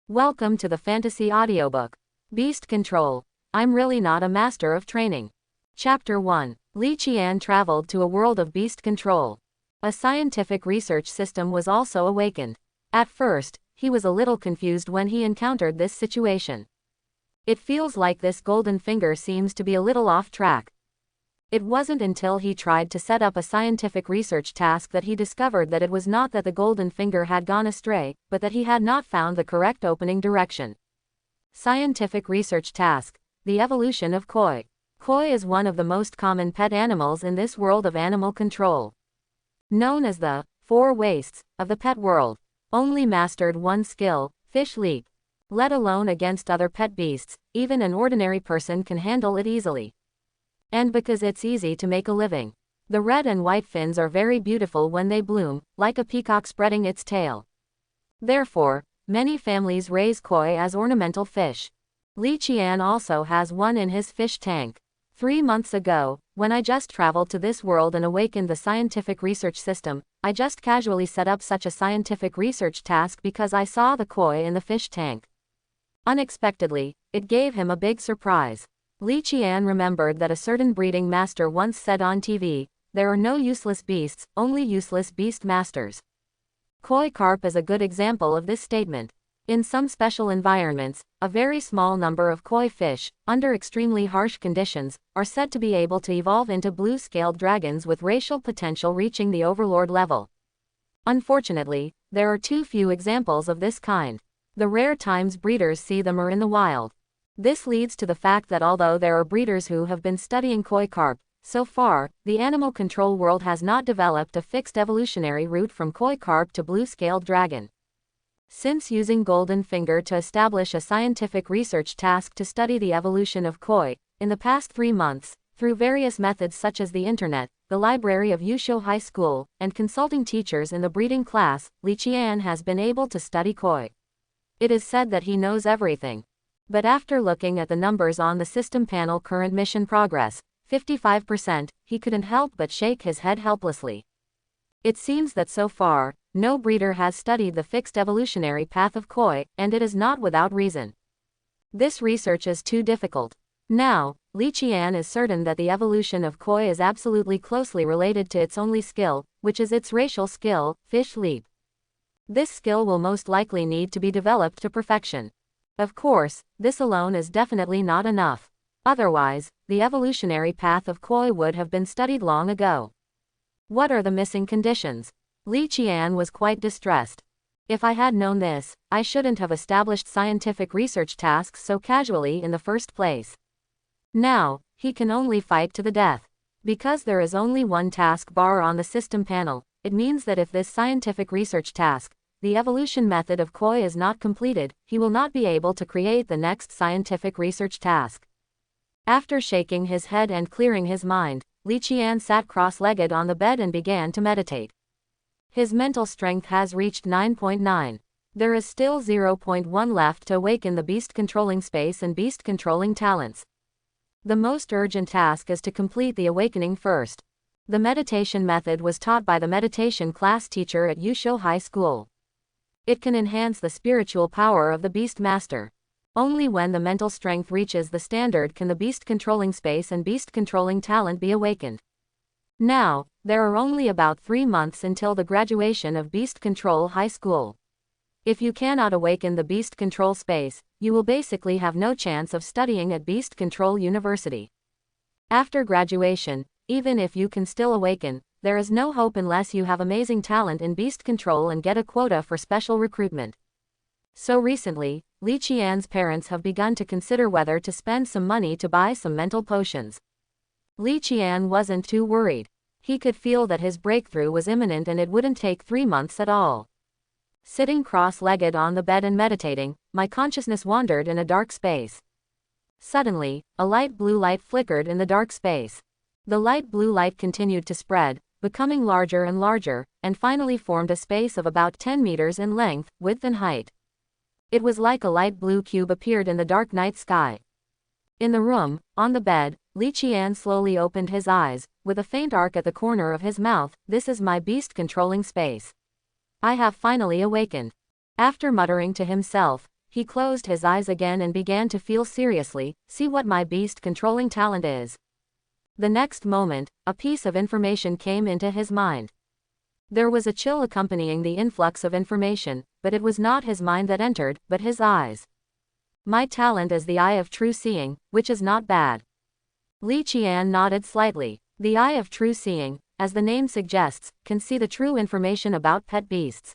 Welcome to the fantasy audiobook. Beast Control. I'm really not a master of training. Chapter 1. Li Qian traveled to a world of beast control. A scientific research system was also awakened. At first, he was a little confused when he encountered this situation. It feels like this golden finger seems to be a little off track. It wasn't until he tried to set up a scientific research task that he discovered that it was not that the golden finger had gone astray, but that he had not found the correct opening direction. Scientific research task. The evolution of koi. Koi is one of the most common pet animals in this world of animal control. Known as the four wastes of the pet world. Only mastered one skill, fish leap. Let alone against other pet beasts, even an ordinary person can handle it easily. And because it's easy to make a living. The red and white fins are very beautiful when they bloom, like a peacock spreading its tail. Therefore, many families raise koi as ornamental fish. Li Qian also has one in his fish tank. 3 months ago, when I just traveled to this world and awakened the scientific research system, I just casually set up such a scientific research task because I saw the koi in the fish tank. Unexpectedly, it gave him a big surprise. Li Qian remembered that a certain breeding master once said on TV, "There are no useless beasts, only useless beast masters." Koi carp is a good example of this statement. In some special environments, a very small number of koi fish, under extremely harsh conditions, are said to be able to evolve into blue-scaled dragons with racial potential reaching the overlord level. Unfortunately, there are too few examples of this kind. The rare times breeders see them are in the wild. This leads to the fact that although there are breeders who have been studying koi carp, so far, the animal control world has not developed a fixed evolutionary route from koi carp to blue-scaled dragon. Since using golden finger to establish a scientific research task to study the evolution of koi, in the past 3 months, through various methods such as the internet, the library of Yushu High School, and consulting teachers in the breeding class, Li Qian has been able to study koi. It is said that he knows everything. But after looking at the numbers on the system panel current mission progress, 55%, he couldn't help but shake his head helplessly. It seems that so far, no breeder has studied the fixed evolutionary path of koi, and it is not without reason. This research is too difficult. Now, Li Qian is certain that the evolution of koi is absolutely closely related to its only skill, which is its racial skill, fish leap. This skill will most likely need to be developed to perfection. Of course, this alone is definitely not enough. Otherwise, the evolutionary path of koi would have been studied long ago. What are the missing conditions? Li Qian was quite distressed. If I had known this, I shouldn't have established scientific research tasks so casually in the first place. Now, he can only fight to the death. Because there is only one task bar on the system panel, it means that if this scientific research task, the evolution method of koi is not completed, he will not be able to create the next scientific research task. After shaking his head and clearing his mind, Li Qian sat cross-legged on the bed and began to meditate. His mental strength has reached 9.9. There is still 0.1 left to awaken the beast-controlling space and beast-controlling talents. The most urgent task is to complete the awakening first. The meditation method was taught by the meditation class teacher at Yushu High School. It can enhance the spiritual power of the beast master. Only when the mental strength reaches the standard can the beast-controlling space and beast-controlling talent be awakened. Now, there are only about 3 months until the graduation of Beast Control High School. If you cannot awaken the beast control space, you will basically have no chance of studying at Beast Control University. After graduation, even if you can still awaken, there is no hope unless you have amazing talent in beast control and get a quota for special recruitment. So recently, Li Qian's parents have begun to consider whether to spend some money to buy some mental potions. Li Qian wasn't too worried. He could feel that his breakthrough was imminent and it wouldn't take 3 months at all. Sitting cross-legged on the bed and meditating, my consciousness wandered in a dark space. Suddenly, a light blue light flickered in the dark space. The light blue light continued to spread, becoming larger and larger, and finally formed a space of about 10 meters in length, width and height. It was like a light blue cube appeared in the dark night sky. In the room, on the bed, Li Qian slowly opened his eyes, with a faint arc at the corner of his mouth. This is my beast-controlling space. I have finally awakened. After muttering to himself, He closed his eyes again and began to feel seriously, see what my beast controlling talent is. The next moment, a piece of information came into his mind. There was a chill accompanying the influx of information, but it was not his mind that entered, but his eyes. My talent is the eye of true seeing, which is not bad. Li Qian nodded slightly. The eye of true seeing, as the name suggests, can see the true information about pet beasts.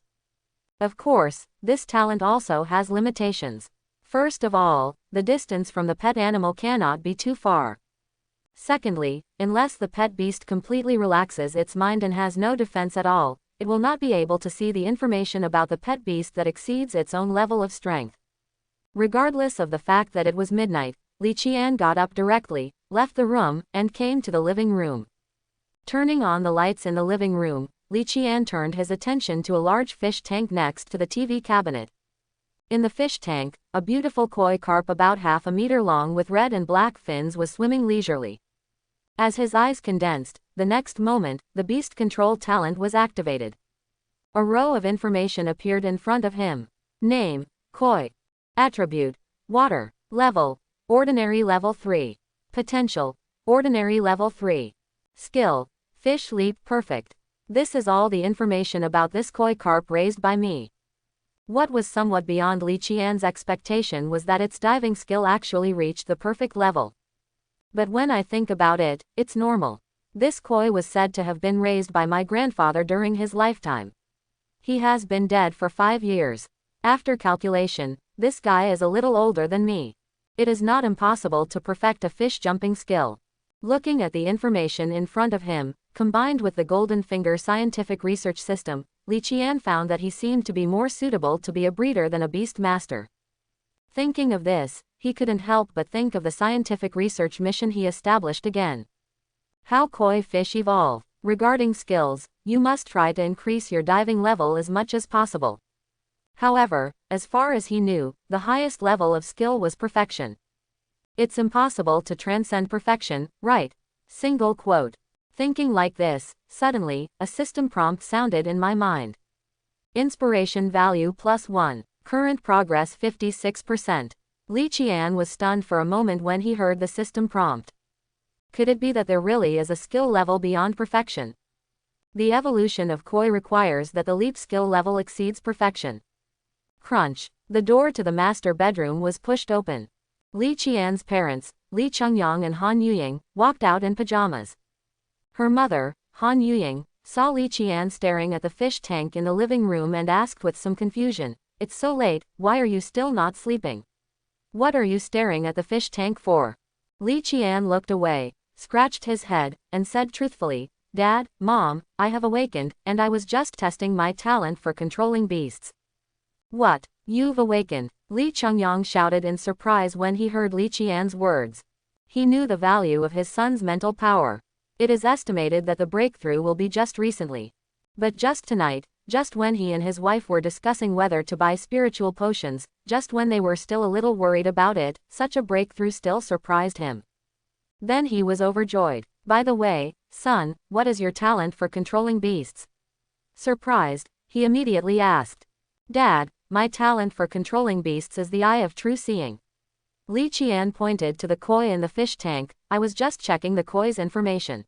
Of course, this talent also has limitations. First of all, the distance from the pet animal cannot be too far. Secondly, unless the pet beast completely relaxes its mind and has no defense at all, it will not be able to see the information about the pet beast that exceeds its own level of strength. Regardless of the fact that it was midnight, Li Qian got up directly, left the room, and came to the living room. Turning on the lights in the living room, Li Qian turned his attention to a large fish tank next to the TV cabinet. In the fish tank, a beautiful koi carp about half a meter long with red and black fins was swimming leisurely. As his eyes condensed, the next moment, the beast control talent was activated. A row of information appeared in front of him. Name, koi. Attribute, water. Level, ordinary level 3. Potential, ordinary level 3. Skill, fish leap perfect. This is all the information about this koi carp raised by me. What was somewhat beyond Li Qian's expectation was that its diving skill actually reached the perfect level. But when I think about it, it's normal. This koi was said to have been raised by my grandfather during his lifetime. He has been dead for 5 years. After calculation, this guy is a little older than me. It is not impossible to perfect a fish jumping skill. Looking at the information in front of him, combined with the Golden Finger scientific research system, Li Qian found that he seemed to be more suitable to be a breeder than a beast master. Thinking of this, he couldn't help but think of the scientific research mission he established again. How koi fish evolve. Regarding skills, you must try to increase your diving level as much as possible. However, as far as he knew, the highest level of skill was perfection. It's impossible to transcend perfection, right? Single quote. Thinking like this, suddenly, a system prompt sounded in my mind. Inspiration value +1. Current progress 56%. Li Qian was stunned for a moment when he heard the system prompt. Could it be that there really is a skill level beyond perfection? The evolution of koi requires that the leap skill level exceeds perfection. Crunch. The door to the master bedroom was pushed open. Li Qian's parents, Li Chengyang and Han Yuying, walked out in pajamas. Her mother, Han Yuying, saw Li Qian staring at the fish tank in the living room and asked with some confusion, "It's so late, why are you still not sleeping? What are you staring at the fish tank for?" Li Qian looked away, scratched his head, and said truthfully, "Dad, Mom, I have awakened, and I was just testing my talent for controlling beasts." "What? You've awakened?" Li Chengyang shouted in surprise when he heard Li Qian's words. He knew the value of his son's mental power. It is estimated that the breakthrough will be just recently. But just tonight, just when he and his wife were discussing whether to buy spiritual potions, just when they were still a little worried about it, such a breakthrough still surprised him. Then he was overjoyed. "By the way, son, what is your talent for controlling beasts?" Surprised, he immediately asked. "Dad, my talent for controlling beasts is the eye of true seeing." Li Qian pointed to the koi in the fish tank. "I was just checking the koi's information."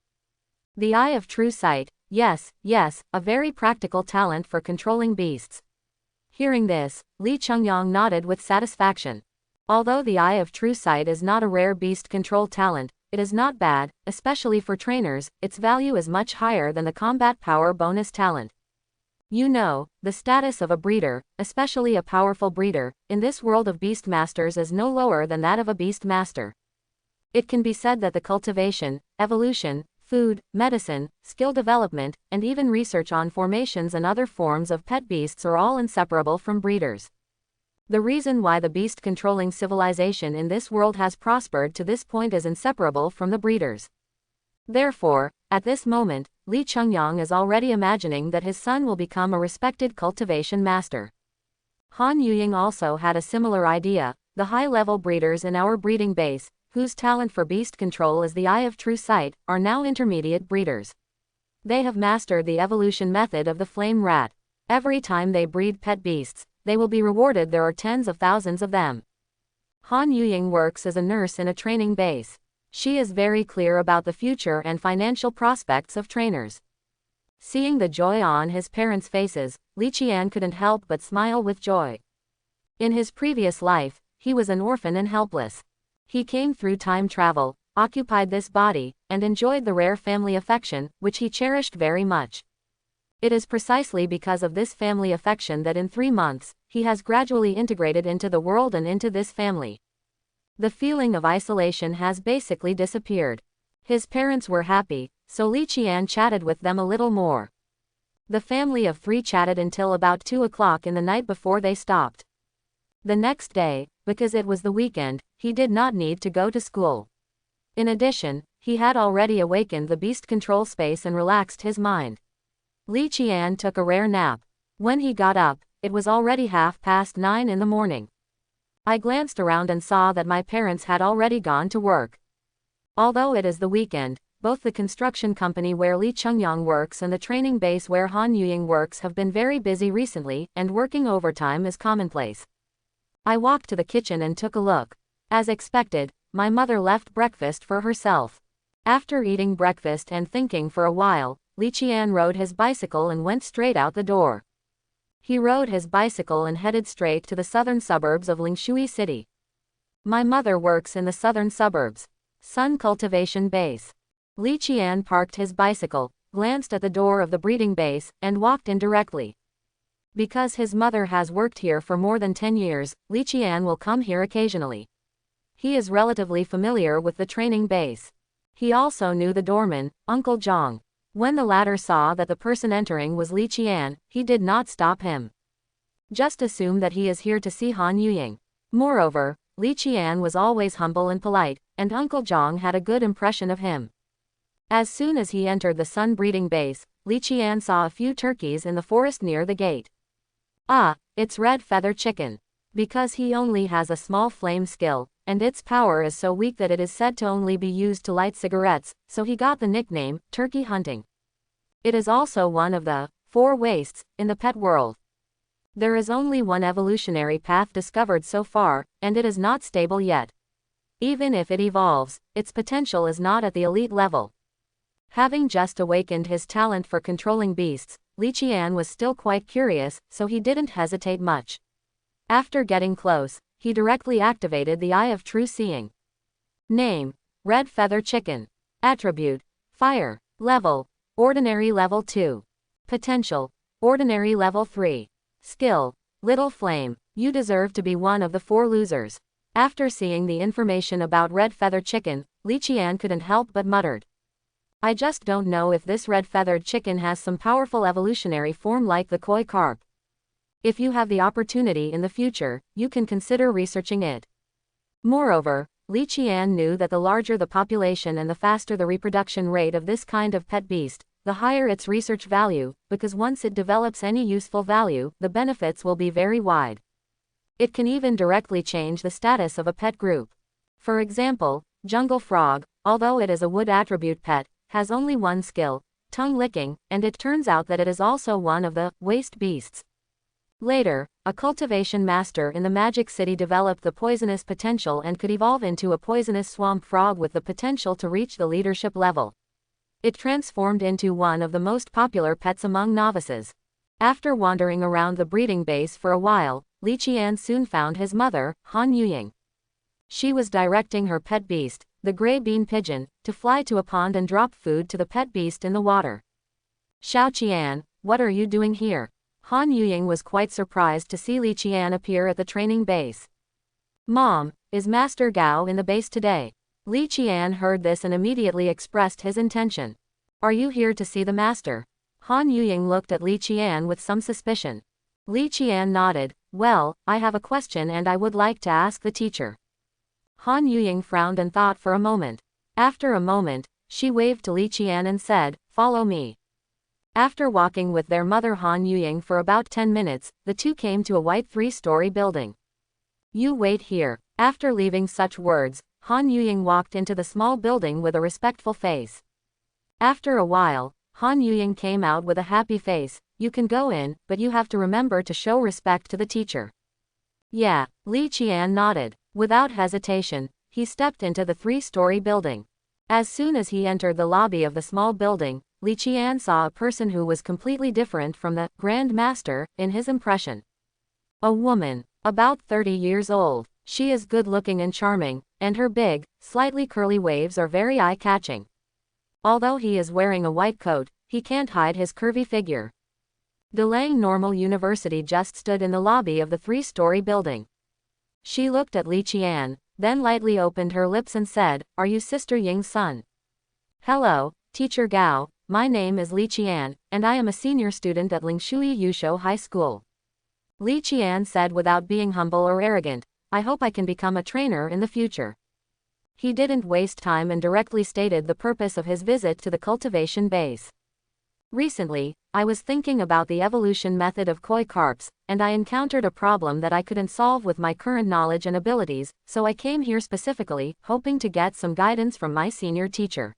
The eye of true sight, yes, a very practical talent for controlling beasts. Hearing this, Li Chengyang nodded with satisfaction. Although the eye of true sight is not a rare beast control talent, it is not bad, especially for trainers. Its value is much higher than the combat power bonus talent. You know, the status of a breeder, especially a powerful breeder, in this world of beast masters is no lower than that of a beast master. It can be said that the cultivation, evolution, food, medicine, skill development, and even research on formations and other forms of pet beasts are all inseparable from breeders. The reason why the beast-controlling civilization in this world has prospered to this point is inseparable from the breeders. Therefore, at this moment, Li Chengyang is already imagining that his son will become a respected cultivation master. Han Yuying also had a similar idea. The high-level breeders in our breeding base, whose talent for beast control is the eye of true sight, are now intermediate breeders. They have mastered the evolution method of the flame rat. Every time they breed pet beasts, they will be rewarded. There are tens of thousands of them. Han Yuying works as a nurse in a training base. She is very clear about the future and financial prospects of trainers. Seeing the joy on his parents' faces, Li Qian couldn't help but smile with joy. In his previous life, he was an orphan and helpless. He came through time travel, occupied this body, and enjoyed the rare family affection, which he cherished very much. It is precisely because of this family affection that in 3 months, he has gradually integrated into the world and into this family. The feeling of isolation has basically disappeared. His parents were happy, so Li Qian chatted with them a little more. The family of 3 chatted until about 2 o'clock in the night before they stopped. The next day, because it was the weekend, he did not need to go to school. In addition, he had already awakened the beast control space and relaxed his mind. Li Qian took a rare nap. When he got up, it was already 9:30 in the morning. I glanced around and saw that my parents had already gone to work. Although it is the weekend, both the construction company where Li Chengyang works and the training base where Han Yuying works have been very busy recently, and working overtime is commonplace. I walked to the kitchen and took a look. As expected, my mother left breakfast for herself. After eating breakfast and thinking for a while, Li Qian rode his bicycle and went straight out the door. He rode his bicycle and headed straight to the southern suburbs of Lingshui City. My mother works in the southern suburbs. Sun Cultivation Base. Li Qian parked his bicycle, glanced at the door of the breeding base, and walked in directly. Because his mother has worked here for more than 10 years, Li Qian will come here occasionally. He is relatively familiar with the training base. He also knew the doorman, Uncle Zhang. When the latter saw that the person entering was Li Qian, he did not stop him. Just assume that he is here to see Han Yuying. Moreover, Li Qian was always humble and polite, and Uncle Zhang had a good impression of him. As soon as he entered the sun breeding base, Li Qian saw a few turkeys in the forest near the gate. Ah, it's red feather chicken. Because he only has a small flame skill, and its power is so weak that it is said to only be used to light cigarettes, so he got the nickname, turkey hunting. It is also one of the 4 wastes in the pet world. There is only one evolutionary path discovered so far, and it is not stable yet. Even if it evolves, its potential is not at the elite level. Having just awakened his talent for controlling beasts, Li Qian was still quite curious, so he didn't hesitate much. After getting close, he directly activated the Eye of True Seeing. Name: Red Feather Chicken. Attribute: Fire. Level: Ordinary Level 2. Potential: Ordinary Level 3. Skill: Little Flame. You deserve to be one of the 4 losers. After seeing the information about Red Feather Chicken, Li Qian couldn't help but muttered. I just don't know if this red-feathered chicken has some powerful evolutionary form like the koi carp. If you have the opportunity in the future, you can consider researching it. Moreover, Li Qian knew that the larger the population and the faster the reproduction rate of this kind of pet beast, the higher its research value, because once it develops any useful value, the benefits will be very wide. It can even directly change the status of a pet group. For example, jungle frog, although it is a wood attribute pet, has only one skill, tongue licking, and it turns out that it is also one of the waste beasts. Later, a cultivation master in the Magic City developed the poisonous potential and could evolve into a poisonous swamp frog with the potential to reach the leadership level. It transformed into one of the most popular pets among novices. After wandering around the breeding base for a while, Li Qian soon found his mother, Han Yuying. She was directing her pet beast, the gray bean pigeon, to fly to a pond and drop food to the pet beast in the water. Xiao Qian, what are you doing here? Han Yuying was quite surprised to see Li Qian appear at the training base. Mom, is Master Gao in the base today? Li Qian heard this and immediately expressed his intention. Are you here to see the master? Han Yuying looked at Li Qian with some suspicion. Li Qian nodded. Well, I have a question and I would like to ask the teacher. Han Yuying frowned and thought for a moment. After a moment, she waved to Li Qian and said, follow me. After walking with their mother Han Yuying for about 10 minutes, the two came to a white 3-story building. You wait here. After leaving such words, Han Yuying walked into the small building with a respectful face. After a while, Han Yuying came out with a happy face. you can go in, but you have to remember to show respect to the teacher. Yeah, Li Qian nodded. Without hesitation, he stepped into the 3-story building. As soon as he entered the lobby of the small building, Li Qian saw a person who was completely different from the Grand Master in his impression. A woman, about 30 years old. She is good-looking and charming, and her big, slightly curly waves are very eye-catching. Although he is wearing a white coat, he can't hide his curvy figure. Delang Normal University just stood in the lobby of the 3-story building. She looked at Li Qian, then lightly opened her lips and said, "Are you Sister Ying's son?" "Hello, Teacher Gao, my name is Li Qian, and I am a senior student at Lingshui Yusho High School." Li Qian said without being humble or arrogant, "I hope I can become a trainer in the future." He didn't waste time and directly stated the purpose of his visit to the cultivation base. "Recently, I was thinking about the evolution method of koi carps, and I encountered a problem that I couldn't solve with my current knowledge and abilities, so I came here specifically, hoping to get some guidance from my senior teacher."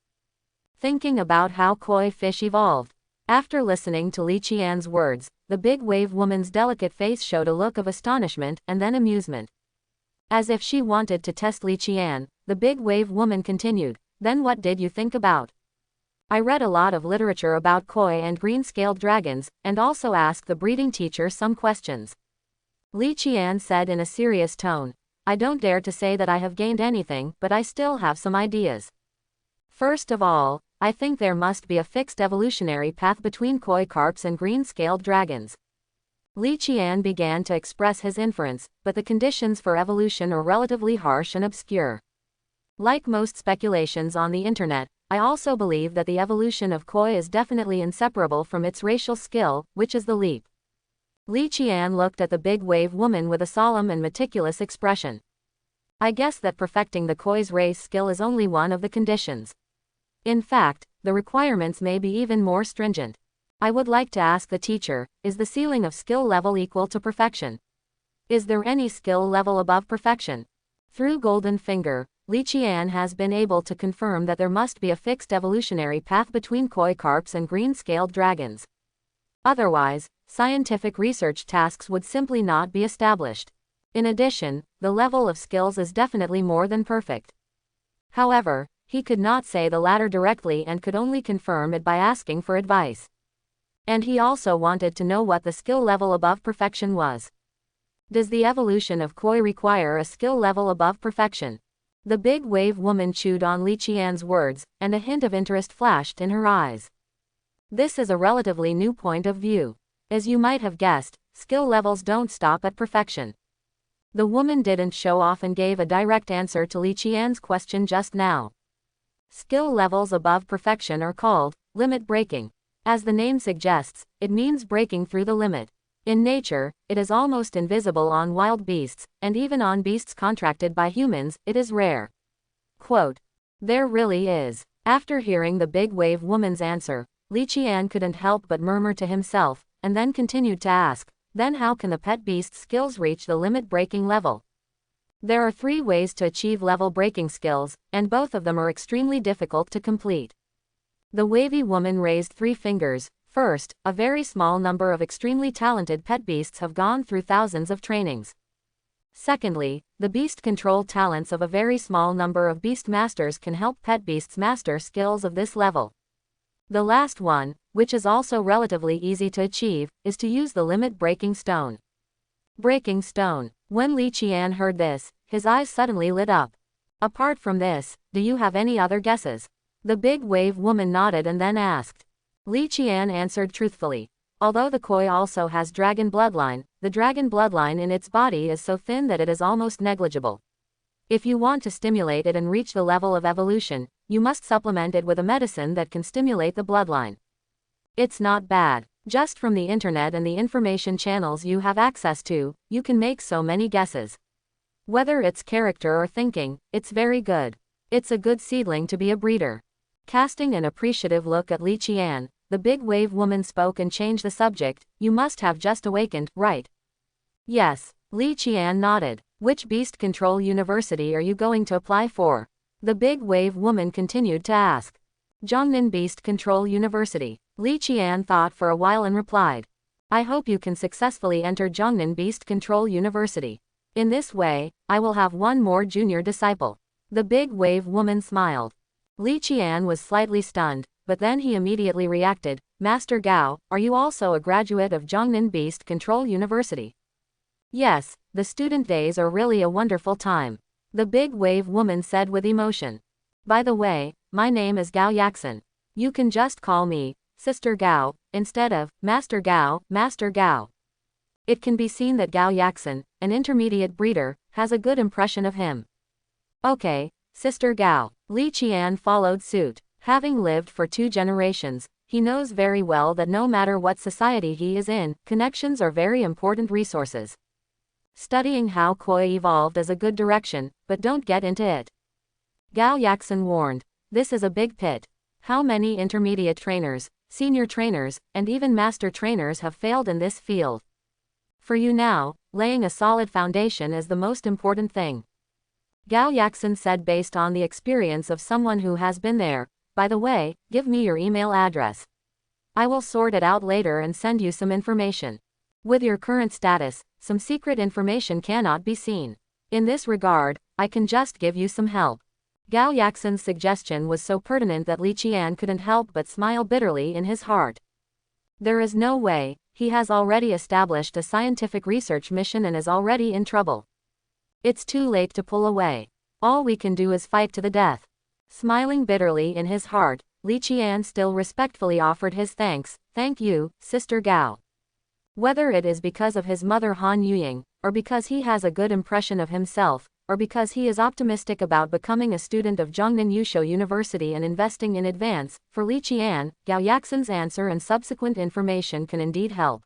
Thinking about how koi fish evolved. After listening to Li Qian's words, the big wave woman's delicate face showed a look of astonishment and then amusement. As if she wanted to test Li Qian, the big wave woman continued, "Then what did you think about? I read a lot of literature about koi and green-scaled dragons, and also asked the breeding teacher some questions." Li Qian said in a serious tone, "I don't dare to say that I have gained anything, but I still have some ideas. First of all, I think there must be a fixed evolutionary path between koi carps and green-scaled dragons." Li Qian began to express his inference, but the conditions for evolution are relatively harsh and obscure. Like most speculations on the internet, I also believe that the evolution of koi is definitely inseparable from its racial skill, which is the leap. Li Qian looked at the big wave woman with a solemn and meticulous expression. "I guess that perfecting the koi's race skill is only one of the conditions. In fact, the requirements may be even more stringent. I would like to ask the teacher, is the ceiling of skill level equal to perfection? Is there any skill level above perfection?" Through Golden Finger, Li Qian has been able to confirm that there must be a fixed evolutionary path between koi carps and green-scaled dragons. Otherwise, scientific research tasks would simply not be established. In addition, the level of skills is definitely more than perfect. However, he could not say the latter directly and could only confirm it by asking for advice. And he also wanted to know what the skill level above perfection was. Does the evolution of koi require a skill level above perfection? The big wave woman chewed on Li Qian's words, and a hint of interest flashed in her eyes. This is a relatively new point of view. As you might have guessed, skill levels don't stop at perfection. The woman didn't show off and gave a direct answer to Li Qian's question just now. Skill levels above perfection are called limit breaking. As the name suggests, it means breaking through the limit. In nature, it is almost invisible on wild beasts, and even on beasts contracted by humans, it is rare. Quote, "There really is." After hearing the big wave woman's answer, Li Qian couldn't help but murmur to himself, and then continued to ask, "Then how can the pet beast's skills reach the limit breaking level?" There are 3 ways to achieve level breaking skills, and both of them are extremely difficult to complete. The wavy woman raised 3 fingers. First, a very small number of extremely talented pet beasts have gone through thousands of trainings. Secondly, the beast control talents of a very small number of beast masters can help pet beasts master skills of this level. The last one, which is also relatively easy to achieve, is to use the limit breaking stone. Breaking stone. When Li Qian heard this, his eyes suddenly lit up. "Apart from this, do you have any other guesses?" The big wave woman nodded and then asked. Li Qian answered truthfully. Although the koi also has dragon bloodline, the dragon bloodline in its body is so thin that it is almost negligible. If you want to stimulate it and reach the level of evolution, you must supplement it with a medicine that can stimulate the bloodline. It's not bad. Just from the internet and the information channels you have access to, you can make so many guesses. Whether it's character or thinking, it's very good. It's a good seedling to be a breeder. Casting an appreciative look at Li Qian, the big wave woman spoke and changed the subject. "You must have just awakened, right?" "Yes." Li Qian nodded. "Which beast control university are you going to apply for?" The big wave woman continued to ask. "Zhongnan Beast Control University." Li Qian thought for a while and replied. I hope you can successfully enter Zhongnan Beast Control University. In this way, I will have one more junior disciple. The big wave woman smiled. Li Qian was slightly stunned, but then he immediately reacted. Master Gao, are you also a graduate of Zhongnan Beast Control University? Yes, the student days are really a wonderful time. The big wave woman said with emotion. By the way, my name is Gao Yaxin. You can just call me Sister Gao, instead of Master Gao, Master Gao. It can be seen that Gao Yaxin, an intermediate breeder, has a good impression of him. Okay, Sister Gao. Li Qian followed suit. Having lived for 2 generations, he knows very well that no matter what society he is in, connections are very important resources. Studying how Koi evolved is a good direction, but don't get into it. Gao Yaxin warned. This is a big pit. How many intermediate trainers, senior trainers, and even master trainers have failed in this field? For you now, laying a solid foundation is the most important thing. Gao Yaxin said based on the experience of someone who has been there. By the way, give me your email address. I will sort it out later and send you some information. With your current status, some secret information cannot be seen. In this regard, I can just give you some help. Gao Yaxin's suggestion was so pertinent that Li Qian couldn't help but smile bitterly in his heart. There is no way. He has already established a scientific research mission and is already in trouble. It's too late to pull away. All we can do is fight to the death. Smiling bitterly in his heart, Li Qian still respectfully offered his thanks. Thank you, Sister Gao. Whether it is because of his mother Han Yuying, or because he has a good impression of himself, or because he is optimistic about becoming a student of Zhongnan Yusho University and investing in advance, for Li Qian, Gao Yaxin's answer and subsequent information can indeed help.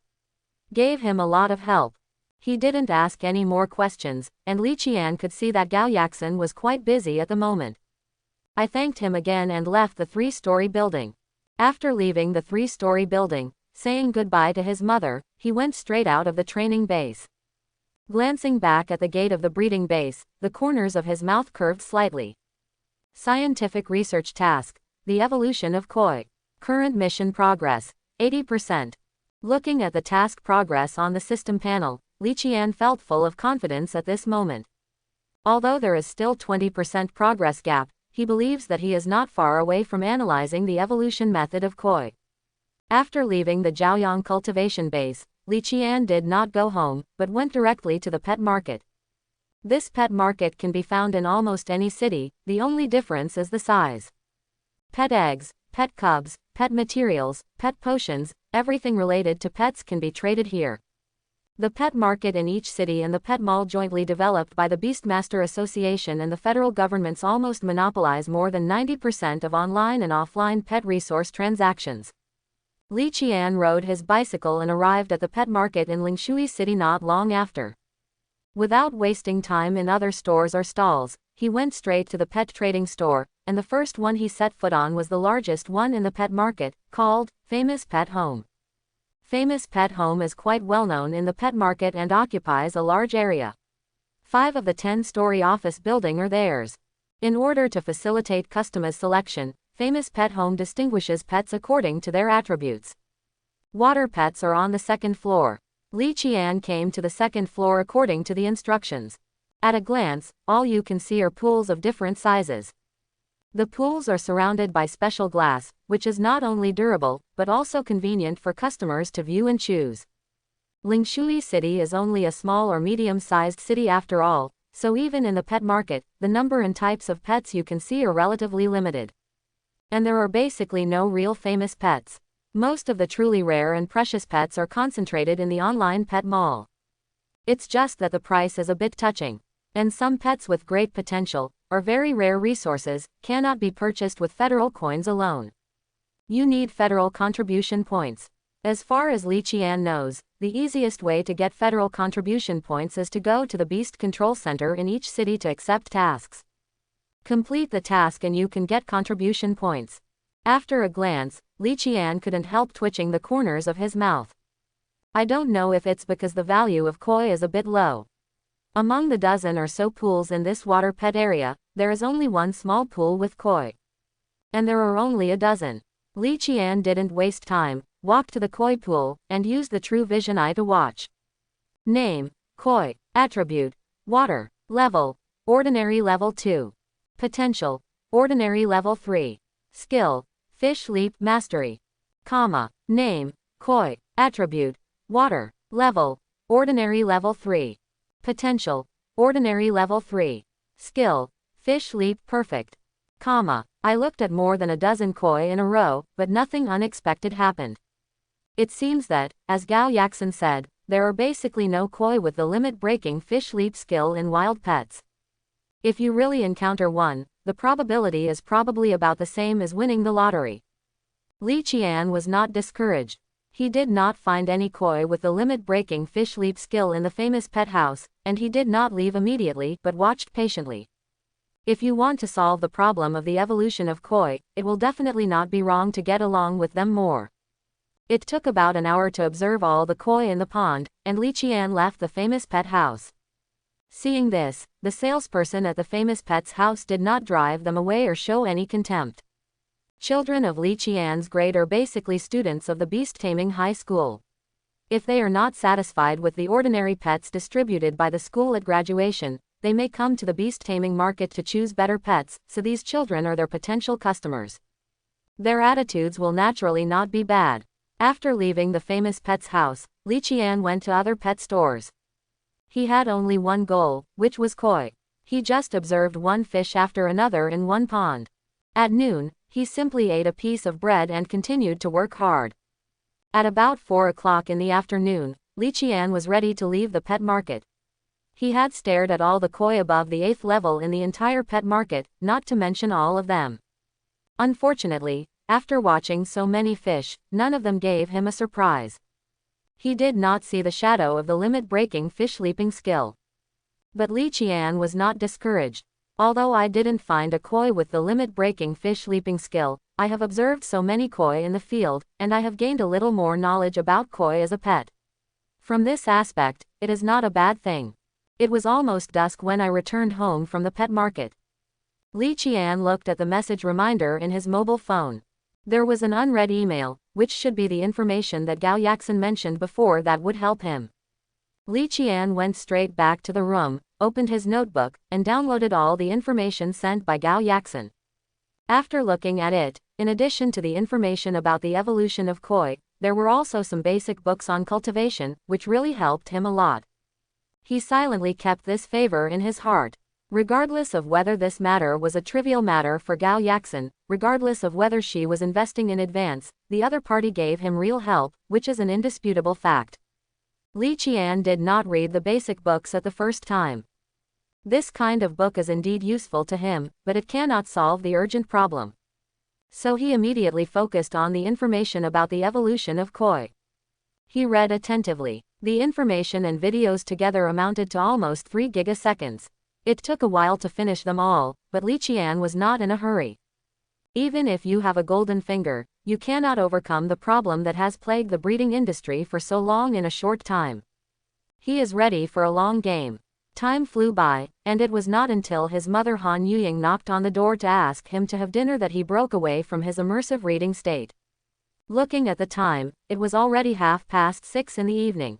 Gave him a lot of help. He didn't ask any more questions, and Li Qian could see that Gao Yaxin was quite busy at the moment. I thanked him again and left the 3-story building. After leaving the 3-story building, saying goodbye to his mother, he went straight out of the training base. Glancing back at the gate of the breeding base, the corners of his mouth curved slightly. Scientific research task. The evolution of Koi. Current mission progress. 80%. Looking at the task progress on the system panel, Li Qian felt full of confidence at this moment. Although there is still 20% progress gap, he believes that he is not far away from analyzing the evolution method of Koi. After leaving the Zhaoyang cultivation base, Li Qian did not go home, but went directly to the pet market. This pet market can be found in almost any city, the only difference is the size. Pet eggs, pet cubs, pet materials, pet potions, everything related to pets can be traded here. The pet market in each city and the pet mall jointly developed by the Beastmaster Association and the federal governments almost monopolize more than 90% of online and offline pet resource transactions. Li Qian rode his bicycle and arrived at the pet market in Lingshui City not long after. Without wasting time in other stores or stalls, he went straight to the pet trading store, and the first one he set foot on was the largest one in the pet market, called Famous Pet Home. Famous Pet Home is quite well known in the pet market and occupies a large area. 5 of the 10-story office building are theirs. In order to facilitate customer selection, Famous Pet Home distinguishes pets according to their attributes. Water pets are on the 2nd floor. Li Qian came to the 2nd floor according to the instructions. At a glance, all you can see are pools of different sizes. The pools are surrounded by special glass, which is not only durable, but also convenient for customers to view and choose. Lingshui City is only a small or medium-sized city after all, so even in the pet market, the number and types of pets you can see are relatively limited. And there are basically no real famous pets. Most of the truly rare and precious pets are concentrated in the online pet mall. It's just that the price is a bit touching. And some pets with great potential, or very rare resources, cannot be purchased with federal coins alone. You need federal contribution points. As far as Li Qian knows, the easiest way to get federal contribution points is to go to the Beast Control Center in each city to accept tasks. Complete the task and you can get contribution points. After a glance, Li Qian couldn't help twitching the corners of his mouth. I don't know if it's because the value of Koi is a bit low. Among the dozen or so pools in this water pet area, there is only one small pool with Koi. And there are only a dozen. Li Qian didn't waste time, walk to the koi pool, and use the true vision eye to watch. Name, koi. Attribute, water. Level, ordinary level 2. Potential, ordinary level 3. Skill, fish leap mastery. Comma, name, koi. Attribute, water. Level, ordinary level 3. Potential, ordinary level 3. Skill, fish leap perfect. Comma, I looked at more than a dozen koi in a row, but nothing unexpected happened. It seems that, as Gao Yaxin said, there are basically no koi with the limit-breaking fish leap skill in wild pets. If you really encounter one, the probability is probably about the same as winning the lottery. Li Qian was not discouraged. He did not find any koi with the limit-breaking fish leap skill in the famous pet house, and he did not leave immediately but watched patiently. If you want to solve the problem of the evolution of koi, it will definitely not be wrong to get along with them more. It took about an hour to observe all the koi in the pond, and Li Qian left the famous pet house. Seeing this, the salesperson at the famous pet's house did not drive them away or show any contempt. Children of Li Qian's grade are basically students of the beast-taming high school. If they are not satisfied with the ordinary pets distributed by the school at graduation, they may come to the beast-taming market to choose better pets, so these children are their potential customers. Their attitudes will naturally not be bad. After leaving the famous pet's house, Li Qian went to other pet stores. He had only one goal, which was koi. He just observed one fish after another in one pond. At noon, he simply ate a piece of bread and continued to work hard. At about 4 o'clock in the afternoon, Li Qian was ready to leave the pet market. He had stared at all the koi above the 8th level in the entire pet market, not to mention all of them. Unfortunately, after watching so many fish, none of them gave him a surprise. He did not see the shadow of the limit-breaking fish leaping skill. But Li Qian was not discouraged. Although I didn't find a koi with the limit-breaking fish leaping skill, I have observed so many koi in the field, and I have gained a little more knowledge about koi as a pet. From this aspect, it is not a bad thing. It was almost dusk when I returned home from the pet market. Li Qian looked at the message reminder in his mobile phone. There was an unread email, which should be the information that Gao Yaxin mentioned before that would help him. Li Qian went straight back to the room, opened his notebook, and downloaded all the information sent by Gao Yaxin. After looking at it, in addition to the information about the evolution of koi, there were also some basic books on cultivation, which really helped him a lot. He silently kept this favor in his heart. Regardless of whether this matter was a trivial matter for Gao Yaxin, regardless of whether she was investing in advance, the other party gave him real help, which is an indisputable fact. Li Qian did not read the basic books at the first time. This kind of book is indeed useful to him, but it cannot solve the urgent problem. So he immediately focused on the information about the evolution of koi. He read attentively. The information and videos together amounted to almost 3 gigaseconds. It took a while to finish them all, but Li Qian was not in a hurry. Even if you have a golden finger, you cannot overcome the problem that has plagued the breeding industry for so long in a short time. He is ready for a long game. Time flew by, and it was not until his mother Han Yuying knocked on the door to ask him to have dinner that he broke away from his immersive reading state. Looking at the time, it was already 6:30 in the evening.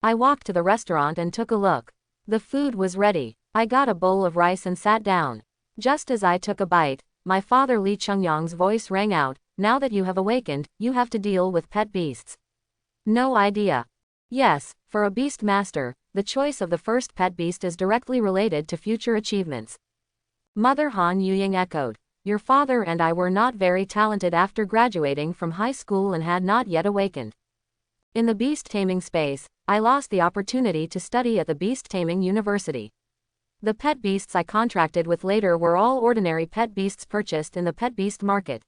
I walked to the restaurant and took a look. The food was ready. I got a bowl of rice and sat down. Just as I took a bite, my father Li Chengyang's voice rang out, "Now that you have awakened, you have to deal with pet beasts." No idea. Yes, for a beast master, the choice of the first pet beast is directly related to future achievements. Mother Han Yuying echoed, "Your father and I were not very talented after graduating from high school and had not yet awakened. In the beast taming space, I lost the opportunity to study at the beast taming university. The pet beasts I contracted with later were all ordinary pet beasts purchased in the pet beast market.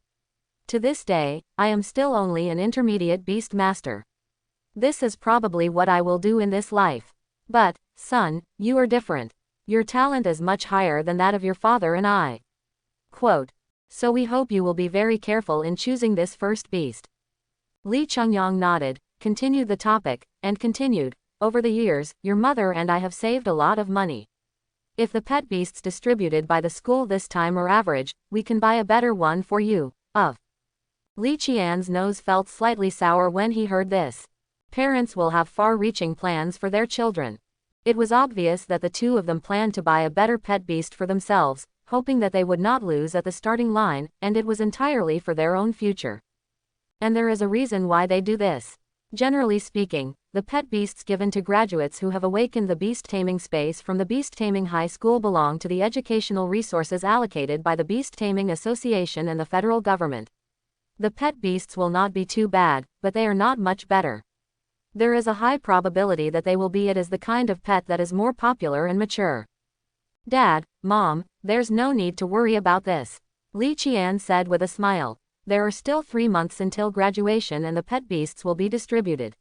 To this day, I am still only an intermediate beast master. This is probably what I will do in this life. But, son, you are different. Your talent is much higher than that of your father and I." Quote. "So we hope you will be very careful in choosing this first beast." Li Chengyang nodded, continued the topic, and continued, "Over the years, your mother and I have saved a lot of money. If the pet beasts distributed by the school this time are average, we can buy a better one for you, of Li Qian's nose felt slightly sour when he heard this. Parents will have far-reaching plans for their children. It was obvious that the two of them planned to buy a better pet beast for themselves, hoping that they would not lose at the starting line, and it was entirely for their own future. And there is a reason why they do this. Generally speaking, the pet beasts given to graduates who have awakened the beast taming space from the beast taming high school belong to the educational resources allocated by the Beast Taming Association and the federal government. The pet beasts will not be too bad, but they are not much better. There is a high probability that they will be. It is the kind of pet that is more popular and mature. Dad, Mom, there's no need to worry about this, Li Qian said with a smile. There are still 3 months until graduation and the pet beasts will be distributed.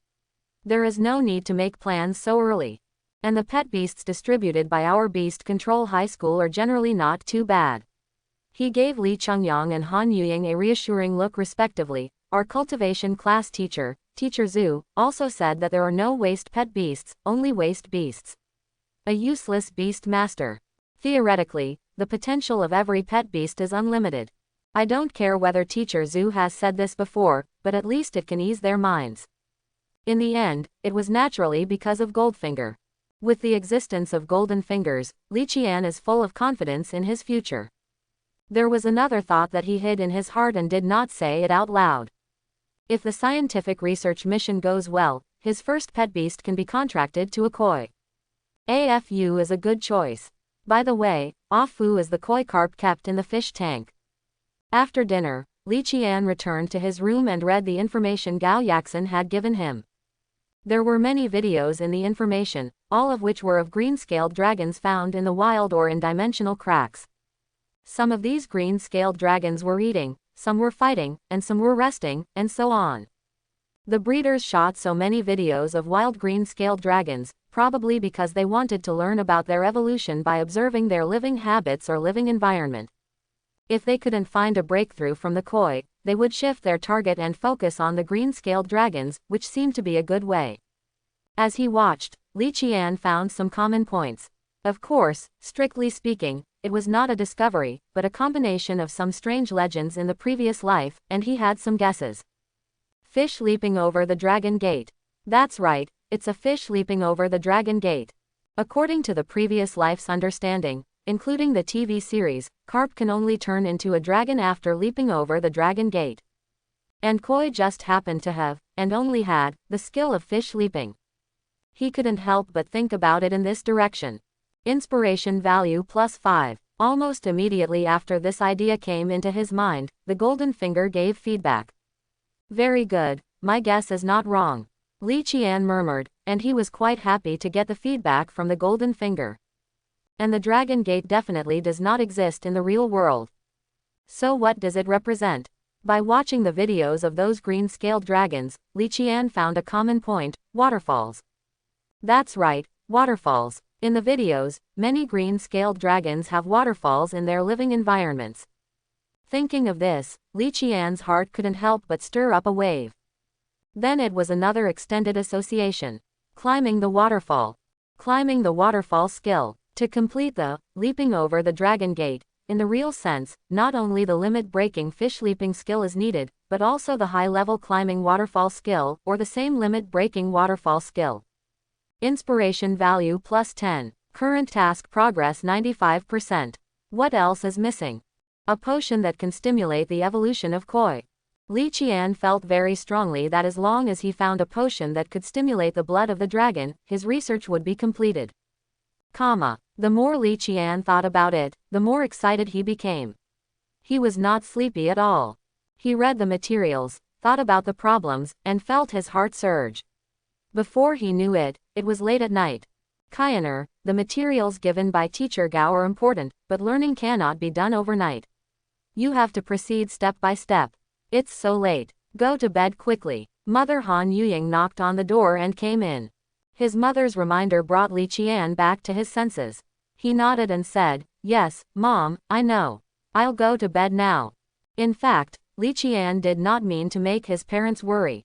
There is no need to make plans so early. And the pet beasts distributed by our Beast Control High School are generally not too bad. He gave Li Chongyang and Han Yuying a reassuring look respectively. Our cultivation class teacher, Teacher Zhu, also said that there are no waste pet beasts, only waste beasts. A useless beast master. Theoretically, the potential of every pet beast is unlimited. I don't care whether Teacher Zhu has said this before, but at least it can ease their minds. In the end, it was naturally because of Goldfinger. With the existence of Golden Fingers, Li Qian is full of confidence in his future. There was another thought that he hid in his heart and did not say it out loud. If the scientific research mission goes well, his first pet beast can be contracted to a koi. AFU is a good choice. By the way, Afu is the koi carp kept in the fish tank. After dinner, Li Qian returned to his room and read the information Gao Yaxin had given him. There were many videos in the information, all of which were of green-scaled dragons found in the wild or in dimensional cracks. Some of these green-scaled dragons were eating, some were fighting, and some were resting, and so on. The breeders shot so many videos of wild green-scaled dragons, probably because they wanted to learn about their evolution by observing their living habits or living environment. If they couldn't find a breakthrough from the koi, they would shift their target and focus on the green-scaled dragons, which seemed to be a good way. As he watched, Li Qian found some common points. Of course, strictly speaking, it was not a discovery, but a combination of some strange legends in the previous life, and he had some guesses. Fish leaping over the Dragon Gate. That's right, it's a fish leaping over the Dragon Gate. According to the previous life's understanding, including the TV series, carp can only turn into a dragon after leaping over the Dragon Gate. And koi just happened to have, and only had, the skill of fish leaping. He couldn't help but think about it in this direction. Inspiration value +5. Almost immediately after this idea came into his mind, the Golden Finger gave feedback. Very good, my guess is not wrong, Li Qian murmured, and he was quite happy to get the feedback from the Golden Finger. And the Dragon Gate definitely does not exist in the real world. So what does it represent? By watching the videos of those green-scaled dragons, Li Qian found a common point: waterfalls. That's right, waterfalls. In the videos, many green-scaled dragons have waterfalls in their living environments. Thinking of this, Li Qian's heart couldn't help but stir up a wave. Then it was another extended association. Climbing the waterfall. Climbing the waterfall skill. To complete the leaping over the Dragon Gate, in the real sense, not only the limit-breaking fish leaping skill is needed, but also the high-level climbing waterfall skill, or the same limit-breaking waterfall skill. Inspiration value +10. Current task progress 95%. What else is missing? A potion that can stimulate the evolution of koi. Li Qian felt very strongly that as long as he found a potion that could stimulate the blood of the dragon, his research would be completed. The more Li Qian thought about it, the more excited he became. He was not sleepy at all. He read the materials, thought about the problems, and felt his heart surge. Before he knew it, it was late at night. Kaianer, the materials given by Teacher Gao are important, but learning cannot be done overnight. You have to proceed step by step. It's so late. Go to bed quickly. Mother Han Yuying knocked on the door and came in. His mother's reminder brought Li Qian back to his senses. He nodded and said, "Yes, Mom, I know. I'll go to bed now." In fact, Li Qian did not mean to make his parents worry.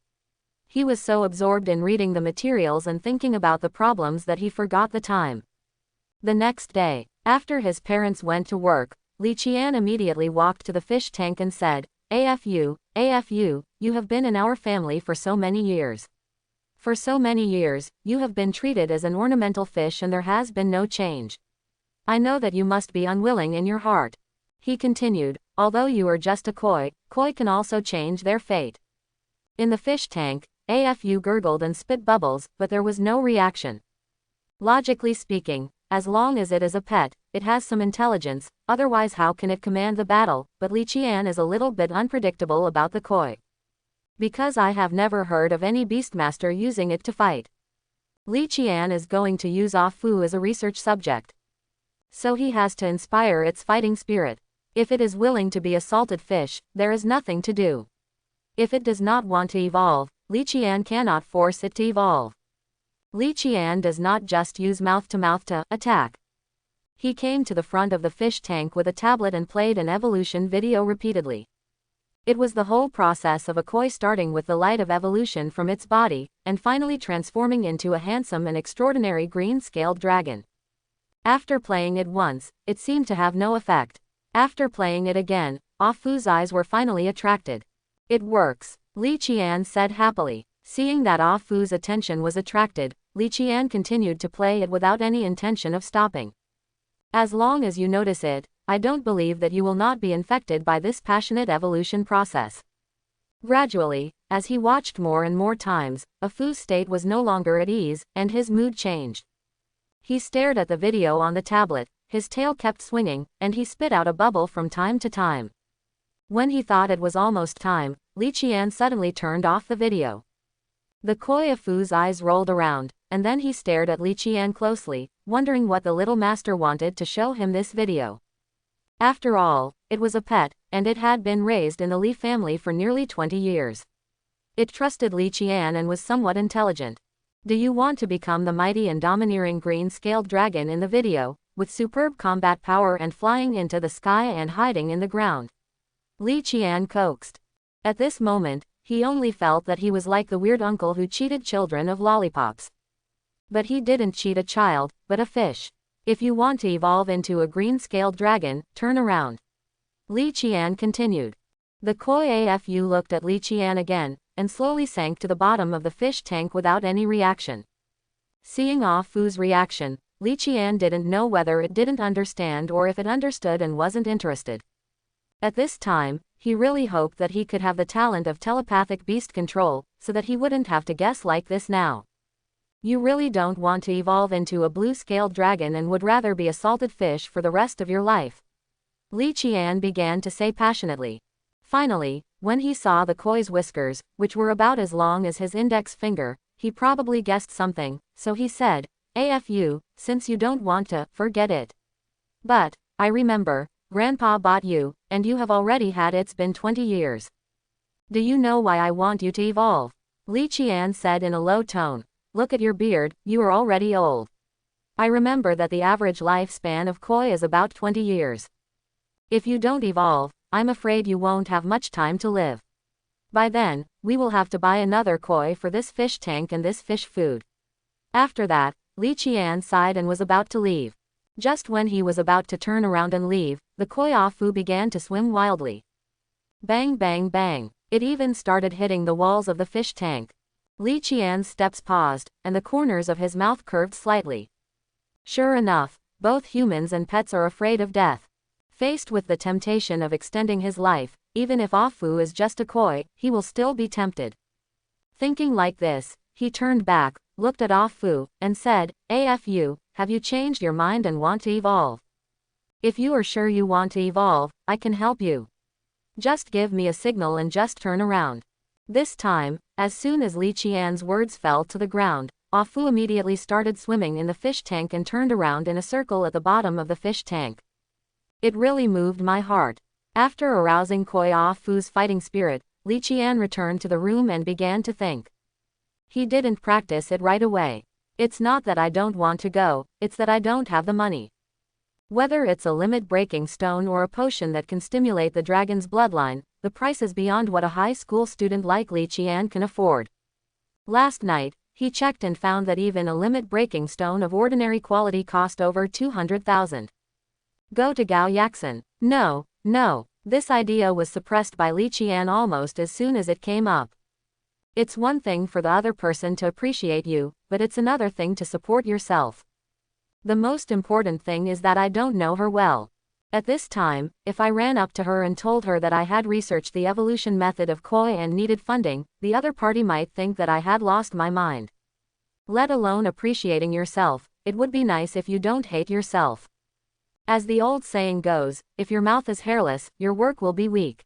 He was so absorbed in reading the materials and thinking about the problems that he forgot the time. The next day, after his parents went to work, Li Qian immediately walked to the fish tank and said, "AFU, AFU, you have been in our family for so many years. For so many years, you have been treated as an ornamental fish and there has been no change. I know that you must be unwilling in your heart. He continued, although you are just a koi can also change their fate. In the fish tank, AFU gurgled and spit bubbles, but there was no reaction. Logically speaking, as long as it is a pet, it has some intelligence, otherwise how can it command the battle? But Li Qian is a little bit unpredictable about the koi. Because I have never heard of any beastmaster using it to fight. Li Qian is going to use Fu as a research subject. So he has to inspire its fighting spirit. If it is willing to be a salted fish, there is nothing to do. If it does not want to evolve, Li Qian cannot force it to evolve. Li Qian does not just use mouth-to-mouth to attack. He came to the front of the fish tank with a tablet and played an evolution video repeatedly. It was the whole process of a koi starting with the light of evolution from its body, and finally transforming into a handsome and extraordinary green-scaled dragon. After playing it once, it seemed to have no effect. After playing it again, Fu's eyes were finally attracted. It works, Li Qian said happily. Seeing that Fu's attention was attracted, Li Qian continued to play it without any intention of stopping. As long as you notice it, I don't believe that you will not be infected by this passionate evolution process. Gradually, as he watched more and more times, Fu's state was no longer at ease, and his mood changed. He stared at the video on the tablet, his tail kept swinging, and he spit out a bubble from time to time. When he thought it was almost time, Li Qian suddenly turned off the video. The koi Fu's eyes rolled around, and then he stared at Li Qian closely, wondering what the little master wanted to show him this video. After all, it was a pet, and it had been raised in the Li family for nearly 20 years. It trusted Li Qian and was somewhat intelligent. Do you want to become the mighty and domineering green-scaled dragon in the video, with superb combat power and flying into the sky and hiding in the ground? Li Qian coaxed. At this moment, he only felt that he was like the weird uncle who cheated children of lollipops. But he didn't cheat a child, but a fish. If you want to evolve into a green-scaled dragon, turn around. Li Qian continued. The koi Afu looked at Li Qian again, and slowly sank to the bottom of the fish tank without any reaction. Seeing Fu's reaction, Li Qian didn't know whether it didn't understand or if it understood and wasn't interested. At this time, he really hoped that he could have the talent of telepathic beast control, so that he wouldn't have to guess like this now. You really don't want to evolve into a blue-scaled dragon and would rather be a salted fish for the rest of your life. Li Qian began to say passionately. Finally, when he saw the koi's whiskers, which were about as long as his index finger, he probably guessed something, so he said, Afu, since you don't want to, forget it. But, I remember, Grandpa bought you, and you have already had it's been 20 years. Do you know why I want you to evolve? Li Qian said in a low tone. Look at your beard, you are already old. I remember that the average lifespan of koi is about 20 years. If you don't evolve, I'm afraid you won't have much time to live. By then, we will have to buy another koi for this fish tank and this fish food. After that, Li Qian sighed and was about to leave. Just when he was about to turn around and leave, the koi Afu began to swim wildly. Bang bang bang, it even started hitting the walls of the fish tank. Li Qian's steps paused, and the corners of his mouth curved slightly. Sure enough, both humans and pets are afraid of death. Faced with the temptation of extending his life, even if Afu is just a koi, he will still be tempted. Thinking like this, he turned back, looked at Afu, and said, Afu, have you changed your mind and want to evolve? If you are sure you want to evolve, I can help you. Just give me a signal and just turn around. This time, as soon as Li Qian's words fell to the ground, Afu immediately started swimming in the fish tank and turned around in a circle at the bottom of the fish tank. It really moved my heart. After arousing koi Afu's fighting spirit, Li Qian returned to the room and began to think. He didn't practice it right away. It's not that I don't want to go, it's that I don't have the money. Whether it's a limit-breaking stone or a potion that can stimulate the dragon's bloodline, the price is beyond what a high school student like Li Qian can afford. Last night, he checked and found that even a limit-breaking stone of ordinary quality cost over 200,000. Go to Gao Yaxin. No, This idea was suppressed by Li Qian almost as soon as it came up. It's one thing for the other person to appreciate you, but it's another thing to support yourself. The most important thing is that I don't know her well. At this time, if I ran up to her and told her that I had researched the evolution method of koi and needed funding, the other party might think that I had lost my mind. Let alone appreciating yourself, it would be nice if you don't hate yourself. As the old saying goes, if your mouth is hairless, your work will be weak.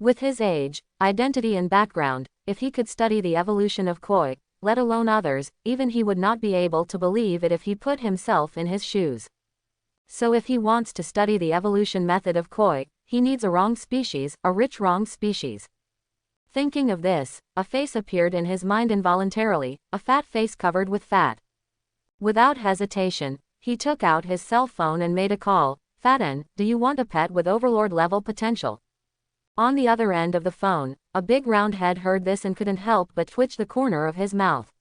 With his age, identity and background, if he could study the evolution of koi, let alone others, even he would not be able to believe it if he put himself in his shoes. So if he wants to study the evolution method of koi, he needs a wrong species, a rich wrong species. Thinking of this, a face appeared in his mind involuntarily, a fat face covered with fat. Without hesitation, he took out his cell phone and made a call. Fatin, do you want a pet with overlord level potential? On the other end of the phone, a big round head heard this and couldn't help but twitch the corner of his mouth.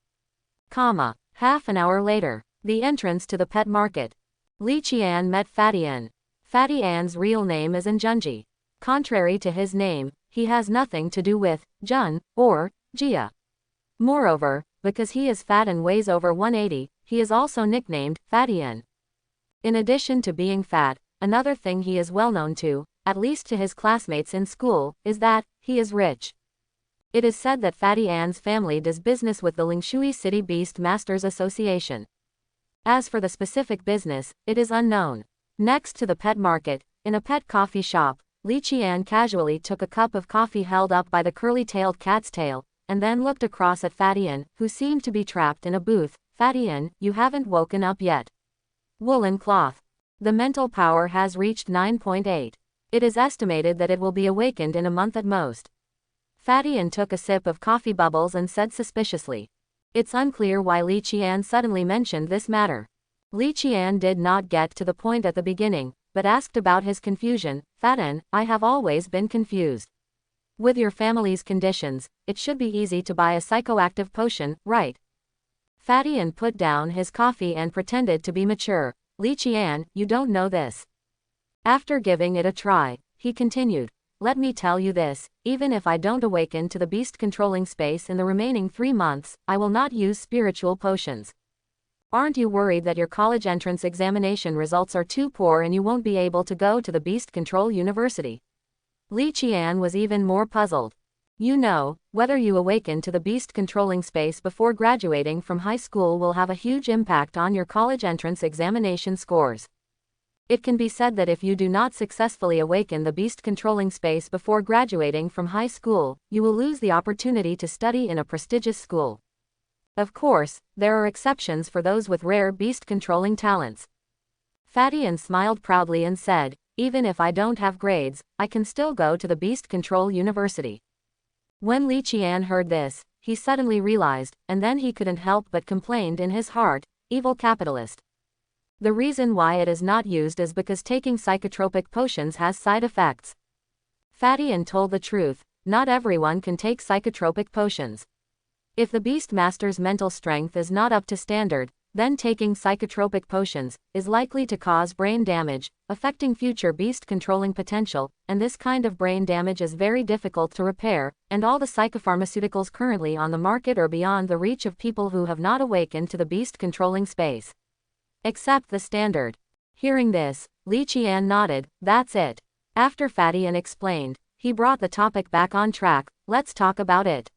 Half an hour later, the entrance to the pet market. Li Qian met Fatty An. Fatty An's real name is Njunji. Contrary to his name, he has nothing to do with Jun or Jia. Moreover, because he is fat and weighs over 180, he is also nicknamed Fatty An. In addition to being fat, another thing he is well known to, at least to his classmates in school, is that he is rich. It is said that Fatty An's family does business with the Lingshui City Beast Masters Association. As for the specific business, it is unknown. Next to the pet market, in a pet coffee shop, Li Qian casually took a cup of coffee held up by the curly-tailed cat's tail, and then looked across at Fatty An, who seemed to be trapped in a booth. Fatty An, you haven't woken up yet. Woolen cloth. The mental power has reached 9.8. It is estimated that it will be awakened in a month at most. Fatty An took a sip of coffee bubbles and said suspiciously. It's unclear why Li Qian suddenly mentioned this matter. Li Qian did not get to the point at the beginning, but asked about his confusion. Fatin, I have always been confused. With your family's conditions, it should be easy to buy a psychoactive potion, right? Fatty An put down his coffee and pretended to be mature. Li Qian, you don't know this. After giving it a try, he continued. Let me tell you this, even if I don't awaken to the beast controlling space in the remaining 3 months, I will not use spiritual potions. Aren't you worried that your college entrance examination results are too poor and you won't be able to go to the beast control university? Li Qian was even more puzzled. You know, whether you awaken to the beast controlling space before graduating from high school will have a huge impact on your college entrance examination scores. It can be said that if you do not successfully awaken the beast controlling space before graduating from high school, you will lose the opportunity to study in a prestigious school. Of course, there are exceptions for those with rare beast controlling talents. Fatty An smiled proudly and said, even if I don't have grades, I can still go to the beast control university. When Li Qian heard this, he suddenly realized, and then he couldn't help but complained in his heart, evil capitalist. The reason why it is not used is because taking psychotropic potions has side effects. Fatty An told the truth, not everyone can take psychotropic potions. If the Beast Master's mental strength is not up to standard, then taking psychotropic potions is likely to cause brain damage, affecting future beast controlling potential, and this kind of brain damage is very difficult to repair, and all the psychopharmaceuticals currently on the market are beyond the reach of people who have not awakened to the beast controlling space. Except the standard. Hearing this, Li Qian nodded. That's it. After Fatty An explained, he brought the topic back on track. Let's talk about it.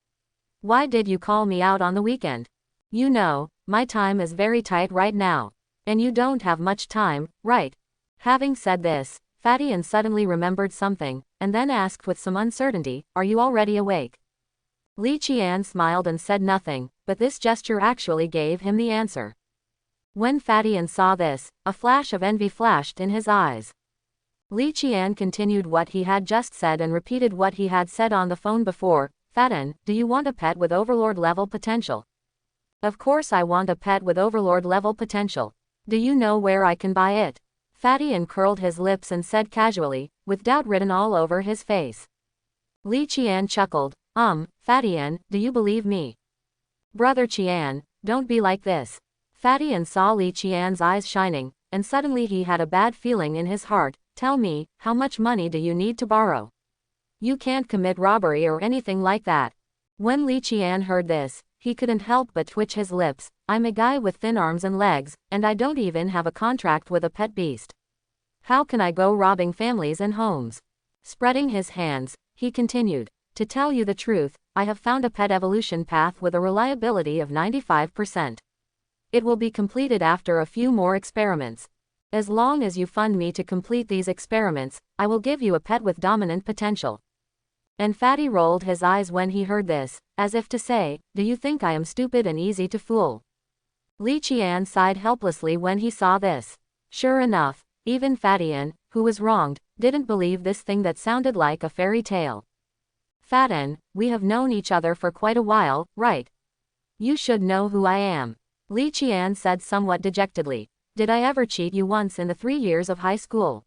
Why did you call me out on the weekend? You know, my time is very tight right now. And you don't have much time, right? Having said this, Fatty An suddenly remembered something, and then asked with some uncertainty, are you already awake? Li Qian smiled and said nothing, but this gesture actually gave him the answer. When Fatty An saw this, a flash of envy flashed in his eyes. Li Qian continued what he had just said and repeated what he had said on the phone before. Fatin, do you want a pet with overlord level potential? Of course I want a pet with overlord level potential. Do you know where I can buy it? Fatty An curled his lips and said casually, with doubt written all over his face. Li Qian chuckled. Fatty An, do you believe me? Brother Qian, don't be like this. Fatty An saw Li Qian's eyes shining, and suddenly he had a bad feeling in his heart. Tell me, how much money do you need to borrow? You can't commit robbery or anything like that. When Li Qian heard this, he couldn't help but twitch his lips. I'm a guy with thin arms and legs, and I don't even have a contract with a pet beast. How can I go robbing families and homes? Spreading his hands, he continued, to tell you the truth, I have found a pet evolution path with a reliability of 95%. It will be completed after a few more experiments. As long as you fund me to complete these experiments, I will give you a pet with dominant potential. And Fatty rolled his eyes when he heard this, as if to say, do you think I am stupid and easy to fool? Li Qian sighed helplessly when he saw this. Sure enough, even Fatian, who was wronged, didn't believe this thing that sounded like a fairy tale. Fatan, we have known each other for quite a while, right? You should know who I am. Li Qian said somewhat dejectedly. Did I ever cheat you once in the 3 years of high school?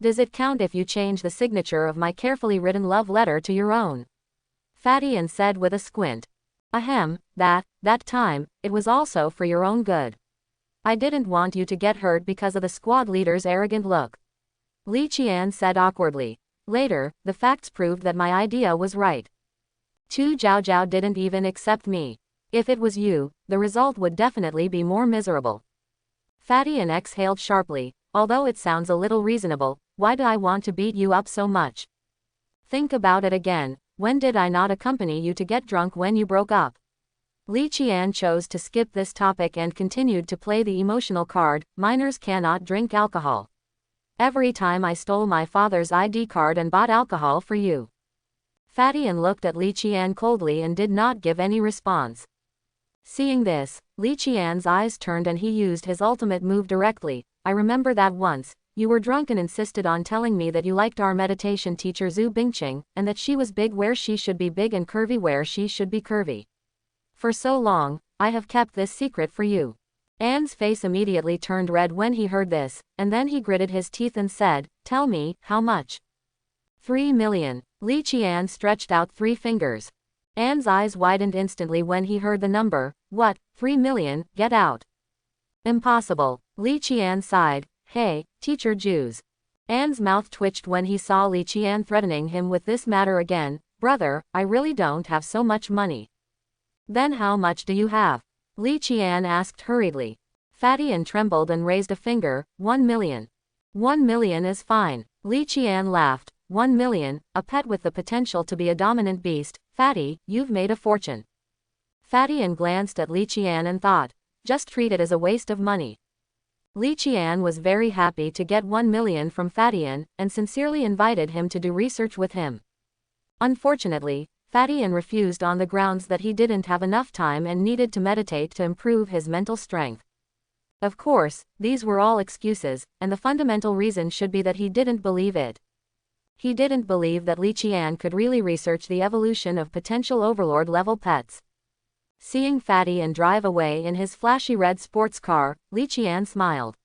Does it count if you change the signature of my carefully written love letter to your own? Fatian said with a squint. Ahem, that time, it was also for your own good. I didn't want you to get hurt because of the squad leader's arrogant look. Li Qian said awkwardly. Later, the facts proved that my idea was right. Tu Zhaozhao didn't even accept me. If it was you, the result would definitely be more miserable. Fatian exhaled sharply. Although it sounds a little reasonable, why do I want to beat you up so much? Think about it again. When did I not accompany you to get drunk when you broke up? Li Qian chose to skip this topic and continued to play the emotional card, minors cannot drink alcohol. Every time I stole my father's ID card and bought alcohol for you. Fatian looked at Li Qian coldly and did not give any response. Seeing this, Li Qian's eyes turned and he used his ultimate move directly. I remember that once, you were drunk and insisted on telling me that you liked our meditation teacher Zhu Bingqing, and that she was big where she should be big and curvy where she should be curvy. For so long, I have kept this secret for you. Anne's face immediately turned red when he heard this, and then he gritted his teeth and said, tell me, how much? 3 million. Li Qian stretched out 3 fingers. Anne's eyes widened instantly when he heard the number. What, 3 million, get out. Impossible. Li Qian sighed. Hey, teacher Jews. Anne's mouth twitched when he saw Li Qian threatening him with this matter again. Brother, I really don't have so much money. Then how much do you have? Li Qian asked hurriedly. Fatian trembled and raised a finger. 1 million. 1 million is fine. Li Qian laughed. 1 million, a pet with the potential to be a dominant beast. Fatty, you've made a fortune. Fatian glanced at Li Qian and thought, just treat it as a waste of money. Li Qian was very happy to get 1 million from Fatian, and sincerely invited him to do research with him. Unfortunately, Fatian refused on the grounds that he didn't have enough time and needed to meditate to improve his mental strength. Of course, these were all excuses, and the fundamental reason should be that he didn't believe it. He didn't believe that Li Qian could really research the evolution of potential overlord-level pets. Seeing Fatian drive away in his flashy red sports car, Li Qian smiled.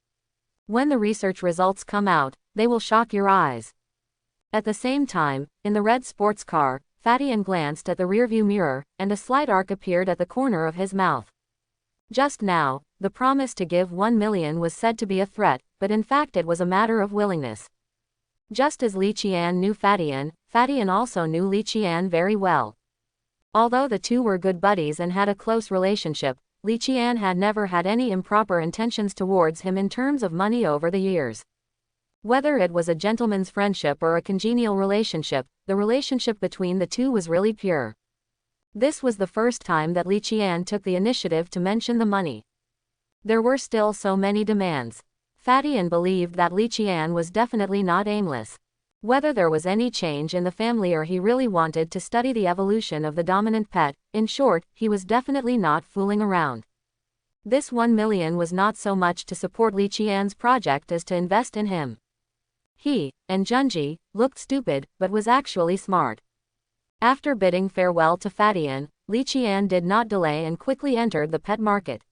When the research results come out, they will shock your eyes. At the same time, in the red sports car, Fatian glanced at the rearview mirror, and a slight arc appeared at the corner of his mouth. Just now, the promise to give 1 million was said to be a threat, but in fact it was a matter of willingness. Just as Li Qian knew Fatian, Fatian also knew Li Qian very well. Although the two were good buddies and had a close relationship, Li Qian had never had any improper intentions towards him in terms of money over the years. Whether it was a gentleman's friendship or a congenial relationship, the relationship between the two was really pure. This was the first time that Li Qian took the initiative to mention the money. There were still so many demands. Fatian believed that Li Qian was definitely not aimless. Whether there was any change in the family or he really wanted to study the evolution of the dominant pet, in short, he was definitely not fooling around. This 1 million was not so much to support Li Qian's project as to invest in him. He, and Junji, looked stupid, but was actually smart. After bidding farewell to Fatian, Li Qian did not delay and quickly entered the pet market.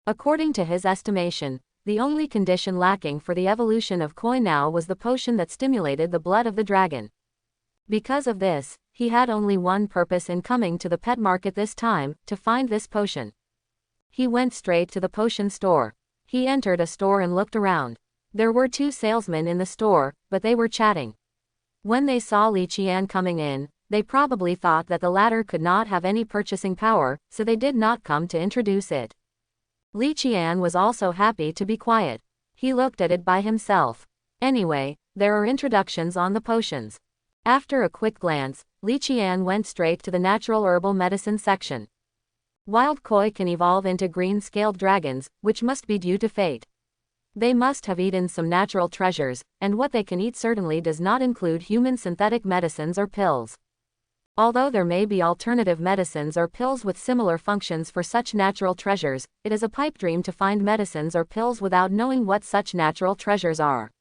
According to his estimation, the only condition lacking for the evolution of Koi now was the potion that stimulated the blood of the dragon. Because of this, he had only one purpose in coming to the pet market this time, to find this potion. He went straight to the potion store. He entered a store and looked around. There were two salesmen in the store, but they were chatting. When they saw Li Qian coming in, they probably thought that the latter could not have any purchasing power, so they did not come to introduce it. Li Qian was also happy to be quiet. He looked at it by himself. Anyway, there are introductions on the potions. After a quick glance, Li Qian went straight to the natural herbal medicine section. Wild koi can evolve into green-scaled dragons, which must be due to fate. They must have eaten some natural treasures, and what they can eat certainly does not include human synthetic medicines or pills. Although there may be alternative medicines or pills with similar functions for such natural treasures, it is a pipe dream to find medicines or pills without knowing what such natural treasures are.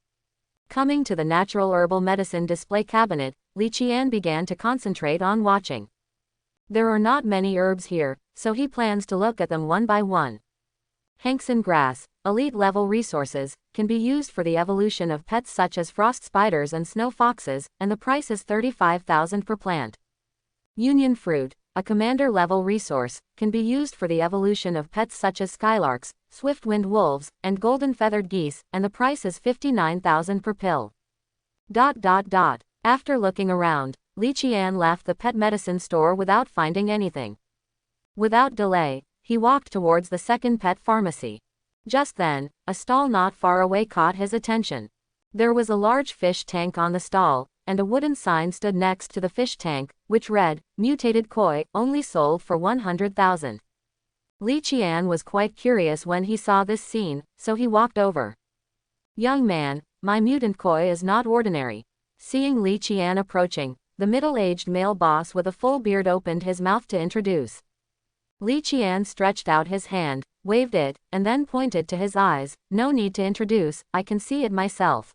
Coming to the natural herbal medicine display cabinet, Li Qian began to concentrate on watching. There are not many herbs here, so he plans to look at them one by one. Hankson grass, elite level resources, can be used for the evolution of pets such as frost spiders and snow foxes, and the price is 35,000 per plant. Union fruit, a commander level resource, can be used for the evolution of pets such as skylarks, swift-winged wolves, and golden-feathered geese, and the price is 59,000 per pill. After looking around, Li Qian left the pet medicine store without finding anything. Without delay, he walked towards the second pet pharmacy. Just then, a stall not far away caught his attention. There was a large fish tank on the stall, and a wooden sign stood next to the fish tank, which read, "Mutated koi, only sold for 100,000. Li Qian was quite curious when he saw this scene, so he walked over. "Young man, my mutant koi is not ordinary." Seeing Li Qian approaching, the middle-aged male boss with a full beard opened his mouth to introduce. Li Qian stretched out his hand, waved it, and then pointed to his eyes. "No need to introduce, I can see it myself."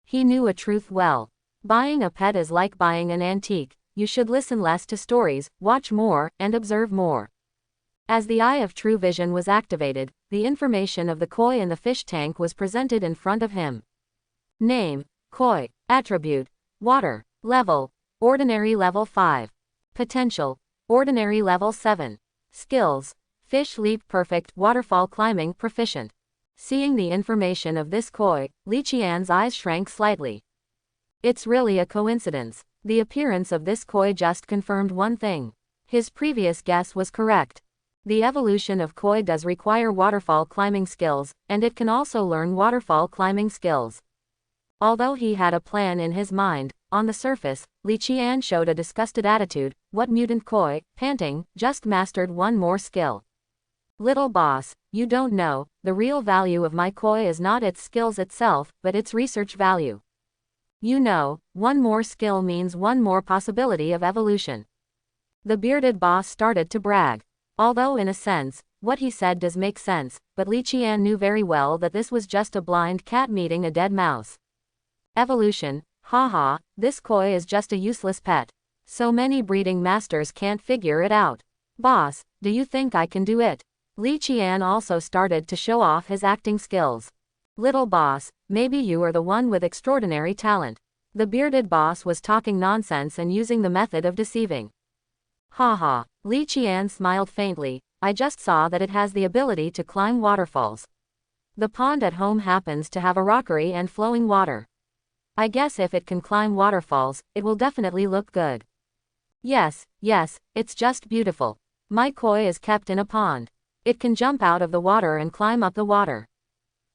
He knew a truth well. Buying a pet is like buying an antique. You should listen less to stories, watch more, and observe more. As the eye of true vision was activated, the information of the koi in the fish tank was presented in front of him. Name, koi. Attribute, water. Level, ordinary level 5. Potential, ordinary level 7. Skills, fish leap perfect, waterfall climbing proficient. Seeing the information of this koi, Li Qian's eyes shrank slightly. It's really a coincidence. The appearance of this koi just confirmed one thing. His previous guess was correct. The evolution of koi does require waterfall climbing skills, and it can also learn waterfall climbing skills. Although he had a plan in his mind, on the surface, Li Qian showed a disgusted attitude. "What mutant koi, panting, just mastered one more skill. Little boss, you don't know, the real value of my koi is not its skills itself, but its research value. You know, one more skill means one more possibility of evolution." The bearded boss started to brag. Although in a sense, what he said does make sense, but Li Qian knew very well that this was just a blind cat meeting a dead mouse. Evolution, haha, this koi is just a useless pet. So many breeding masters can't figure it out. Boss, do you think I can do it? Li Qian also started to show off his acting skills. Little boss, maybe you are the one with extraordinary talent. The bearded boss was talking nonsense and using the method of deceiving. Haha, Li Qian smiled faintly. I just saw that it has the ability to climb waterfalls. The pond at home happens to have a rockery and flowing water. I guess if it can climb waterfalls, it will definitely look good. Yes, it's just beautiful. My koi is kept in a pond. It can jump out of the water and climb up the water.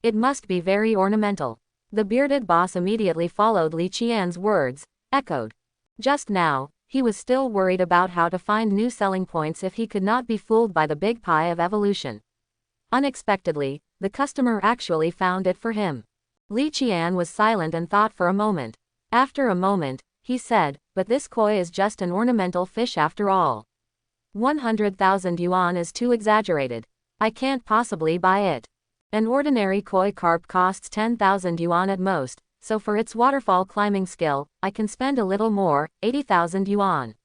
It must be very ornamental. The bearded boss immediately followed Li Qian's words, echoed. Just now, he was still worried about how to find new selling points if he could not be fooled by the big pie of evolution. Unexpectedly, the customer actually found it for him. Li Qian was silent and thought for a moment. After a moment, he said, "But this koi is just an ornamental fish after all. 100,000 yuan is too exaggerated. I can't possibly buy it. An ordinary koi carp costs 10,000 yuan at most, so for its waterfall climbing skill, I can spend a little more, 80,000 yuan.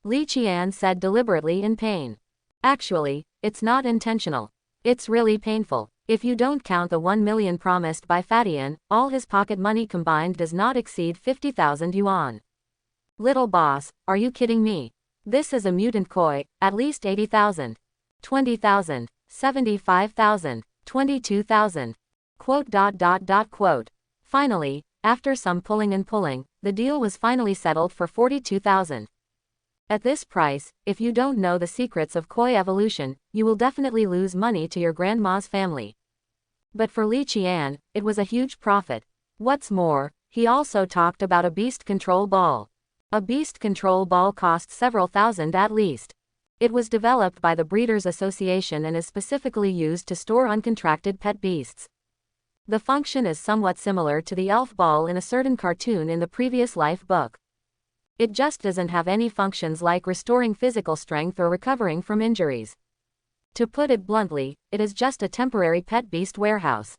Li Qian said deliberately in pain. Actually, it's not intentional. It's really painful. If you don't count the 1 million promised by Fatian, all his pocket money combined does not exceed 50,000 yuan. Little boss, are you kidding me? This is a mutant koi, at least 80,000. 20,000. 75,000. 22,000. Quote. Finally, after some pulling and pulling, the deal was finally settled for 42,000. At this price, if you don't know the secrets of koi evolution, you will definitely lose money to your grandma's family. But for Li Qian, it was a huge profit. What's more, he also talked about a beast control ball. A beast control ball costs several thousand at least. It was developed by the Breeders' Association and is specifically used to store uncontracted pet beasts. The function is somewhat similar to the elf ball in a certain cartoon in the previous life book. It just doesn't have any functions like restoring physical strength or recovering from injuries. To put it bluntly, it is just a temporary pet beast warehouse.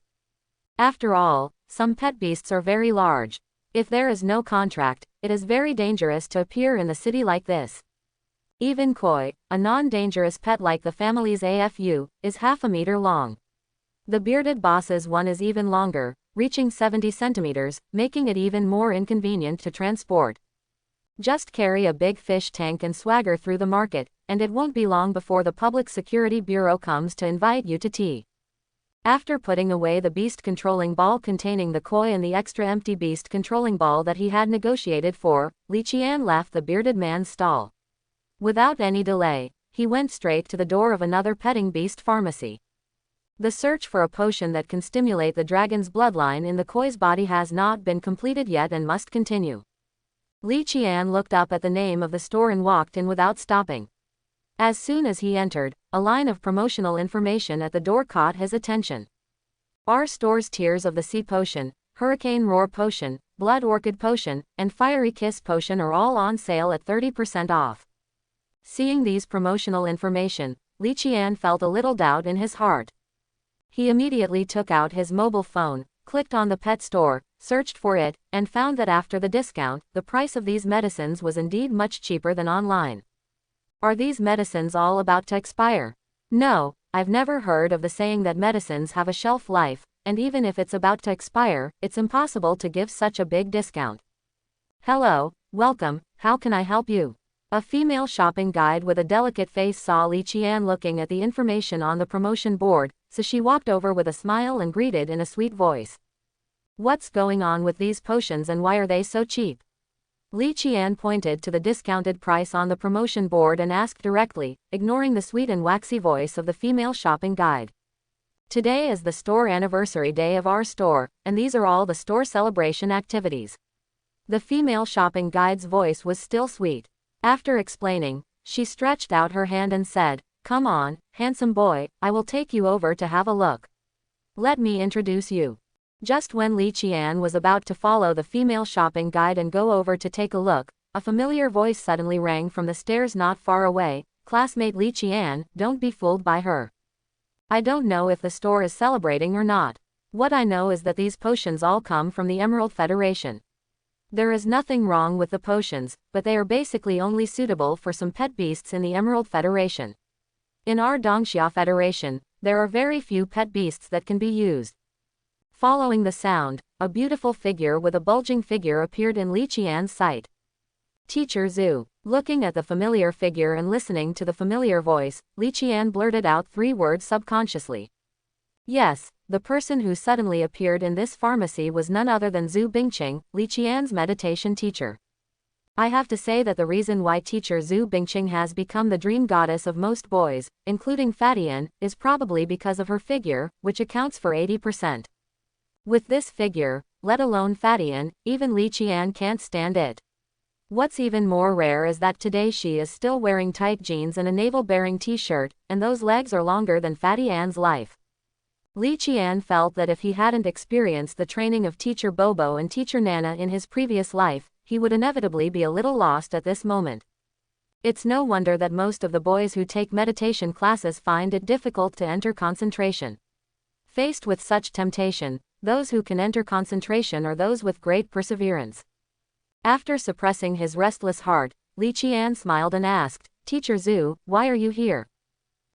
After all, some pet beasts are very large. If there is no contract, it is very dangerous to appear in the city like this. Even koi, a non-dangerous pet like the family's AFU, is half a meter long. The bearded boss's one is even longer, reaching 70 centimeters, making it even more inconvenient to transport. Just carry a big fish tank and swagger through the market, and it won't be long before the Public Security Bureau comes to invite you to tea. After putting away the beast controlling ball containing the koi and the extra empty beast controlling ball that he had negotiated for, Li Qian left the bearded man's stall. Without any delay, he went straight to the door of another petting beast pharmacy. The search for a potion that can stimulate the dragon's bloodline in the koi's body has not been completed yet and must continue. Li Qian looked up at the name of the store and walked in without stopping. As soon as he entered, a line of promotional information at the door caught his attention. Our store's tiers of the Sea Potion, Hurricane Roar Potion, Blood Orchid Potion, and Fiery Kiss Potion are all on sale at 30% off. Seeing these promotional information, Li Qian felt a little doubt in his heart. He immediately took out his mobile phone, clicked on the pet store, searched for it, and found that after the discount, the price of these medicines was indeed much cheaper than online. Are these medicines all about to expire? No, I've never heard of the saying that medicines have a shelf life, and even if it's about to expire, it's impossible to give such a big discount. Hello, welcome, how can I help you? A female shopping guide with a delicate face saw Li Qian looking at the information on the promotion board, so she walked over with a smile and greeted in a sweet voice. What's going on with these potions and why are they so cheap? Li Qian pointed to the discounted price on the promotion board and asked directly, ignoring the sweet and waxy voice of the female shopping guide. Today is the store anniversary day of our store, and these are all the store celebration activities. The female shopping guide's voice was still sweet. After explaining, she stretched out her hand and said, "Come on, handsome boy, I will take you over to have a look. Let me introduce you." Just when Li Qian was about to follow the female shopping guide and go over to take a look, a familiar voice suddenly rang from the stairs not far away. "Classmate Li Qian, don't be fooled by her. I don't know if the store is celebrating or not. What I know is that these potions all come from the Emerald Federation. There is nothing wrong with the potions, but they are basically only suitable for some pet beasts in the Emerald Federation. In our Dongxia Federation, there are very few pet beasts that can be used." Following the sound, a beautiful figure with a bulging figure appeared in Li Qian's sight. Teacher Zhu. Looking at the familiar figure and listening to the familiar voice, Li Qian blurted out 3 words subconsciously. Yes, the person who suddenly appeared in this pharmacy was none other than Zhu Bingqing, Li Qian's meditation teacher. I have to say that the reason why teacher Zhu Bingqing has become the dream goddess of most boys, including Fatian, is probably because of her figure, which accounts for 80%. With this figure, let alone Fatian, even Li Qian can't stand it. What's even more rare is that today she is still wearing tight jeans and a navel-bearing t-shirt, and those legs are longer than Fatian's life. Li Qian felt that if he hadn't experienced the training of teacher Bobo and teacher Nana in his previous life, he would inevitably be a little lost at this moment. It's no wonder that most of the boys who take meditation classes find it difficult to enter concentration. Faced with such temptation, those who can enter concentration are those with great perseverance. After suppressing his restless heart, Li Qian smiled and asked, "Teacher Zhu, why are you here?"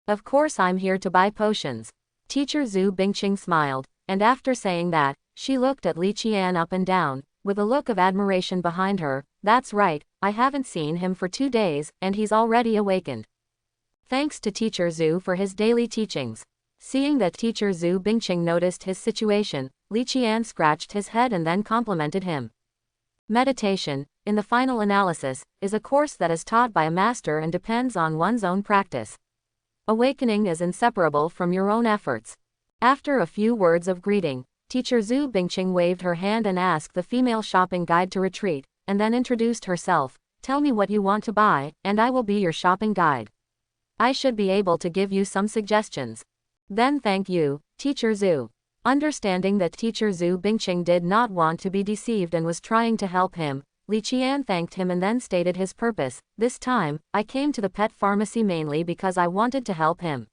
"Of course I'm here to buy potions." Teacher Zhu Bingqing smiled, and after saying that, she looked at Li Qian up and down, with a look of admiration behind her. "That's right, I haven't seen him for 2 days, and he's already awakened. Thanks to Teacher Zhu for his daily teachings." Seeing that teacher Zhu Bingqing noticed his situation, Li Qian scratched his head and then complimented him. Meditation, in the final analysis, is a course that is taught by a master and depends on one's own practice. Awakening is inseparable from your own efforts. After a few words of greeting, teacher Zhu Bingqing waved her hand and asked the female shopping guide to retreat, and then introduced herself. Tell me what you want to buy, and I will be your shopping guide. I should be able to give you some suggestions. Then thank you, teacher Zhu. Understanding that teacher Zhu Bingqing did not want to be deceived and was trying to help him, Li Qian thanked him and then stated his purpose. This time, I came to the pet pharmacy mainly because I wanted to help him.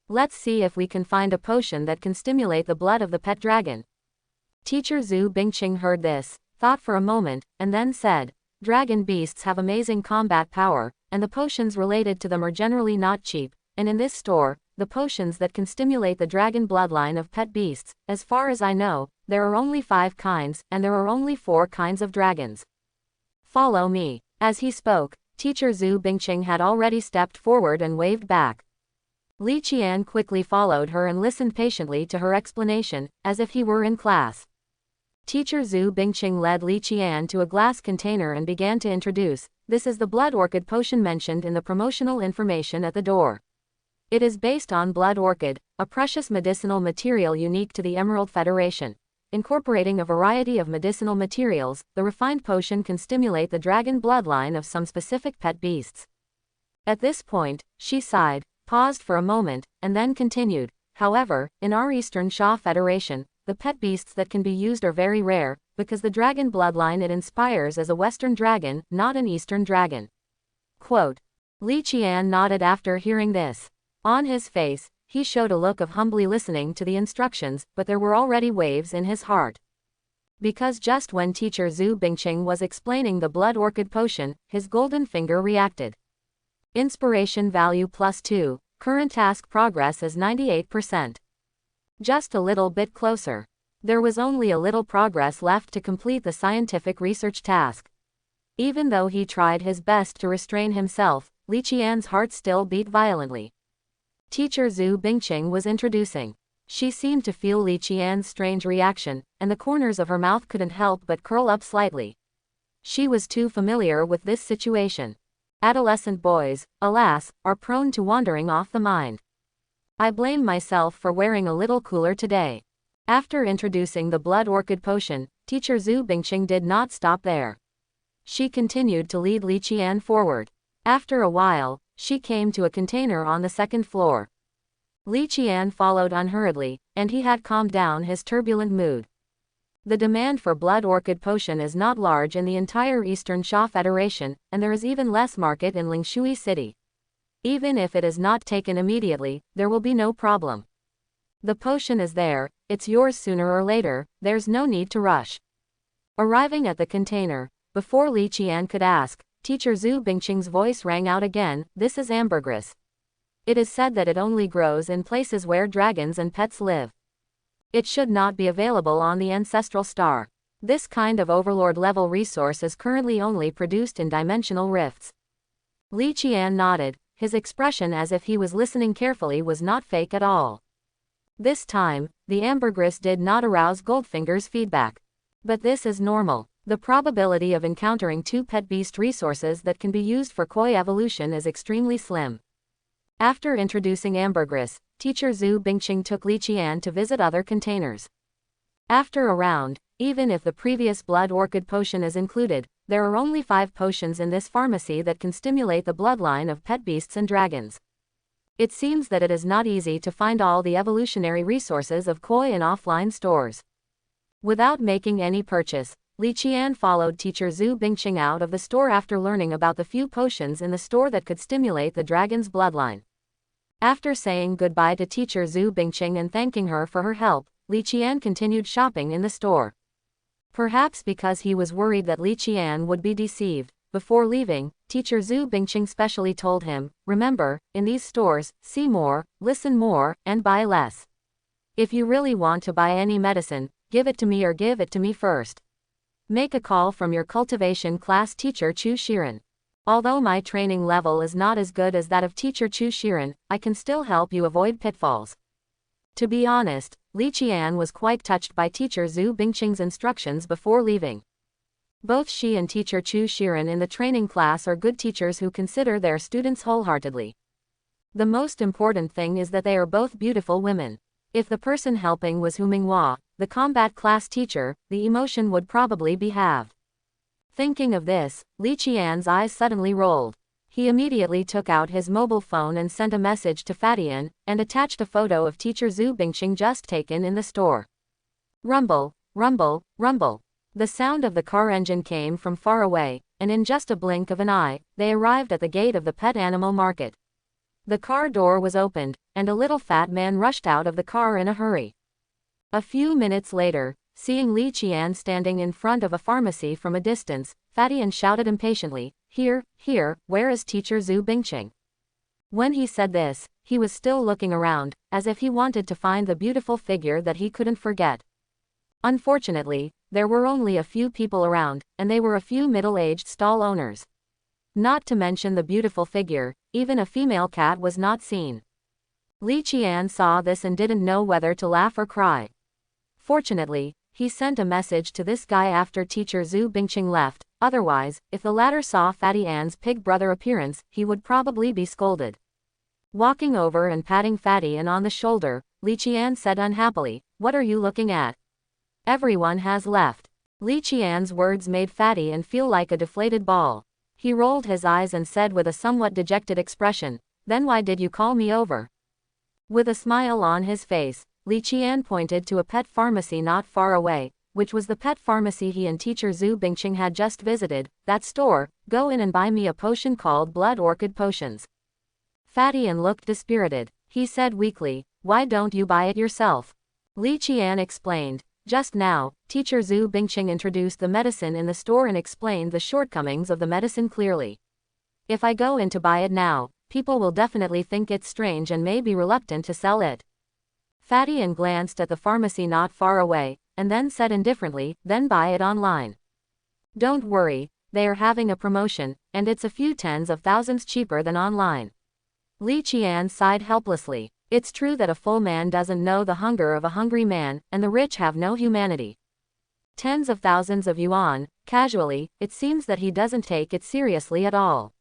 Let's see if we can find a potion that can stimulate the blood of the pet dragon. Teacher Zhu Bingqing heard this, thought for a moment, and then said, dragon beasts have amazing combat power, and the potions related to them are generally not cheap, and in this store, the potions that can stimulate the dragon bloodline of pet beasts, as far as I know, there are only 5 kinds, and there are only 4 kinds of dragons. Follow me. As he spoke, teacher Zhu Bingqing had already stepped forward and waved back. Li Qian quickly followed her and listened patiently to her explanation, as if he were in class. Teacher Zhu Bingqing led Li Qian to a glass container and began to introduce, this is the blood orchid potion mentioned in the promotional information at the door. It is based on blood orchid, a precious medicinal material unique to the Emerald Federation. Incorporating a variety of medicinal materials, the refined potion can stimulate the dragon bloodline of some specific pet beasts. At this point, she sighed, paused for a moment, and then continued, however, in our Eastern Sha Federation, the pet beasts that can be used are very rare, because the dragon bloodline it inspires is a Western dragon, not an Eastern dragon. Quote. Li Qian nodded after hearing this. On his face, he showed a look of humbly listening to the instructions, but there were already waves in his heart. Because just when teacher Zhu Bingqing was explaining the blood orchid potion, his golden finger reacted. Inspiration value +2, current task progress is 98%. Just a little bit closer. There was only a little progress left to complete the scientific research task. Even though he tried his best to restrain himself, Li Qian's heart still beat violently. Teacher Zhu Bingqing was introducing. She seemed to feel Li Qian's strange reaction, and the corners of her mouth couldn't help but curl up slightly. She was too familiar with this situation. Adolescent boys, alas, are prone to wandering off the mind. I blame myself for wearing a little cooler today. After introducing the blood orchid potion, teacher Zhu Bingqing did not stop there. She continued to lead Li Qian forward. After a while, she came to a container on the 2nd floor. Li Qian followed unhurriedly, and he had calmed down his turbulent mood. The demand for blood orchid potion is not large in the entire Eastern Sha Federation, and there is even less market in Lingshui City. Even if it is not taken immediately, there will be no problem. The potion is there, it's yours sooner or later, there's no need to rush. Arriving at the container, before Li Qian could ask, teacher Zhu Bingqing's voice rang out again, this is ambergris. It is said that it only grows in places where dragons and pets live. It should not be available on the ancestral star. This kind of overlord-level resource is currently only produced in dimensional rifts. Li Qian nodded, his expression as if he was listening carefully was not fake at all. This time, the ambergris did not arouse Goldfinger's feedback. But this is normal. The probability of encountering 2 pet beast resources that can be used for koi evolution is extremely slim. After introducing ambergris, teacher Zhu Bingqing took Li Qian to visit other containers. After a round, even if the previous blood orchid potion is included, there are only 5 potions in this pharmacy that can stimulate the bloodline of pet beasts and dragons. It seems that it is not easy to find all the evolutionary resources of koi and offline stores. Without making any purchase, Li Qian followed teacher Zhu Bingqing out of the store after learning about the few potions in the store that could stimulate the dragon's bloodline. After saying goodbye to teacher Zhu Bingqing and thanking her for her help, Li Qian continued shopping in the store. Perhaps because he was worried that Li Qian would be deceived, before leaving, teacher Zhu Bingqing specially told him, remember, in these stores, see more, listen more, and buy less. If you really want to buy any medicine, give it to me or give it to me first. Make a call from your cultivation class teacher Chu Shiren. Although my training level is not as good as that of teacher Chu Shiren, I can still help you avoid pitfalls. To be honest, Li Qian was quite touched by teacher Zhu Bingqing's instructions before leaving. Both she and teacher Chu Shiren in the training class are good teachers who consider their students wholeheartedly. The most important thing is that they are both beautiful women. If the person helping was Hu Minghua, the combat class teacher, the emotion would probably be halved. Thinking of this, Li Qian's eyes suddenly rolled. He immediately took out his mobile phone and sent a message to Fatian, and attached a photo of teacher Zhu Bingqing just taken in the store. Rumble, rumble, rumble. The sound of the car engine came from far away, and in just a blink of an eye, they arrived at the gate of the pet animal market. The car door was opened, and a little fat man rushed out of the car in a hurry. A few minutes later, seeing Li Qian standing in front of a pharmacy from a distance, Fatian shouted impatiently, Here, where is teacher Zhu Bingqing? When he said this, he was still looking around, as if he wanted to find the beautiful figure that he couldn't forget. Unfortunately, there were only a few people around, and they were a few middle-aged stall owners. Not to mention the beautiful figure, even a female cat was not seen. Li Qian saw this and didn't know whether to laugh or cry. Fortunately, he sent a message to this guy after teacher Zhu Bingqing left, otherwise, if the latter saw Fatty Ann's pig brother appearance, he would probably be scolded. Walking over and patting Fatty Ann on the shoulder, Li Qian said unhappily, What are you looking at? Everyone has left. Li Qian's words made Fatty Ann feel like a deflated ball. He rolled his eyes and said with a somewhat dejected expression, Then why did you call me over? With a smile on his face, Li Qian pointed to a pet pharmacy not far away, which was the pet pharmacy he and teacher Zhu Bingqing had just visited. That store, go in and buy me a potion called Blood Orchid Potions. Fatty Ann looked dispirited. He said weakly, Why don't you buy it yourself? Li Qian explained, Just now, teacher Zhu Bingqing introduced the medicine in the store and explained the shortcomings of the medicine clearly. If I go in to buy it now, people will definitely think it's strange and may be reluctant to sell it. Fatty Ann glanced at the pharmacy not far away, and then said indifferently, Then buy it online. Don't worry, they are having a promotion, and it's a few tens of thousands cheaper than online. Li Qian sighed helplessly. It's true that a full man doesn't know the hunger of a hungry man, and the rich have no humanity. Tens of thousands of yuan, casually, it seems that he doesn't take it seriously at all.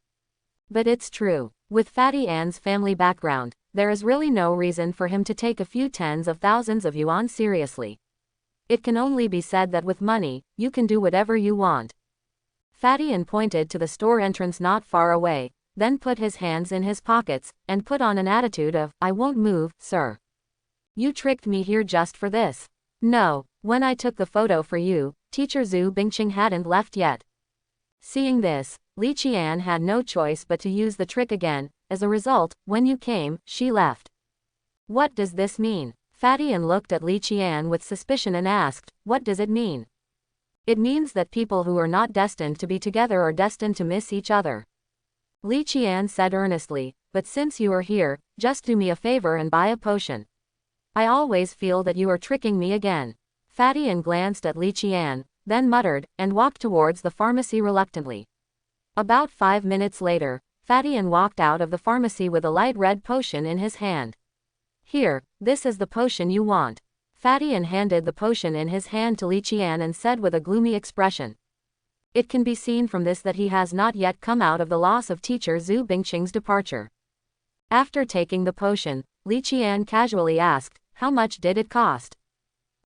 But it's true. With Fatty Ann's family background, there is really no reason for him to take a few tens of thousands of yuan seriously. It can only be said that with money, you can do whatever you want. Fatty Ann pointed to the store entrance not far away, then put his hands in his pockets, and put on an attitude of, I won't move, sir. You tricked me here just for this. No, when I took the photo for you, teacher Zhu Bingqing hadn't left yet. Seeing this, Li Qian had no choice but to use the trick again. As a result, when you came, she left. What does this mean? Fatty Ann looked at Li Qian with suspicion and asked, What does it mean? It means that people who are not destined to be together are destined to miss each other. Li Qian said earnestly, But since you are here, just do me a favor and buy a potion. I always feel that you are tricking me again. Fatty Ann glanced at Li Qian, then muttered, and walked towards the pharmacy reluctantly. About 5 minutes later, Fatty Ann walked out of the pharmacy with a light red potion in his hand. Here, this is the potion you want. Fatty Ann handed the potion in his hand to Li Qian and said with a gloomy expression. It can be seen from this that he has not yet come out of the loss of teacher Zhu Bingqing's departure. After taking the potion, Li Qian casually asked, How much did it cost?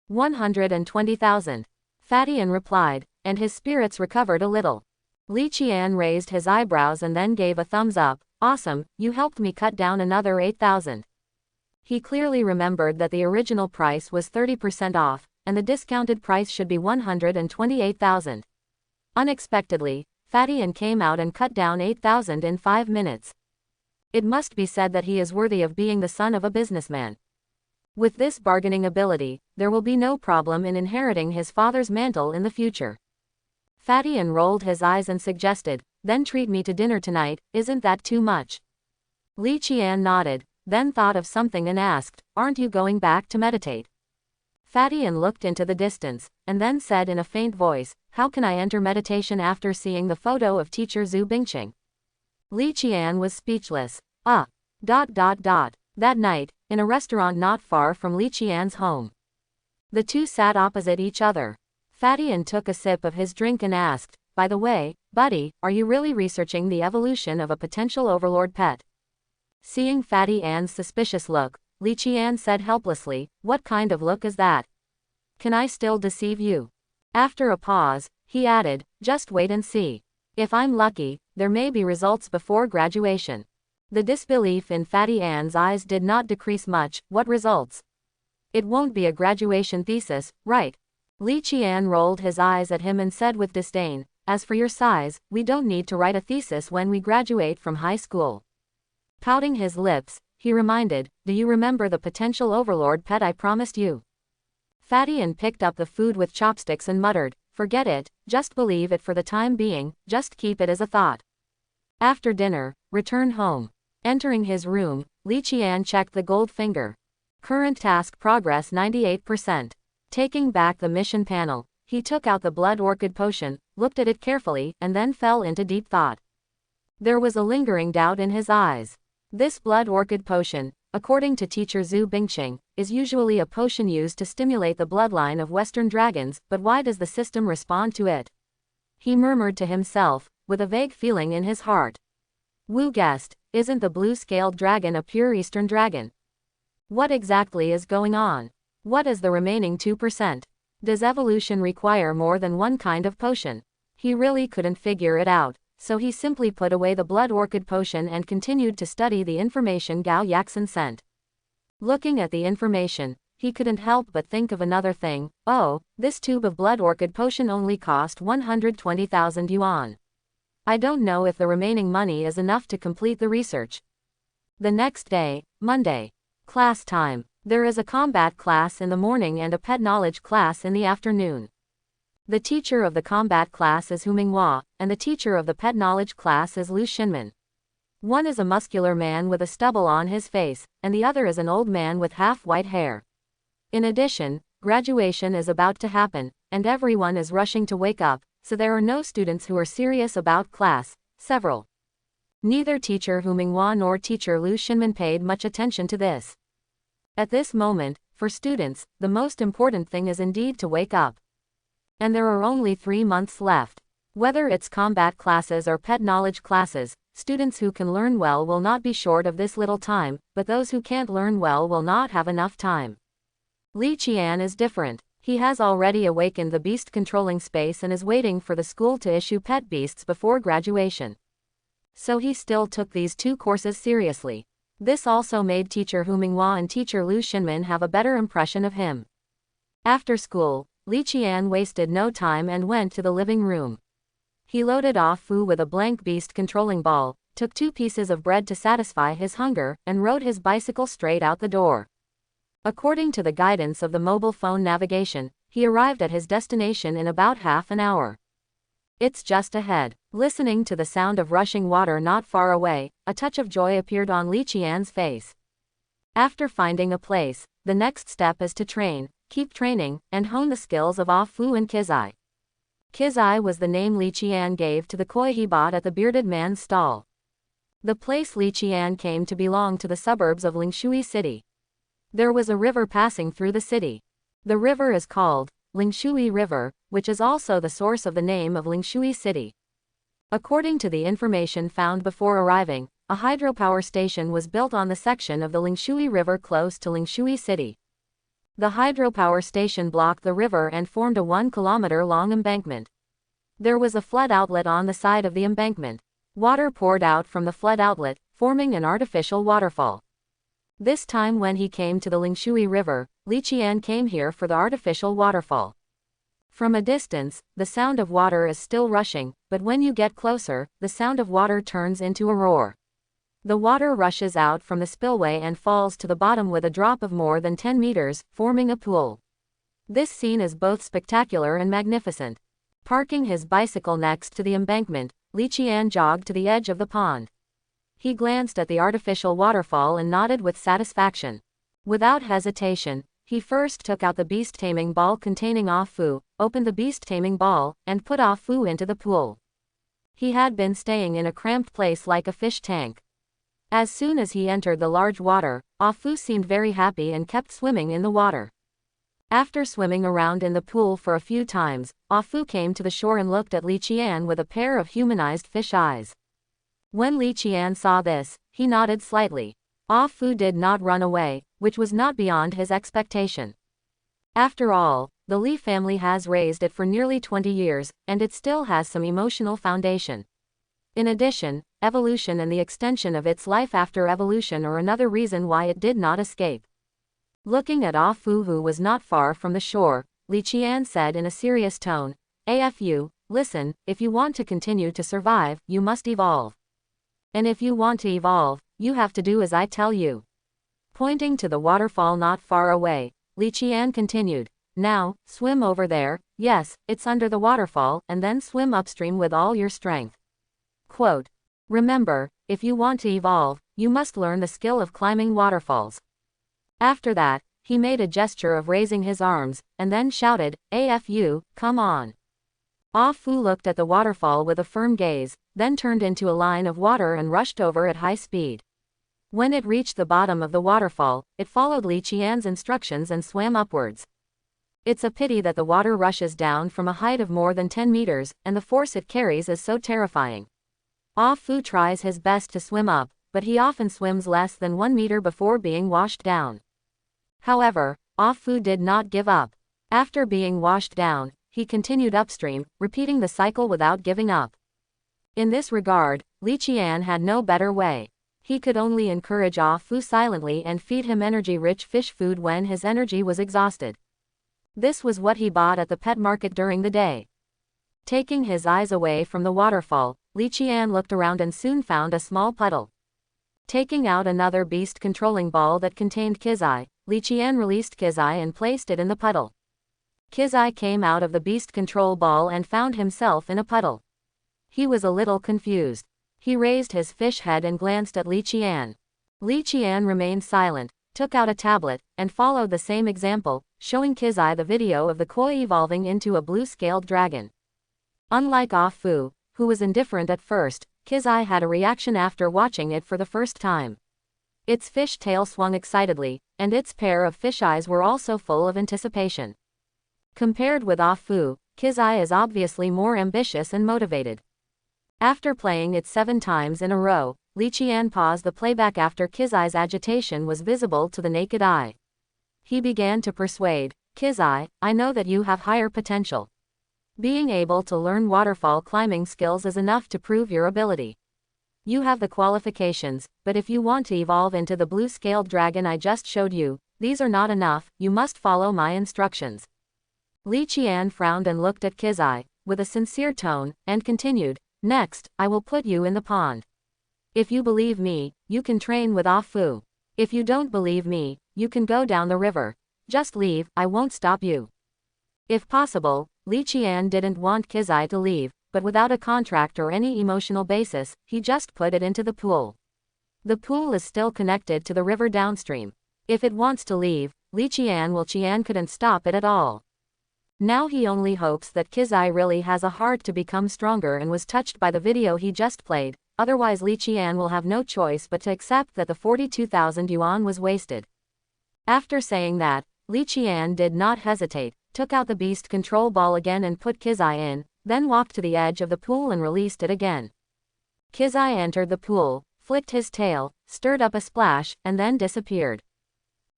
120,000. Fatty Ann replied, and his spirits recovered a little. Li Qian raised his eyebrows and then gave a thumbs up, Awesome, you helped me cut down another 8,000. He clearly remembered that the original price was 30% off, and the discounted price should be 128,000. Unexpectedly, Fatty Ann came out and cut down 8,000 in 5 minutes. It must be said that he is worthy of being the son of a businessman. With this bargaining ability, there will be no problem in inheriting his father's mantle in the future. Fatty Ann rolled his eyes and suggested, Then treat me to dinner tonight, isn't that too much? Li Qian nodded, then thought of something and asked, Aren't you going back to meditate? Fatty Ann looked into the distance, and then said in a faint voice, How can I enter meditation after seeing the photo of teacher Zhu Bingqing? Li Qian was speechless. That night, in a restaurant not far from Li Qian's home. The two sat opposite each other. Fatty An took a sip of his drink and asked, "By the way, buddy, are you really researching the evolution of a potential overlord pet?" Seeing Fatty An's suspicious look, Li Qian said helplessly, "What kind of look is that? Can I still deceive you?" After a pause, he added, "Just wait and see. If I'm lucky, there may be results before graduation." The disbelief in Fatty An's eyes did not decrease much. "What results? It won't be a graduation thesis, right?" Li Qian rolled his eyes at him and said with disdain, "As for your size, we don't need to write a thesis when we graduate from high school." Pouting his lips, he reminded, "Do you remember the potential overlord pet I promised you?" Fatty An picked up the food with chopsticks and muttered, "Forget it, just believe it for the time being, just keep it as a thought." After dinner, return home. Entering his room, Li Qian checked the gold finger. Current task progress 98%. Taking back the mission panel, he took out the blood orchid potion, looked at it carefully, and then fell into deep thought. There was a lingering doubt in his eyes. This blood orchid potion, according to teacher Zhu Bingqing, is usually a potion used to stimulate the bloodline of Western dragons, but why does the system respond to it? He murmured to himself, with a vague feeling in his heart. Wu guessed, isn't the blue-scaled dragon a pure Eastern dragon? What exactly is going on? What is the remaining 2%? Does evolution require more than one kind of potion? He really couldn't figure it out, so he simply put away the blood orchid potion and continued to study the information Gao Yaxin sent. Looking at the information, he couldn't help but think of another thing. Oh, this tube of blood orchid potion only cost 120,000 yuan. I don't know if the remaining money is enough to complete the research. The next day, Monday. Class time. There is a combat class in the morning and a pet knowledge class in the afternoon. The teacher of the combat class is Hu Minghua, and the teacher of the pet knowledge class is Lu Xinmin. One is a muscular man with a stubble on his face, and the other is an old man with half-white hair. In addition, graduation is about to happen, and everyone is rushing to wake up, so there are no students who are serious about class. Several. Neither teacher Hu Minghua nor teacher Lu Xinmin paid much attention to this. At this moment, for students, the most important thing is indeed to wake up. And there are only 3 months left. Whether it's combat classes or pet knowledge classes, students who can learn well will not be short of this little time, but those who can't learn well will not have enough time. Li Qian is different. He has already awakened the beast controlling space and is waiting for the school to issue pet beasts before graduation. So he still took these 2 courses seriously. This also made teacher Hu Minghua and teacher Lu Xinmin have a better impression of him. After school, Li Qian wasted no time and went to the living room. He loaded off Fu with a blank beast controlling ball, took 2 pieces of bread to satisfy his hunger, and rode his bicycle straight out the door. According to the guidance of the mobile phone navigation, he arrived at his destination in about half an hour. It's just ahead. Listening to the sound of rushing water not far away, a touch of joy appeared on Li Qian's face. After finding a place, the next step is to train, keep training, and hone the skills of Ah Fu and Kizai. Kizai was the name Li Qian gave to the koi he bought at the bearded man's stall. The place Li Qian came to belonged to the suburbs of Lingshui City. There was a river passing through the city. The river is called Lingshui River, which is also the source of the name of Lingshui City. According to the information found before arriving, a hydropower station was built on the section of the Lingshui River close to Lingshui City. The hydropower station blocked the river and formed a 1-kilometer-long embankment. There was a flood outlet on the side of the embankment. Water poured out from the flood outlet, forming an artificial waterfall. This time when he came to the Lingshui River, Li Qian came here for the artificial waterfall. From a distance, the sound of water is still rushing, but when you get closer, the sound of water turns into a roar. The water rushes out from the spillway and falls to the bottom with a drop of more than 10 meters, forming a pool. This scene is both spectacular and magnificent. Parking his bicycle next to the embankment, Li Qian jogged to the edge of the pond. He glanced at the artificial waterfall and nodded with satisfaction. Without hesitation, he first took out the beast-taming ball containing Ah Fu, opened the beast-taming ball, and put Ah Fu into the pool. He had been staying in a cramped place like a fish tank. As soon as he entered the large water, Ah Fu seemed very happy and kept swimming in the water. After swimming around in the pool for a few times, Ah Fu came to the shore and looked at Li Qian with a pair of humanized fish eyes. When Li Qian saw this, he nodded slightly. Ah Fu did not run away, which was not beyond his expectation. After all, the Li family has raised it for nearly 20 years, and it still has some emotional foundation. In addition, evolution and the extension of its life after evolution are another reason why it did not escape. Looking at Ah Fu, who was not far from the shore, Li Qian said in a serious tone, "Afu, listen, if you want to continue to survive, you must evolve. And if you want to evolve, you have to do as I tell you." Pointing to the waterfall not far away, Li Qian continued, "Now, swim over there, yes, it's under the waterfall, and then swim upstream with all your strength." Quote, "Remember, if you want to evolve, you must learn the skill of climbing waterfalls." After that, he made a gesture of raising his arms, and then shouted, "Afu, come on." Ah Fu looked at the waterfall with a firm gaze, then turned into a line of water and rushed over at high speed. When it reached the bottom of the waterfall, it followed Li Qian's instructions and swam upwards. It's a pity that the water rushes down from a height of more than 10 meters, and the force it carries is so terrifying. Ah Fu tries his best to swim up, but he often swims less than 1 meter before being washed down. However, Ah Fu did not give up. After being washed down, he continued upstream, repeating the cycle without giving up. In this regard, Li Qian had no better way. He could only encourage Ah Fu silently and feed him energy-rich fish food when his energy was exhausted. This was what he bought at the pet market during the day. Taking his eyes away from the waterfall, Li Qian looked around and soon found a small puddle. Taking out another beast controlling ball that contained Kizai, Li Qian released Kizai and placed it in the puddle. Kizai came out of the beast control ball and found himself in a puddle. He was a little confused. He raised his fish head and glanced at Li Qian. Li Qian remained silent, took out a tablet, and followed the same example, showing Kizai the video of the koi evolving into a blue-scaled dragon. Unlike Ah Fu, who was indifferent at first, Kizai had a reaction after watching it for the first time. Its fish tail swung excitedly, and its pair of fish eyes were also full of anticipation. Compared with Ah Fu, Kizai is obviously more ambitious and motivated. After playing it 7 times in a row, Li Qian paused the playback after Kizai's agitation was visible to the naked eye. He began to persuade, "Kizai, I know that you have higher potential. Being able to learn waterfall climbing skills is enough to prove your ability. You have the qualifications, but if you want to evolve into the blue-scaled dragon I just showed you, these are not enough, you must follow my instructions." Li Qian frowned and looked at Kizai, with a sincere tone, and continued, "Next, I will put you in the pond. If you believe me, you can train with Ah Fu. If you don't believe me, you can go down the river. Just leave, I won't stop you." If possible, Li Qian didn't want Kizai to leave, but without a contract or any emotional basis, he just put it into the pool. The pool is still connected to the river downstream. If it wants to leave, Li Qian couldn't stop it at all. Now he only hopes that Kizai really has a heart to become stronger and was touched by the video he just played, otherwise Li Qian will have no choice but to accept that the 42,000 yuan was wasted. After saying that, Li Qian did not hesitate, took out the beast control ball again and put Kizai in, then walked to the edge of the pool and released it again. Kizai entered the pool, flicked his tail, stirred up a splash, and then disappeared.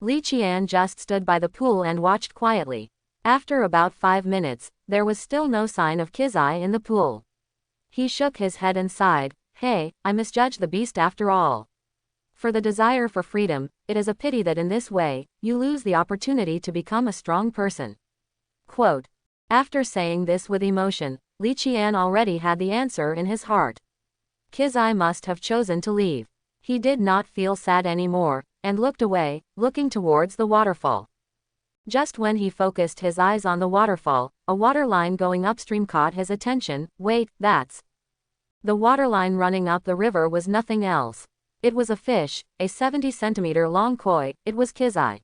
Li Qian just stood by the pool and watched quietly. After about 5 minutes, there was still no sign of Kizai in the pool. He shook his head and sighed, "Hey, I misjudged the beast after all. For the desire for freedom, it is a pity that in this way, you lose the opportunity to become a strong person." Quote. After saying this with emotion, Li Qian already had the answer in his heart. Kizai must have chosen to leave. He did not feel sad anymore, and looked away, looking towards the waterfall. Just when he focused his eyes on the waterfall, a water line going upstream caught his attention. "Wait, that's..." The water line running up the river was nothing else. It was a fish, a 70-centimeter long koi. It was Kizai.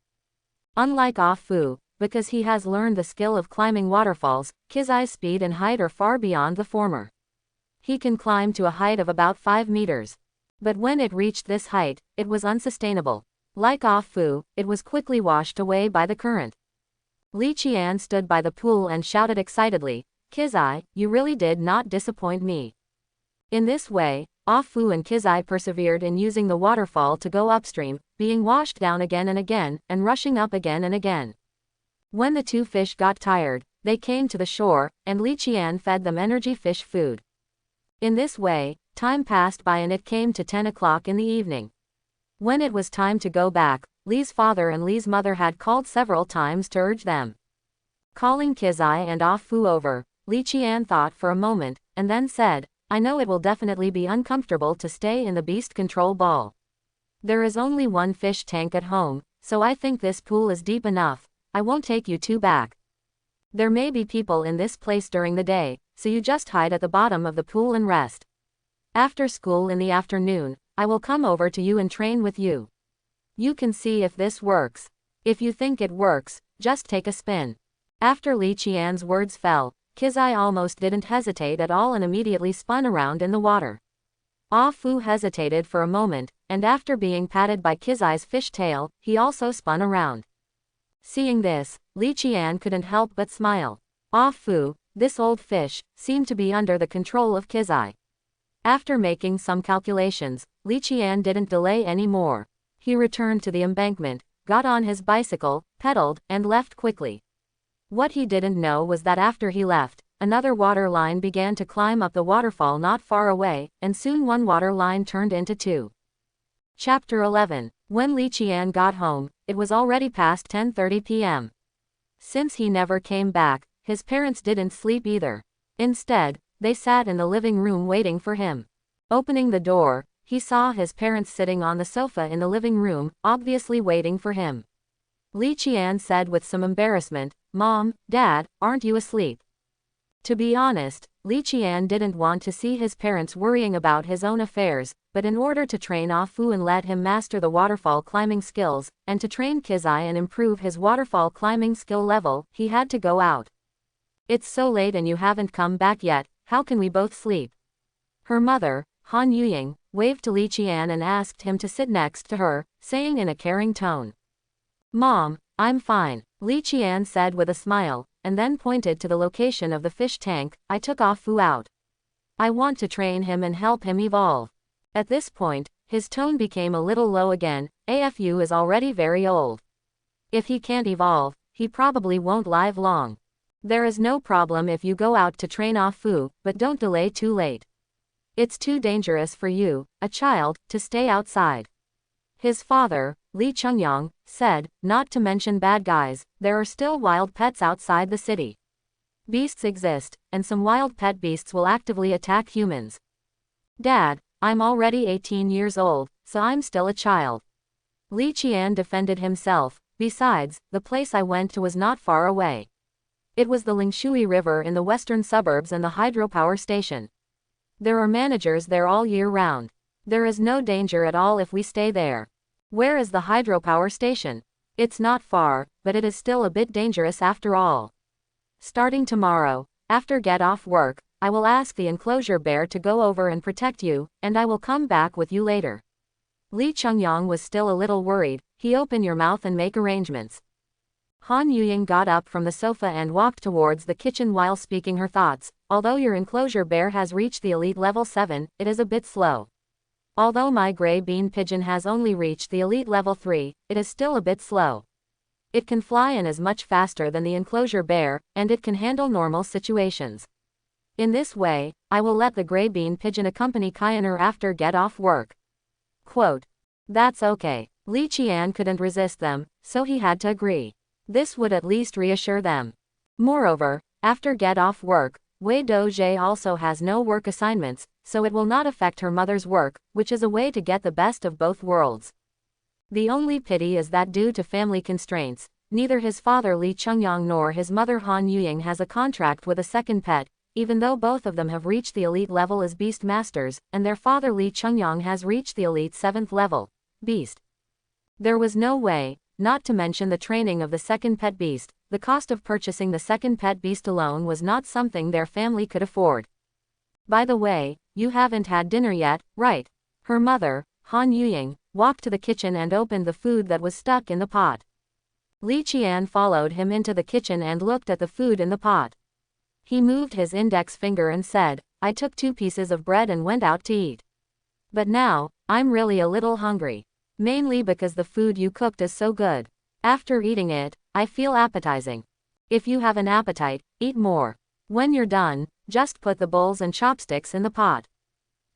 Unlike Ah Fu, because he has learned the skill of climbing waterfalls, Kizai's speed and height are far beyond the former. He can climb to a height of about 5 meters. But when it reached this height, it was unsustainable. Like Ah Fu, it was quickly washed away by the current. Li Qian stood by the pool and shouted excitedly, "Kizai, you really did not disappoint me." In this way, Ah Fu and Kizai persevered in using the waterfall to go upstream, being washed down again and rushing up again and again. When the two fish got tired, they came to the shore, and Li Qian fed them energy fish food. In this way, time passed by and it came to 10 o'clock in the evening. When it was time to go back, Li's father and Li's mother had called several times to urge them. Calling Kizai and Ah Fu over, Li Qian thought for a moment, and then said, "I know it will definitely be uncomfortable to stay in the beast control ball. There is only one fish tank at home, so I think this pool is deep enough. I won't take you two back. There may be people in this place during the day, so you just hide at the bottom of the pool and rest. After school in the afternoon, I will come over to you and train with you. You can see if this works. If you think it works, just take a spin." After Li Qian's words fell, Kizai almost didn't hesitate at all and immediately spun around in the water. Ah Fu hesitated for a moment, and after being patted by Kizai's fish tail, he also spun around. Seeing this, Li Qian couldn't help but smile. Ah Fu, this old fish, seemed to be under the control of Kizai. After making some calculations, Li Qian didn't delay any more. He returned to the embankment, got on his bicycle, pedaled, and left quickly. What he didn't know was that after he left, another water line began to climb up the waterfall not far away, and soon one water line turned into two. Chapter 11. When Li Qian got home, it was already past 10:30 p.m. Since he never came back, his parents didn't sleep either. Instead, they sat in the living room waiting for him. Opening the door, he saw his parents sitting on the sofa in the living room, obviously waiting for him. Li Qian said with some embarrassment, "Mom, Dad, aren't you asleep?" To be honest, Li Qian didn't want to see his parents worrying about his own affairs, but in order to train Ah Fu and let him master the waterfall climbing skills, and to train Kizai and improve his waterfall climbing skill level, he had to go out. "It's so late and you haven't come back yet, how can we both sleep?" Her mother, Han Yuying, waved to Li Qian and asked him to sit next to her, saying in a caring tone, "Mom, I'm fine," Li Qian said with a smile, and then pointed to the location of the fish tank. "I took Ah Fu out. I want to train him and help him evolve." At this point, his tone became a little low again. "Afu is already very old. If he can't evolve, he probably won't live long. There is no problem if you go out to train Ah Fu, but don't delay too late. It's too dangerous for you, a child, to stay outside." His father, Li Chengyang, said, "Not to mention bad guys, there are still wild pets outside the city. Beasts exist, and some wild pet beasts will actively attack humans." "Dad, I'm already 18 years old, so I'm still a child." Li Qian defended himself. "Besides, the place I went to was not far away. It was the Lingshui River in the western suburbs and the hydropower station. There are managers there all year round. There is no danger at all if we stay there." "Where is the hydropower station?" "It's not far, but it is still a bit dangerous after all. Starting tomorrow, after get off work, I will ask the enclosure bear to go over and protect you, and I will come back with you later." Li Chengyang was still a little worried. "He open your mouth and make arrangements." Han Yuying got up from the sofa and walked towards the kitchen while speaking her thoughts. "Although your enclosure bear has reached the elite level 7, it is a bit slow. Although my gray bean pigeon has only reached the elite level 3, it is still a bit slow. It can fly and is much faster than the enclosure bear, and it can handle normal situations. In this way, I will let the gray bean pigeon accompany Kyaner after get off work." Quote. "That's okay." Li Qian couldn't resist them, so he had to agree. This would at least reassure them. Moreover, after get off work, Wei Douzhe also has no work assignments, so it will not affect her mother's work, which is a way to get the best of both worlds. The only pity is that due to family constraints, neither his father Li Chengyang nor his mother Han Yuying has a contract with a second pet, even though both of them have reached the elite level as Beast Masters, and their father Li Chengyang has reached the elite 7th level, Beast. There was no way, not to mention the training of the second pet beast, the cost of purchasing the second pet beast alone was not something their family could afford. "By the way, you haven't had dinner yet, right?" Her mother, Han Yuying, walked to the kitchen and opened the food that was stuck in the pot. Li Qian followed him into the kitchen and looked at the food in the pot. He moved his index finger and said, "I took 2 pieces of bread and went out to eat. But now, I'm really a little hungry. Mainly because the food you cooked is so good. After eating it, I feel appetizing. If you have an appetite, eat more. When you're done, just put the bowls and chopsticks in the pot."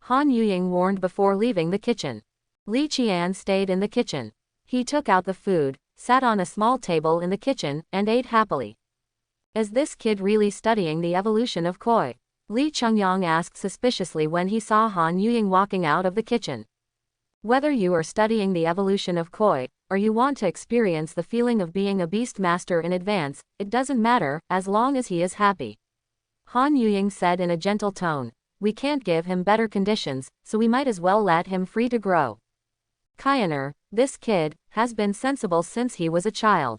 Han Yuying warned before leaving the kitchen. Li Qian stayed in the kitchen. He took out the food, sat on a small table in the kitchen, and ate happily. "Is this kid really studying the evolution of koi?" Li Chongyang asked suspiciously when he saw Han Yuying walking out of the kitchen. "Whether you are studying the evolution of koi, or you want to experience the feeling of being a beast master in advance, it doesn't matter, as long as he is happy," Han Yuying said in a gentle tone. "We can't give him better conditions, so we might as well let him free to grow. Kaianer, this kid, has been sensible since he was a child.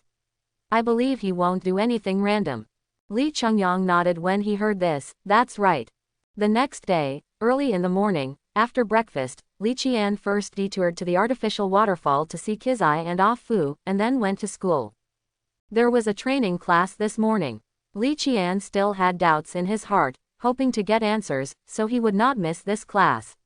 I believe he won't do anything random." Li Chongyang nodded when he heard this. "That's right." The next day, early in the morning, after breakfast, Li Qian first detoured to the artificial waterfall to see Kizai and Ah Fu, and then went to school. There was a training class this morning. Li Qian still had doubts in his heart, hoping to get answers, so he would not miss this class.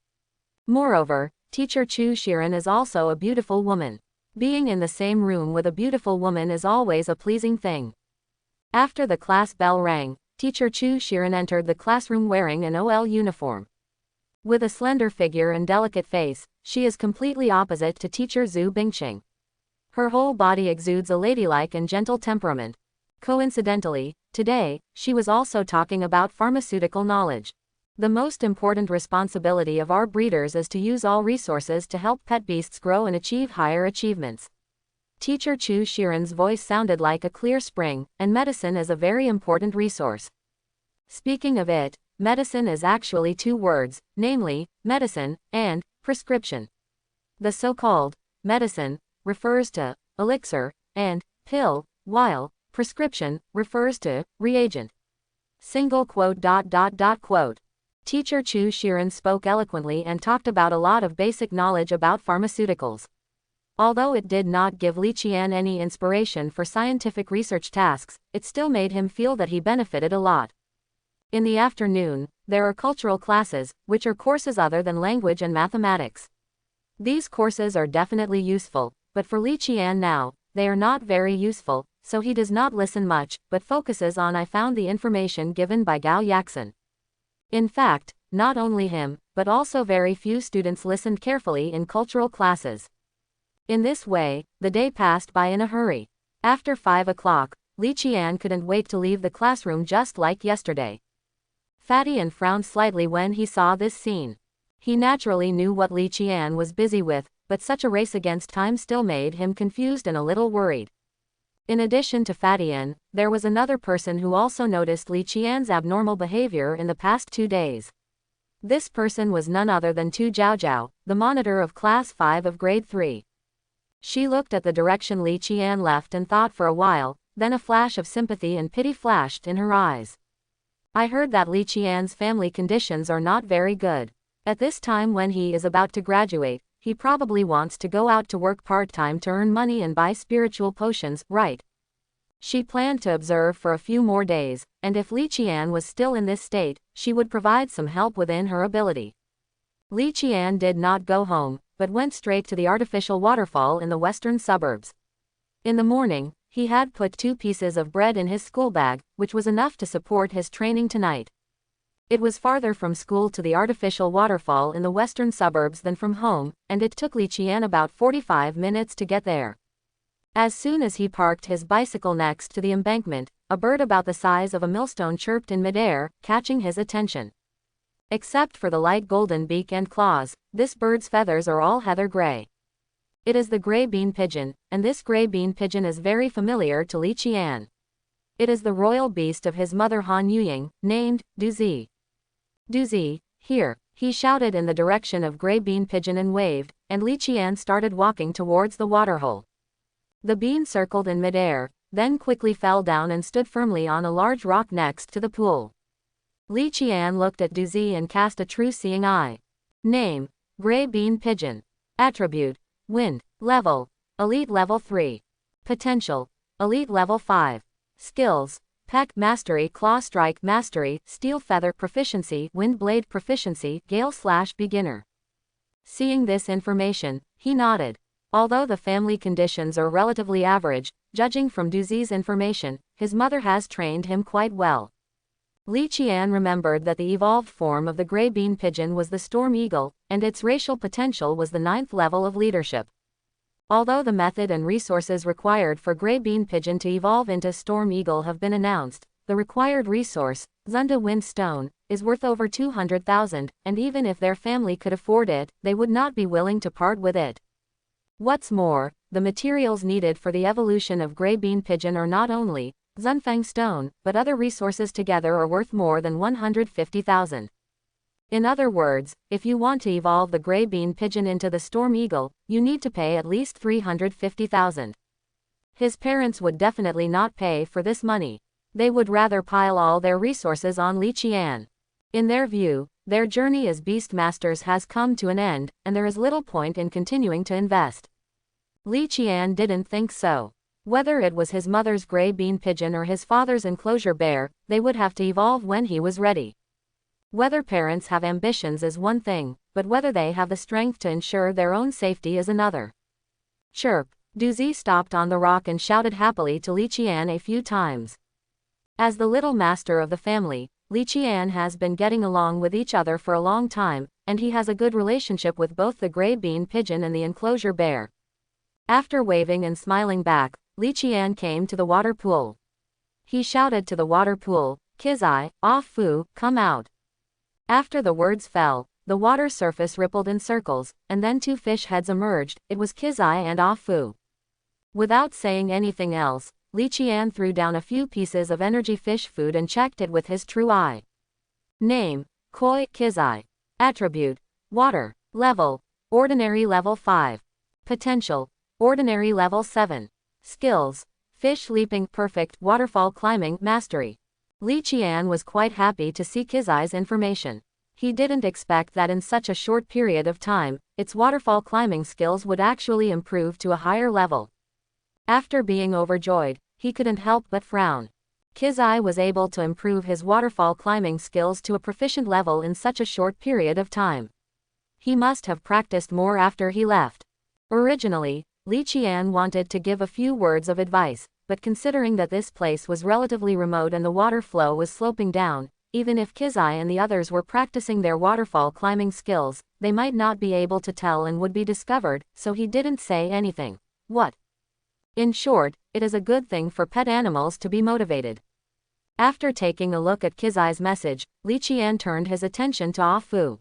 Moreover, teacher Chu Shiren is also a beautiful woman. Being in the same room with a beautiful woman is always a pleasing thing. After the class bell rang, teacher Chu Shiren entered the classroom wearing an OL uniform. With a slender figure and delicate face, she is completely opposite to teacher Zhu Bingqing. Her whole body exudes a ladylike and gentle temperament. Coincidentally, today, she was also talking about pharmaceutical knowledge. The most important responsibility of our breeders is to use all resources to help pet beasts grow and achieve higher achievements. Teacher Chu Shiren's voice sounded like a clear spring, and medicine is a very important resource. Speaking of it, medicine is actually 2 words, namely, medicine, and prescription. The so-called medicine refers to elixir and pill, while prescription refers to reagent. Single quote. Teacher Chu Shiren spoke eloquently and talked about a lot of basic knowledge about pharmaceuticals. Although it did not give Li Qian any inspiration for scientific research tasks, it still made him feel that he benefited a lot. In the afternoon, there are cultural classes, which are courses other than language and mathematics. These courses are definitely useful, but for Li Qian now, they are not very useful, so he does not listen much, but focuses on I found the information given by Gao Yaxin. In fact, not only him, but also very few students listened carefully in cultural classes. In this way, the day passed by in a hurry. After 5 o'clock, Li Qian couldn't wait to leave the classroom just like yesterday. Fatty and frowned slightly when he saw this scene. He naturally knew what Li Qian was busy with, but such a race against time still made him confused and a little worried. In addition to Fatian, there was another person who also noticed Li Qian's abnormal behavior in the past 2 days. This person was none other than Tu Zhaozhao, the monitor of Class 5 of Grade 3. She looked at the direction Li Qian left and thought for a while, then a flash of sympathy and pity flashed in her eyes. "I heard that Li Qian's family conditions are not very good. At this time when he is about to graduate, he probably wants to go out to work part-time to earn money and buy spiritual potions, right?" She planned to observe for a few more days, and if Li Qian was still in this state, she would provide some help within her ability. Li Qian did not go home, but went straight to the artificial waterfall in the western suburbs. In the morning, he had put 2 pieces of bread in his school bag, which was enough to support his training tonight. It was farther from school to the artificial waterfall in the western suburbs than from home, and it took Li Qian about 45 minutes to get there. As soon as he parked his bicycle next to the embankment, a bird about the size of a millstone chirped in midair, catching his attention. Except for the light golden beak and claws, this bird's feathers are all heather gray. It is the gray bean pigeon, and this gray bean pigeon is very familiar to Li Qian. It is the royal beast of his mother Han Yuying, named Duzi. "Duzi, here," he shouted in the direction of gray bean pigeon and waved, and Li Qian started walking towards the waterhole. The bean circled in midair, then quickly fell down and stood firmly on a large rock next to the pool. Li Qian looked at Duzi and cast a true seeing eye. "Name, Gray Bean Pigeon. Attribute: Wind. Level: Elite Level 3. Potential: Elite Level 5. Skills: Peck Mastery, Claw Strike Mastery, Steel Feather Proficiency, Wind Blade Proficiency, Gale/Beginner. Seeing this information, he nodded. Although the family conditions are relatively average, judging from Duzi's information, his mother has trained him quite well. Li Qian remembered that the evolved form of the gray bean pigeon was the storm eagle, and its racial potential was the 9th level of leadership. Although the method and resources required for gray bean pigeon to evolve into storm eagle have been announced, the required resource, Zunda Wind Stone, is worth over 200,000, and even if their family could afford it, they would not be willing to part with it. What's more, the materials needed for the evolution of gray bean pigeon are not only Zunfang Stone, but other resources together are worth more than 150,000. In other words, if you want to evolve the gray bean pigeon into the storm eagle, you need to pay at least 350,000. His parents would definitely not pay for this money. They would rather pile all their resources on Li Qian. In their view, their journey as beast masters has come to an end, and there is little point in continuing to invest. Li Qian didn't think so. Whether it was his mother's gray bean pigeon or his father's enclosure bear, they would have to evolve when he was ready. Whether parents have ambitions is one thing, but whether they have the strength to ensure their own safety is another. Chirp! Duzi stopped on the rock and shouted happily to Li Qian a few times. As the little master of the family, Li Qian has been getting along with each other for a long time, and he has a good relationship with both the gray bean pigeon and the enclosure bear. After waving and smiling back, Li Qian came to the water pool. He shouted to the water pool, "Kizai, Ah Fu, come out." After the words fell, the water surface rippled in circles, and then 2 fish heads emerged. It was Kizai and Ah Fu. Without saying anything else, Li Qian threw down a few pieces of energy fish food and checked it with his true eye. Name: Koi Kizai. Attribute: Water. Level: Ordinary Level 5. Potential: Ordinary Level 7. Skills: Fish Leaping Perfect, Waterfall Climbing Mastery. Li Qian was quite happy to see Kizai's information. He didn't expect that in such a short period of time, its waterfall climbing skills would actually improve to a higher level. After being overjoyed, he couldn't help but frown. Kizai was able to improve his waterfall climbing skills to a proficient level in such a short period of time. He must have practiced more after he left. Originally, Li Qian wanted to give a few words of advice, but considering that this place was relatively remote and the water flow was sloping down, even if Kizai and the others were practicing their waterfall climbing skills, they might not be able to tell and would be discovered, so he didn't say anything. What? In short, it is a good thing for pet animals to be motivated. After taking a look at Kizai's message, Li Qian turned his attention to Ah Fu.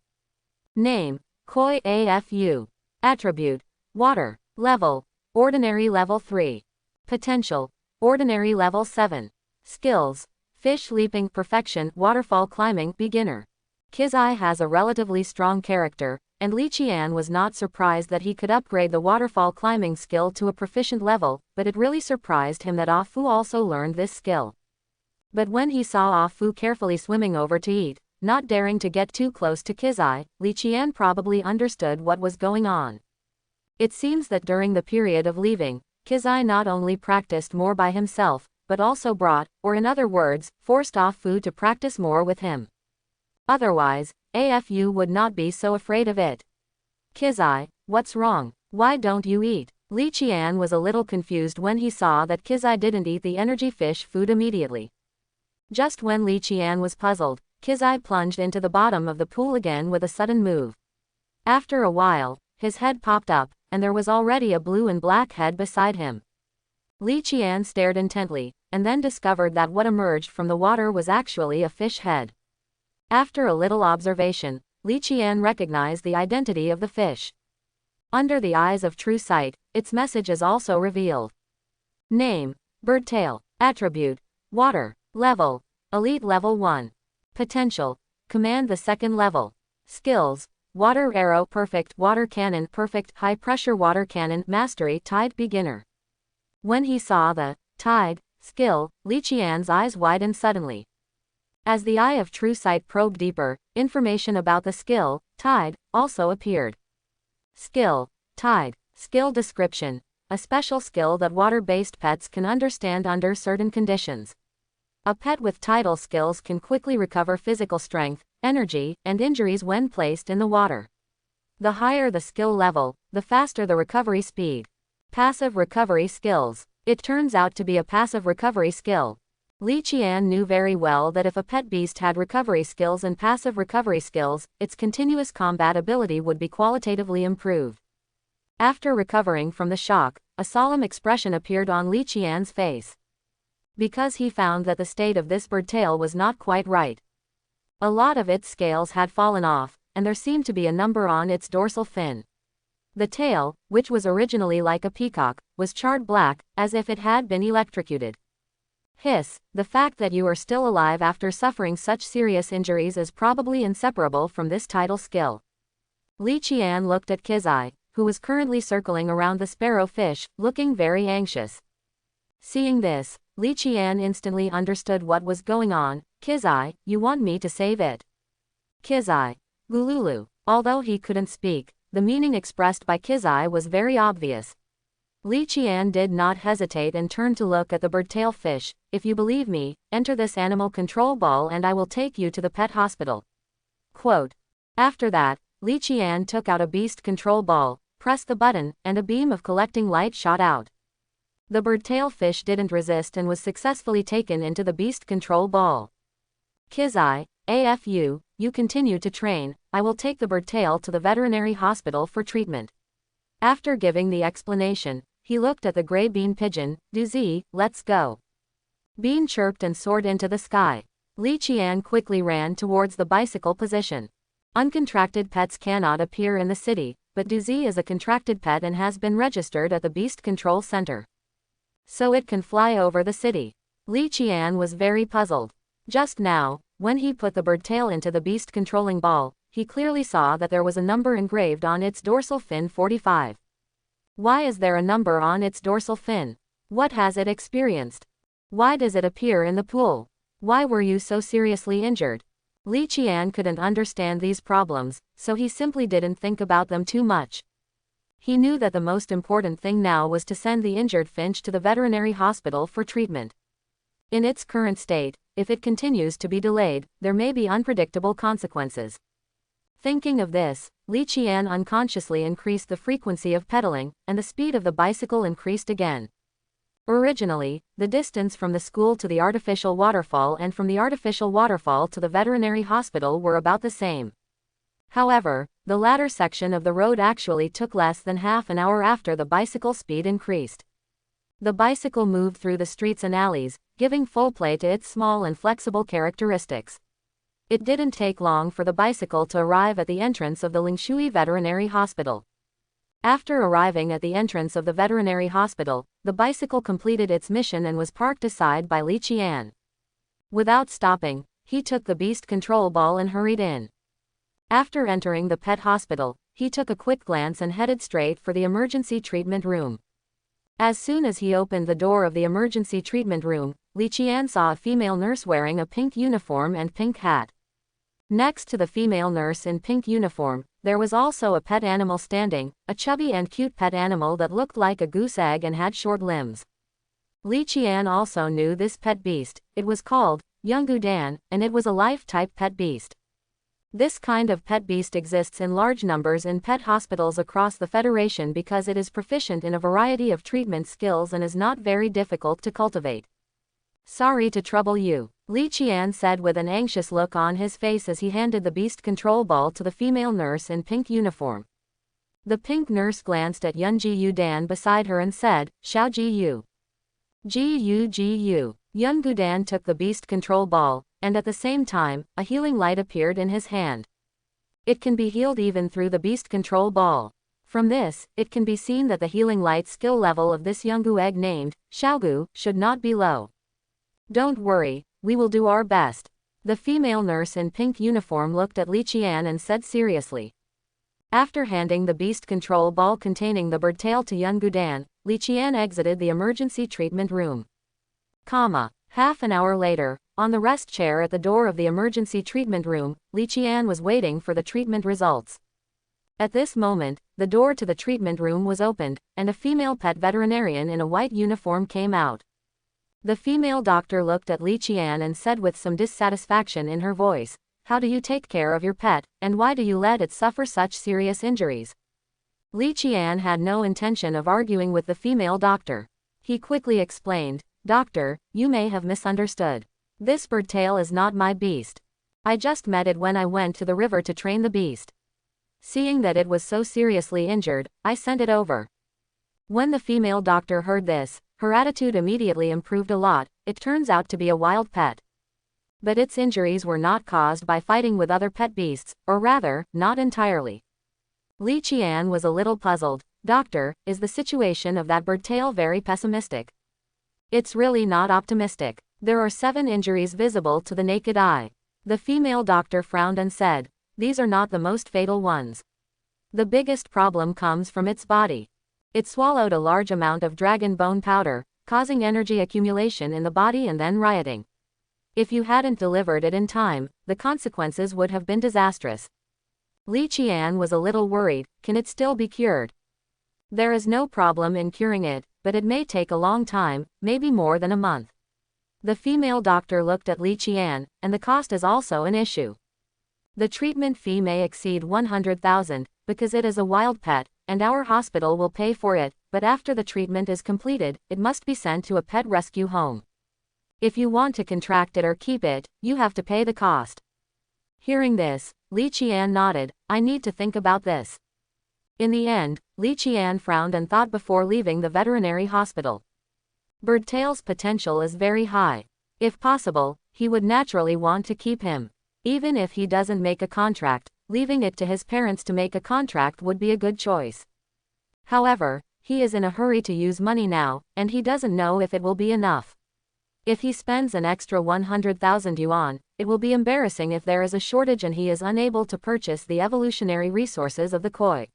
Name: Koi Afu. Attribute: Water. Level: Ordinary Level 3. Potential: Ordinary Level 7. Skills: Fish Leaping Perfection, Waterfall Climbing Beginner. Kizai has a relatively strong character, and Li Qian was not surprised that he could upgrade the waterfall climbing skill to a proficient level, but it really surprised him that Ah Fu also learned this skill. But when he saw Ah Fu carefully swimming over to eat, not daring to get too close to Kizai, Li Qian probably understood what was going on. It seems that during the period of leaving, Kizai not only practiced more by himself, but also brought, or in other words, forced Ah Fu to practice more with him. Otherwise, Afu would not be so afraid of it. Kizai, what's wrong? Why don't you eat? Li Qian was a little confused when he saw that Kizai didn't eat the energy fish food immediately. Just when Li Qian was puzzled, Kizai plunged into the bottom of the pool again with a sudden move. After a while, his head popped up, and there was already a blue and black head beside him. Li Qian stared intently, and then discovered that what emerged from the water was actually a fish head. After a little observation, Li Qian recognized the identity of the fish. Under the eyes of true sight, its message is also revealed. Name: Birdtail. Attribute: Water. Level: Elite Level 1. Potential: Command the 2nd level. Skills: Water Arrow Perfect, Water Cannon Perfect, High Pressure Water Cannon Mastery, Tide Beginner. When he saw the Tide skill, Li Qian's eyes widened suddenly. As the eye of true sight probed deeper, information about the skill, Tide, also appeared. Skill. Tide. Skill description. A special skill that water-based pets can understand under certain conditions. A pet with tidal skills can quickly recover physical strength, energy, and injuries when placed in the water. The higher the skill level, the faster the recovery speed. Passive recovery skills. It turns out to be a passive recovery skill. Li Qian knew very well that if a pet beast had recovery skills and passive recovery skills, its continuous combat ability would be qualitatively improved. After recovering from the shock, a solemn expression appeared on Li Qian's face. Because he found that the state of this bird tail was not quite right. A lot of its scales had fallen off, and there seemed to be a number on its dorsal fin. The tail, which was originally like a peacock, was charred black, as if it had been electrocuted. Hiss, the fact that you are still alive after suffering such serious injuries is probably inseparable from this tidal skill. Li Qian looked at Kizai, who was currently circling around the sparrow fish, looking very anxious. Seeing this, Li Qian instantly understood what was going on. Kizai, you want me to save it? Kizai. Gululu. Although he couldn't speak, the meaning expressed by Kizai was very obvious. Li Qian did not hesitate and turned to look at the birdtail fish. If you believe me, enter this animal control ball and I will take you to the pet hospital. Quote. After that, Li Qian took out a beast control ball, pressed the button, and a beam of collecting light shot out. The birdtail fish didn't resist and was successfully taken into the beast control ball. Kizai, AFU, you continue to train, I will take the birdtail to the veterinary hospital for treatment. After giving the explanation, he looked at the gray bean pigeon. Duzi, let's go. Bean chirped and soared into the sky. Li Qian quickly ran towards the bicycle position. Uncontracted pets cannot appear in the city, but Duzi is a contracted pet and has been registered at the Beast Control Center. So it can fly over the city. Li Qian was very puzzled. Just now, when he put the birdtail into the beast controlling ball, he clearly saw that there was a number engraved on its dorsal fin 45. Why is there a number on its dorsal fin? What has it experienced? Why does it appear in the pool? Why were you so seriously injured? Li Qian couldn't understand these problems, so he simply didn't think about them too much. He knew that the most important thing now was to send the injured finch to the veterinary hospital for treatment. In its current state, if it continues to be delayed, there may be unpredictable consequences. Thinking of this, Li Qian unconsciously increased the frequency of pedaling, and the speed of the bicycle increased again. Originally, the distance from the school to the artificial waterfall and from the artificial waterfall to the veterinary hospital were about the same. However, the latter section of the road actually took less than half an hour after the bicycle speed increased. The bicycle moved through the streets and alleys, giving full play to its small and flexible characteristics. It didn't take long for the bicycle to arrive at the entrance of the Lingshui Veterinary Hospital. After arriving at the entrance of the veterinary hospital, the bicycle completed its mission and was parked aside by Li Qian. Without stopping, he took the beast control ball and hurried in. After entering the pet hospital, he took a quick glance and headed straight for the emergency treatment room. As soon as he opened the door of the emergency treatment room, Li Qian saw a female nurse wearing a pink uniform and pink hat. Next to the female nurse in pink uniform, there was also a pet animal standing, a chubby and cute pet animal that looked like a goose egg and had short limbs. Li Qian also knew this pet beast. It was called Yungudan, and it was a life-type pet beast. This kind of pet beast exists in large numbers in pet hospitals across the Federation because it is proficient in a variety of treatment skills and is not very difficult to cultivate. Sorry to trouble you, Li Qian said with an anxious look on his face as he handed the beast control ball to the female nurse in pink uniform. The pink nurse glanced at Yunji Dan beside her and said, Xiao Ji Yu. Gu. Yungudan took the beast control ball, and at the same time, a healing light appeared in his hand. It can be healed even through the beast control ball. From this, it can be seen that the healing light skill level of this Yungu egg named Xiaogu should not be low. Don't worry, we will do our best. The female nurse in pink uniform looked at Li Qian and said seriously. After handing the beast control ball containing the birdtail to Yungudan, Li Qian exited the emergency treatment room. Half an hour later, on the rest chair at the door of the emergency treatment room, Li Qian was waiting for the treatment results. At this moment, the door to the treatment room was opened, and a female pet veterinarian in a white uniform came out. The female doctor looked at Li Qian and said with some dissatisfaction in her voice, "How do you take care of your pet, and why do you let it suffer such serious injuries?" Li Qian had no intention of arguing with the female doctor. He quickly explained, "Doctor, you may have misunderstood. This birdtail is not my beast. I just met it when I went to the river to train the beast. Seeing that it was so seriously injured, I sent it over." When the female doctor heard this, her attitude immediately improved a lot. It turns out to be a wild pet. But its injuries were not caused by fighting with other pet beasts, or rather, not entirely. Li Qian was a little puzzled. "Doctor, is the situation of that birdtail very pessimistic?" "It's really not optimistic. There are 7 injuries visible to the naked eye." The female doctor frowned and said, "These are not the most fatal ones. The biggest problem comes from its body. It swallowed a large amount of dragon bone powder, causing energy accumulation in the body and then rioting. If you hadn't delivered it in time, the consequences would have been disastrous." Li Qian was a little worried. "Can it still be cured?" "There is no problem in curing it, but it may take a long time, maybe more than a month." The female doctor looked at Li Qian, and the cost is also an issue. "The treatment fee may exceed 100,000, because it is a wild pet, and our hospital will pay for it, but after the treatment is completed, it must be sent to a pet rescue home. If you want to contract it or keep it, you have to pay the cost." Hearing this, Li Qian nodded, "I need to think about this." In the end, Li Qian frowned and thought before leaving the veterinary hospital. Birdtail's potential is very high. If possible, he would naturally want to keep him. Even if he doesn't make a contract, leaving it to his parents to make a contract would be a good choice. However, he is in a hurry to use money now, and he doesn't know if it will be enough. If he spends an extra 100,000 yuan, it will be embarrassing if there is a shortage and he is unable to purchase the evolutionary resources of the koi.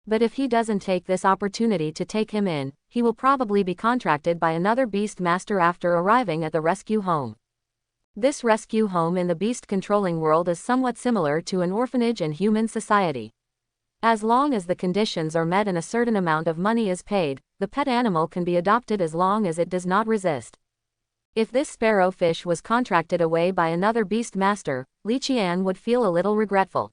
But if he doesn't take this opportunity to take him in, he will probably be contracted by another beast master after arriving at the rescue home. This rescue home in the beast-controlling world is somewhat similar to an orphanage in human society. As long as the conditions are met and a certain amount of money is paid, the pet animal can be adopted as long as it does not resist. If this sparrowfish was contracted away by another beast master, Li Qian would feel a little regretful.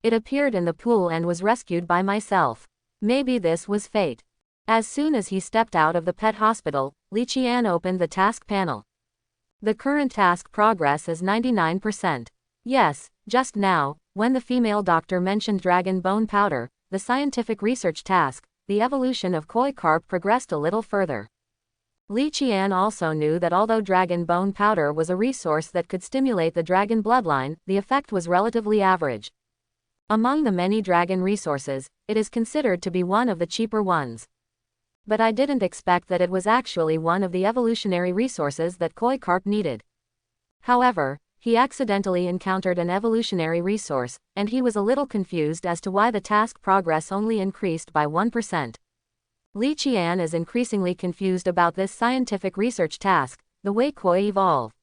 "It appeared in the pool and was rescued by myself. Maybe this was fate." As soon as he stepped out of the pet hospital, Li Qian opened the task panel. The current task progress is 99%. Yes, just now, when the female doctor mentioned dragon bone powder, the scientific research task, the evolution of koi carp progressed a little further. Li Qian also knew that although dragon bone powder was a resource that could stimulate the dragon bloodline, the effect was relatively average. Among the many dragon resources, it is considered to be one of the cheaper ones. But I didn't expect that it was actually one of the evolutionary resources that koi carp needed. However, he accidentally encountered an evolutionary resource, and he was a little confused as to why the task progress only increased by 1%. Li Qian is increasingly confused about this scientific research task, the way koi evolve.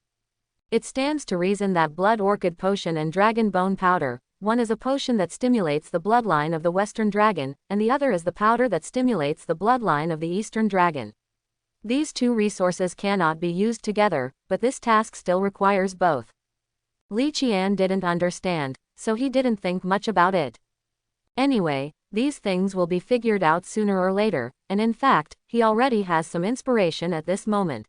It stands to reason that blood orchid potion and dragon bone powder, one is a potion that stimulates the bloodline of the Western dragon, and the other is the powder that stimulates the bloodline of the Eastern dragon. These two resources cannot be used together, but this task still requires both. Li Qian didn't understand, so he didn't think much about it. Anyway, these things will be figured out sooner or later, and in fact, he already has some inspiration at this moment.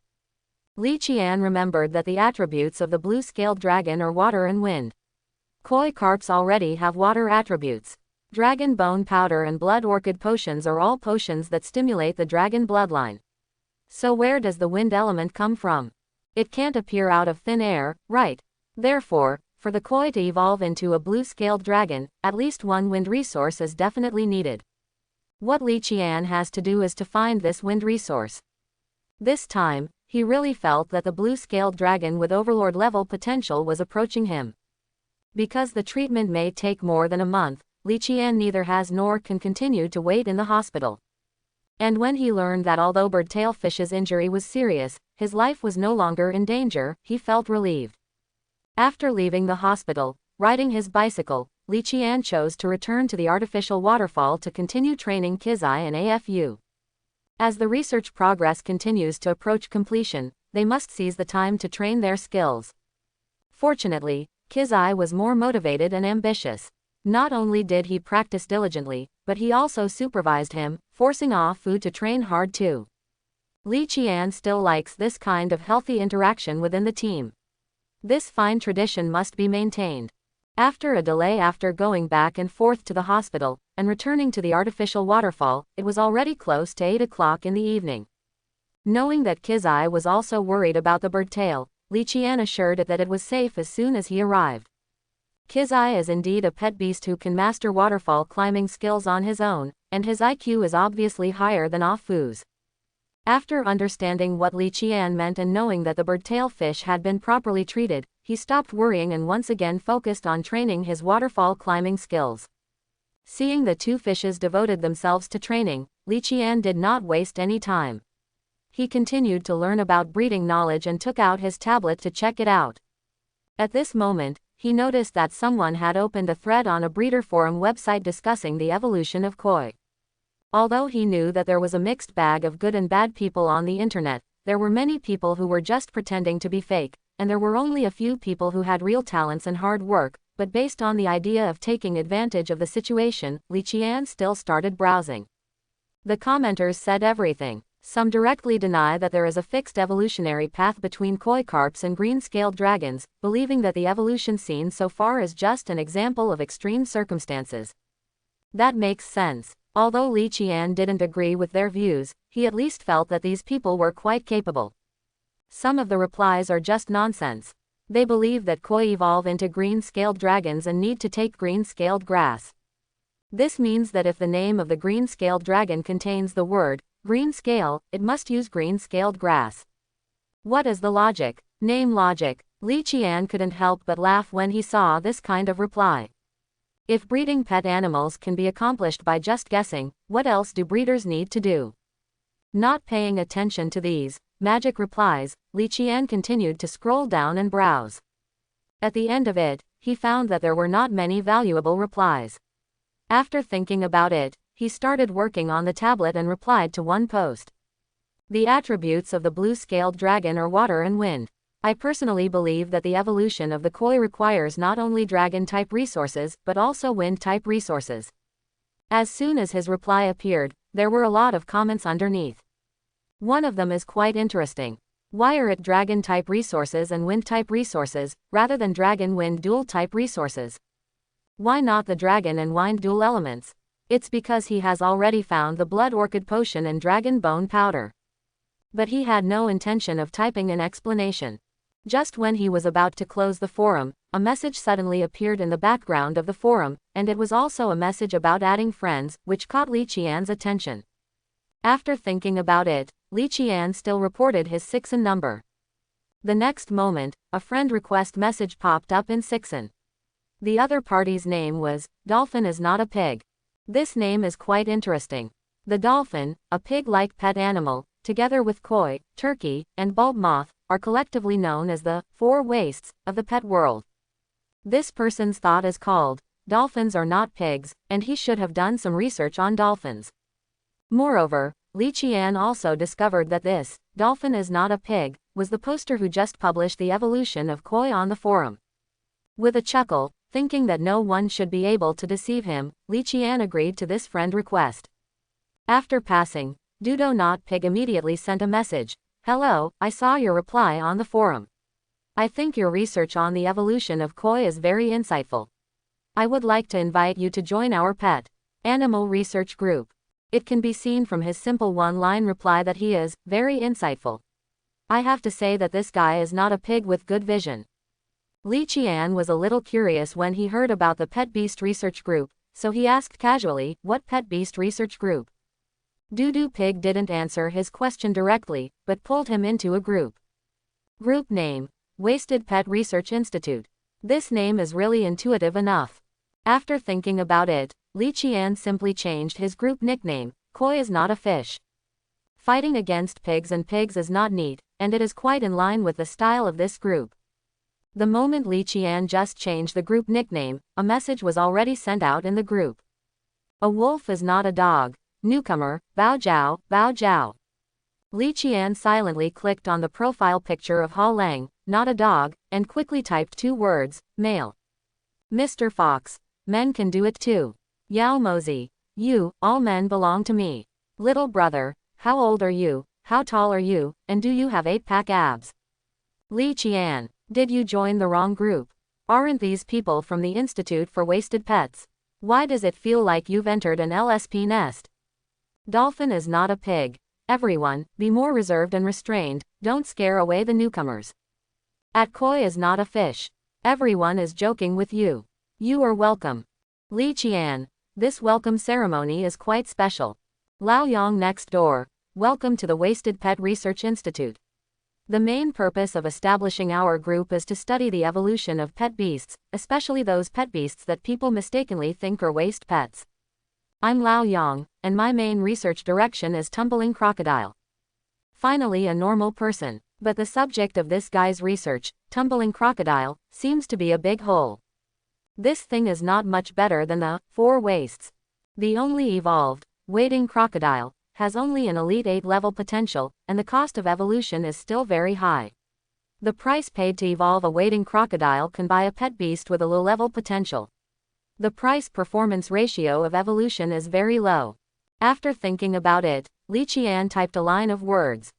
Li Qian remembered that the attributes of the blue-scaled dragon are water and wind. Koi carps already have water attributes. Dragon bone powder and blood orchid potions are all potions that stimulate the dragon bloodline. So where does the wind element come from? It can't appear out of thin air, right? Therefore, for the koi to evolve into a blue-scaled dragon, at least one wind resource is definitely needed. What Li Qian has to do is to find this wind resource. This time, he really felt that the blue-scaled dragon with overlord-level potential was approaching him. Because the treatment may take more than a month, Li Qian neither has nor can continue to wait in the hospital. And when he learned that although birdtail fish's injury was serious, his life was no longer in danger, he felt relieved. After leaving the hospital, riding his bicycle, Li Qian chose to return to the artificial waterfall to continue training Kizai and AFU. As the research progress continues to approach completion, they must seize the time to train their skills. Fortunately, Kizai was more motivated and ambitious. Not only did he practice diligently, but he also supervised him, forcing Ah Fu to train hard too. Li Qian still likes this kind of healthy interaction within the team. This fine tradition must be maintained. After a delay after going back and forth to the hospital, and returning to the artificial waterfall, it was already close to 8 o'clock in the evening. Knowing that Kizai was also worried about the bird tail, Li Qian assured it that it was safe as soon as he arrived. Kizai is indeed a pet beast who can master waterfall climbing skills on his own, and his IQ is obviously higher than Ah Fu's. After understanding what Li Qian meant and knowing that the bird-tail fish had been properly treated, he stopped worrying and once again focused on training his waterfall climbing skills. Seeing the two fishes devoted themselves to training, Li Qian did not waste any time. He continued to learn about breeding knowledge and took out his tablet to check it out. At this moment, he noticed that someone had opened a thread on a breeder forum website discussing the evolution of koi. Although he knew that there was a mixed bag of good and bad people on the internet, there were many people who were just pretending to be fake, and there were only a few people who had real talents and hard work, but based on the idea of taking advantage of the situation, Li Qian still started browsing. The commenters said everything. Some directly deny that there is a fixed evolutionary path between koi carps and green-scaled dragons, believing that the evolution seen so far is just an example of extreme circumstances. That makes sense. Although Li Qian didn't agree with their views, he at least felt that these people were quite capable. Some of the replies are just nonsense. They believe that koi evolve into green-scaled dragons and need to take green-scaled grass. This means that if the name of the green-scaled dragon contains the word green scale, it must use green-scaled grass. What is the logic? Name logic. Li Qian couldn't help but laugh when he saw this kind of reply. If breeding pet animals can be accomplished by just guessing, what else do breeders need to do? Not paying attention to these magic replies, Li Qian continued to scroll down and browse. At the end of it, he found that there were not many valuable replies. After thinking about it, he started working on the tablet and replied to one post. The attributes of the blue-scaled dragon are water and wind. I personally believe that the evolution of the koi requires not only dragon-type resources but also wind-type resources. As soon as his reply appeared, there were a lot of comments underneath. One of them is quite interesting. Why are it dragon-type resources and wind-type resources, rather than dragon-wind dual-type resources? Why not the dragon and wind dual elements? It's because he has already found the blood orchid potion and dragon bone powder. But he had no intention of typing an explanation. Just when he was about to close the forum, a message suddenly appeared in the background of the forum, and it was also a message about adding friends, which caught Li Qian's attention. After thinking about it, Li Qian still reported his Sixen number. The next moment, a friend request message popped up in Sixen. The other party's name was, Dolphin is not a pig. This name is quite interesting. The dolphin, a pig-like pet animal, together with koi, turkey, and bulb moth, are collectively known as the four wastes of the pet world. This person's thought is called, dolphins are not pigs, and he should have done some research on dolphins. Moreover, Li Qian also discovered that this, dolphin is not a pig, was the poster who just published the evolution of koi on the forum. With a chuckle, thinking that no one should be able to deceive him, Li Qian agreed to this friend request. After passing, Dudo Not Pig immediately sent a message. Hello, I saw your reply on the forum. I think your research on the evolution of koi is very insightful. I would like to invite you to join our pet animal research group. It can be seen from his simple one-line reply that he is very insightful. I have to say that this guy is not a pig with good vision. Li Qian was a little curious when he heard about the Pet Beast Research Group, so he asked casually, what Pet Beast Research Group? Dudu Pig didn't answer his question directly, but pulled him into a group. Group name, Wasted Pet Research Institute. This name is really intuitive enough. After thinking about it, Li Qian simply changed his group nickname, Koi is not a fish. Fighting against pigs and pigs is not neat, and it is quite in line with the style of this group. The moment Li Qian just changed the group nickname, a message was already sent out in the group. A wolf is not a dog. Newcomer, Bao Jiao, Bao Jiao. Li Qian silently clicked on the profile picture of Ha Lang, not a dog, and quickly typed 2 words, male. Mr. Fox. Men can do it too. Yao Mozi. You, all men belong to me. Little brother, how old are you, how tall are you, and do you have 8-pack abs? Li Qian. Did you join the wrong group? Aren't these people from the Institute for Wasted Pets? Why does it feel like you've entered an LSP nest? Dolphin is not a pig. Everyone, be more reserved and restrained, don't scare away the newcomers. At Koi is not a fish. Everyone is joking with you. You are welcome. Li Qian. This welcome ceremony is quite special. Lao Yang next door. Welcome to the Wasted Pet Research Institute. The main purpose of establishing our group is to study the evolution of pet beasts, especially those pet beasts that people mistakenly think are waste pets. I'm Lao Yang, and my main research direction is tumbling crocodile. Finally a normal person, but the subject of this guy's research, tumbling crocodile, seems to be a big hole. This thing is not much better than the 4 wastes. The only evolved, wading crocodile, has only an Elite 8 level potential, and the cost of evolution is still very high. The price paid to evolve a wading crocodile can buy a pet beast with a low level potential. The price-performance ratio of evolution is very low. After thinking about it, Li Qian typed a line of words.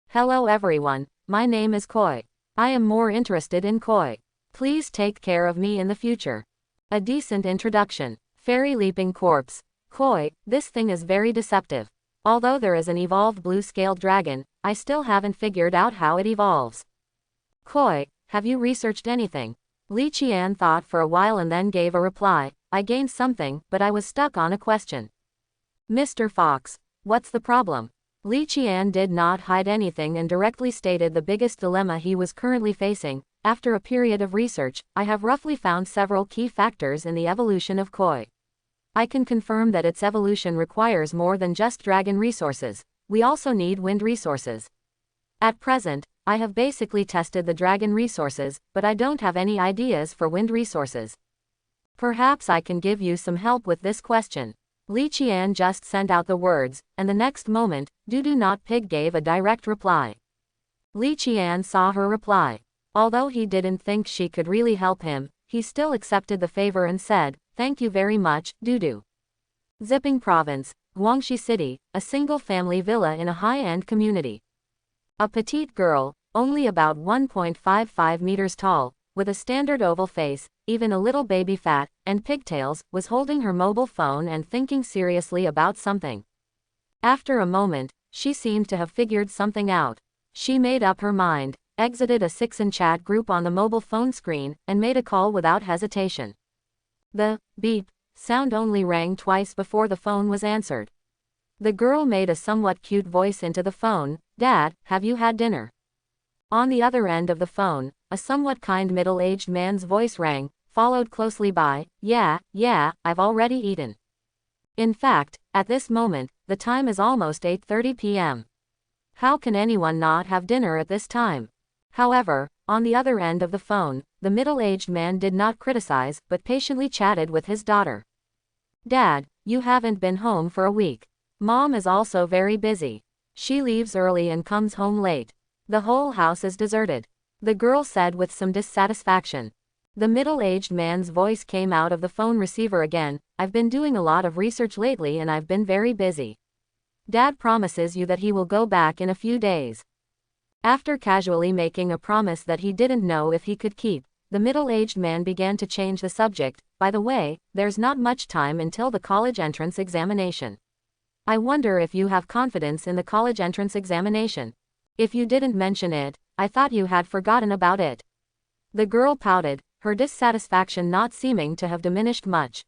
Hello everyone, my name is Koi. I am more interested in Koi. Please take care of me in the future. A decent introduction. Fairy leaping corpse. Koi, this thing is very deceptive. Although there is an evolved blue-scaled dragon, I still haven't figured out how it evolves. Koi, have you researched anything? Li Qian thought for a while and then gave a reply. I gained something, but I was stuck on a question. Mr. Fox, what's the problem? Li Qian did not hide anything and directly stated the biggest dilemma he was currently facing. After a period of research, I have roughly found several key factors in the evolution of Koi. I can confirm that its evolution requires more than just dragon resources. We also need wind resources. At present, I have basically tested the dragon resources, but I don't have any ideas for wind resources. Perhaps I can give you some help with this question. Li Qian just sent out the words, and the next moment, Dudu Not Pig gave a direct reply. Li Qian saw her reply. Although he didn't think she could really help him, he still accepted the favor and said, thank you very much, Dudu. Ziping Province, Guangxi City, a single-family villa in a high-end community. A petite girl, only about 1.55 meters tall, with a standard oval face, even a little baby fat, and pigtails, was holding her mobile phone and thinking seriously about something. After a moment, she seemed to have figured something out. She made up her mind, exited a 6-in chat group on the mobile phone screen, and made a call without hesitation. The beep sound only rang twice before the phone was answered. The girl made a somewhat cute voice into the phone, Dad, have you had dinner? On the other end of the phone, a somewhat kind middle-aged man's voice rang, followed closely by, yeah, I've already eaten. In fact, at this moment, the time is almost 8:30 p.m. How can anyone not have dinner at this time? However, on the other end of the phone, the middle-aged man did not criticize, but patiently chatted with his daughter. Dad, you haven't been home for a week. Mom is also very busy. She leaves early and comes home late. The whole house is deserted. The girl said with some dissatisfaction. The middle-aged man's voice came out of the phone receiver again. I've been doing a lot of research lately and I've been very busy. Dad promises you that he will go back in a few days. After casually making a promise that he didn't know if he could keep, the middle-aged man began to change the subject. By the way, there's not much time until the college entrance examination. I wonder if you have confidence in the college entrance examination. If you didn't mention it, I thought you had forgotten about it. The girl pouted, her dissatisfaction not seeming to have diminished much.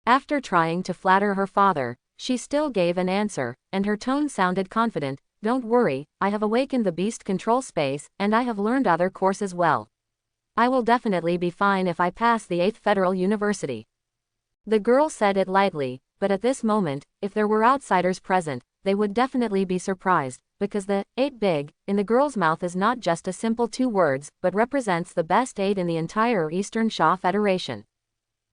After trying to flatter her father, she still gave an answer, and her tone sounded confident. Don't worry, I have awakened the beast control space, and I have learned other courses well. I will definitely be fine if I pass the 8th Federal University. The girl said it lightly, but at this moment, if there were outsiders present, they would definitely be surprised, because the 8 big in the girl's mouth is not just a simple 2 words, but represents the best 8 in the entire Eastern Sha Federation.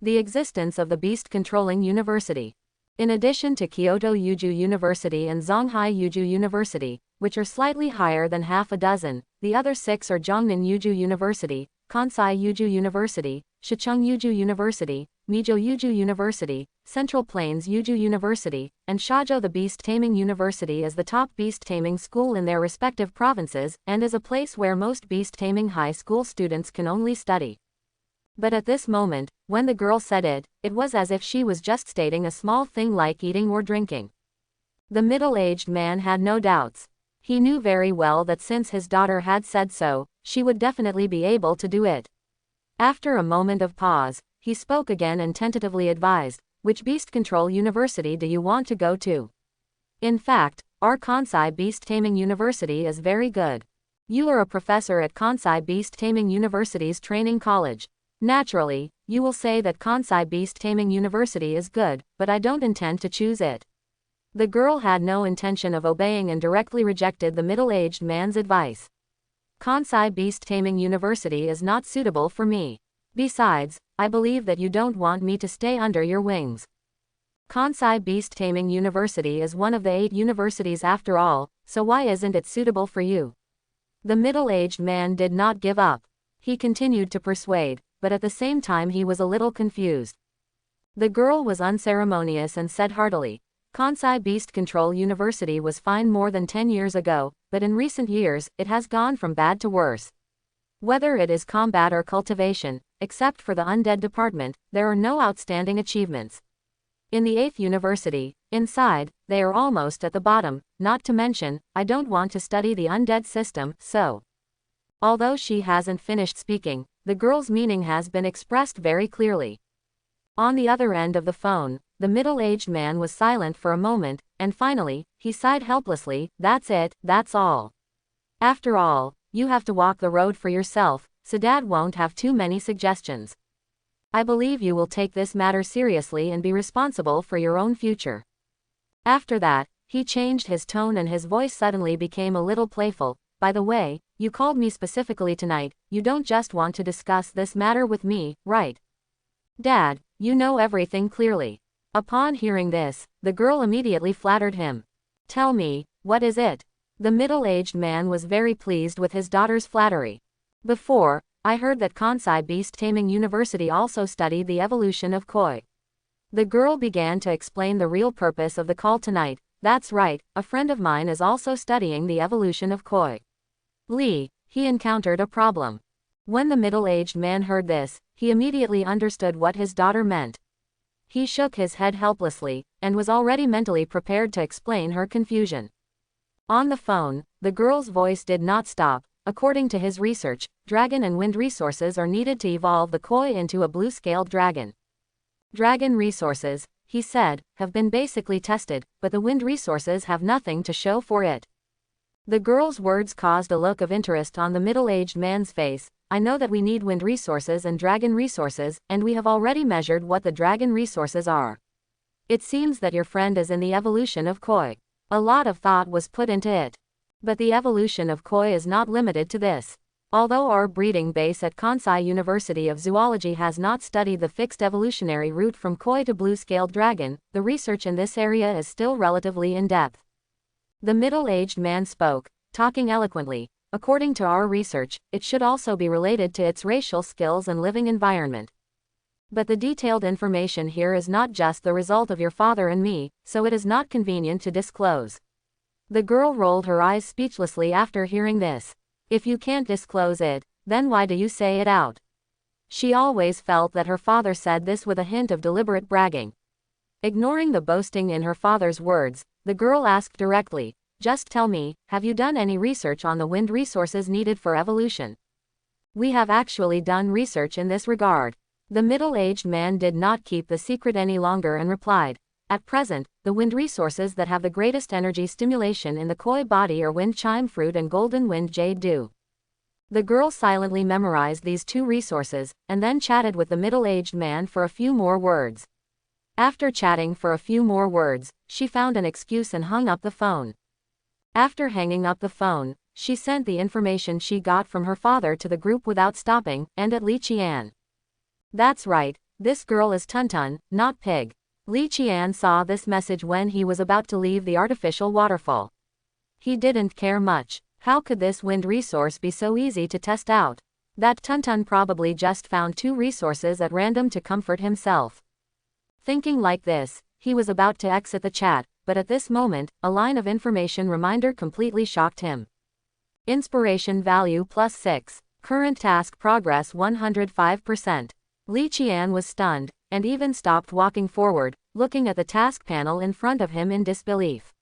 The existence of the beast-controlling university. In addition to Kyoto Yuju University and Zonghai Yuju University, which are slightly higher than half a dozen, the other 6 are Jiangnan Yuju University, Kansai Yuju University, Shicheng Yuju University, Mijo Yuju University, Central Plains Yuju University, and Shazhou the Beast Taming University as the top beast taming school in their respective provinces, and is a place where most beast taming high school students can only study. But at this moment, when the girl said it, it was as if she was just stating a small thing like eating or drinking. The middle-aged man had no doubts. He knew very well that since his daughter had said so, she would definitely be able to do it. After a moment of pause, he spoke again and tentatively advised, "Which beast control university do you want to go to? In fact, our Kansai Beast Taming University is very good. You are a professor at Kansai Beast Taming University's training college. Naturally, you will say that Kansai Beast Taming University is good, but I don't intend to choose it." The girl had no intention of obeying and directly rejected the middle-aged man's advice. "Kansai Beast Taming University is not suitable for me. Besides, I believe that you don't want me to stay under your wings. Kansai Beast Taming University is one of the 8 universities after all, so why isn't it suitable for you?" The middle-aged man did not give up. He continued to persuade, but at the same time he was a little confused. The girl was unceremonious and said heartily, "Kansai Beast Control University was fine more than 10 years ago, but in recent years, it has gone from bad to worse. Whether it is combat or cultivation, except for the undead department, there are no outstanding achievements. In the 8th university, inside, they are almost at the bottom, not to mention, I don't want to study the undead system, so." Although she hasn't finished speaking, the girl's meaning has been expressed very clearly. On the other end of the phone, the middle-aged man was silent for a moment, and finally, he sighed helplessly, "That's it, that's all. After all, you have to walk the road for yourself, so Dad won't have too many suggestions. I believe you will take this matter seriously and be responsible for your own future." After that, he changed his tone and his voice suddenly became a little playful. "By the way, you called me specifically tonight, you don't just want to discuss this matter with me, right? Dad, you know everything clearly." Upon hearing this, the girl immediately flattered him. "Tell me, what is it?" The middle-aged man was very pleased with his daughter's flattery. "Before, I heard that Kansai Beast Taming University also studied the evolution of koi." The girl began to explain the real purpose of the call tonight. "That's right, a friend of mine is also studying the evolution of koi." He encountered a problem. When the middle-aged man heard this, he immediately understood what his daughter meant. He shook his head helplessly, and was already mentally prepared to explain her confusion. On the phone, the girl's voice did not stop. According to his research, dragon and wind resources are needed to evolve the koi into a blue-scaled dragon. Dragon resources, he said, have been basically tested, but the wind resources have nothing to show for it. The girl's words caused a look of interest on the middle-aged man's face. "I know that we need wind resources and dragon resources, and we have already measured what the dragon resources are. It seems that your friend is in the evolution of koi. A lot of thought was put into it. But the evolution of koi is not limited to this. Although our breeding base at Kansai University of Zoology has not studied the fixed evolutionary route from koi to blue-scaled dragon, the research in this area is still relatively in-depth." The middle-aged man spoke, talking eloquently. "According to our research, it should also be related to its racial skills and living environment. But the detailed information here is not just the result of your father and me, so it is not convenient to disclose." The girl rolled her eyes speechlessly after hearing this. "If you can't disclose it, then why do you say it out?" She always felt that her father said this with a hint of deliberate bragging. Ignoring the boasting in her father's words, the girl asked directly, "Just tell me, have you done any research on the wind resources needed for evolution?" "We have actually done research in this regard." The middle-aged man did not keep the secret any longer and replied, "At present, the wind resources that have the greatest energy stimulation in the koi body are wind chime fruit and golden wind jade dew." The girl silently memorized these 2 resources, and then chatted with the middle-aged man for a few more words. After chatting for a few more words, she found an excuse and hung up the phone. After hanging up the phone, she sent the information she got from her father to the group without stopping, and at Li Qian. That's right, this girl is Tuntun, not Pig. Li Qian saw this message when he was about to leave the artificial waterfall. He didn't care much. How could this wind resource be so easy to test out? That Tuntun probably just found two resources at random to comfort himself. Thinking like this, he was about to exit the chat, but at this moment, a line of information reminder completely shocked him. Inspiration value +6. Current task progress 105%. Li Qian was stunned, and even stopped walking forward, looking at the task panel in front of him in disbelief.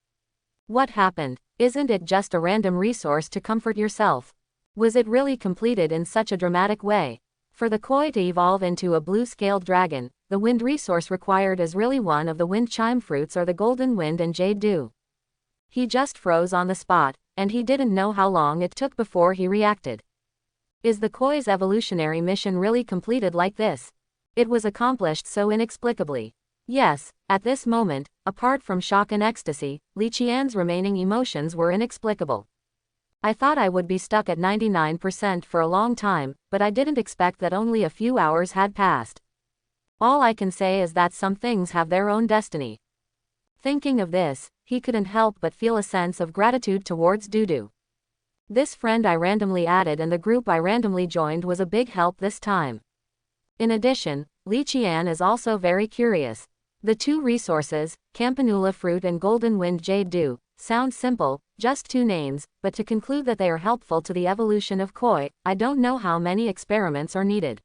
What happened? Isn't it just a random resource to comfort yourself? Was it really completed in such a dramatic way? For the koi to evolve into a blue-scaled dragon, the wind resource required is really one of the wind chime fruits or the golden wind and jade dew. He just froze on the spot, and he didn't know how long it took before he reacted. Is the koi's evolutionary mission really completed like this? It was accomplished so inexplicably. Yes, at this moment, apart from shock and ecstasy, Li Qian's remaining emotions were inexplicable. I thought I would be stuck at 99% for a long time, but I didn't expect that only a few hours had passed. All I can say is that some things have their own destiny. Thinking of this, he couldn't help but feel a sense of gratitude towards Dudu. This friend I randomly added and the group I randomly joined was a big help this time. In addition, Li Qian is also very curious. The two resources, Campanula fruit and golden wind jade dew, sound simple, just two names, but to conclude that they are helpful to the evolution of koi, I don't know how many experiments are needed.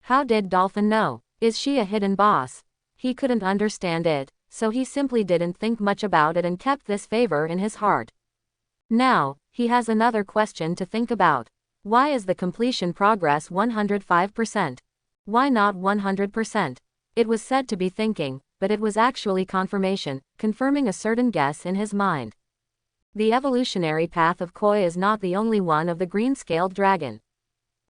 How did Dolphin know? Is she a hidden boss? He couldn't understand it, so he simply didn't think much about it and kept this favor in his heart. Now, he has another question to think about. Why is the completion progress 105%? Why not 100%? It was said to be thinking, but it was actually confirmation, confirming a certain guess in his mind. The evolutionary path of koi is not the only one of the green-scaled dragon.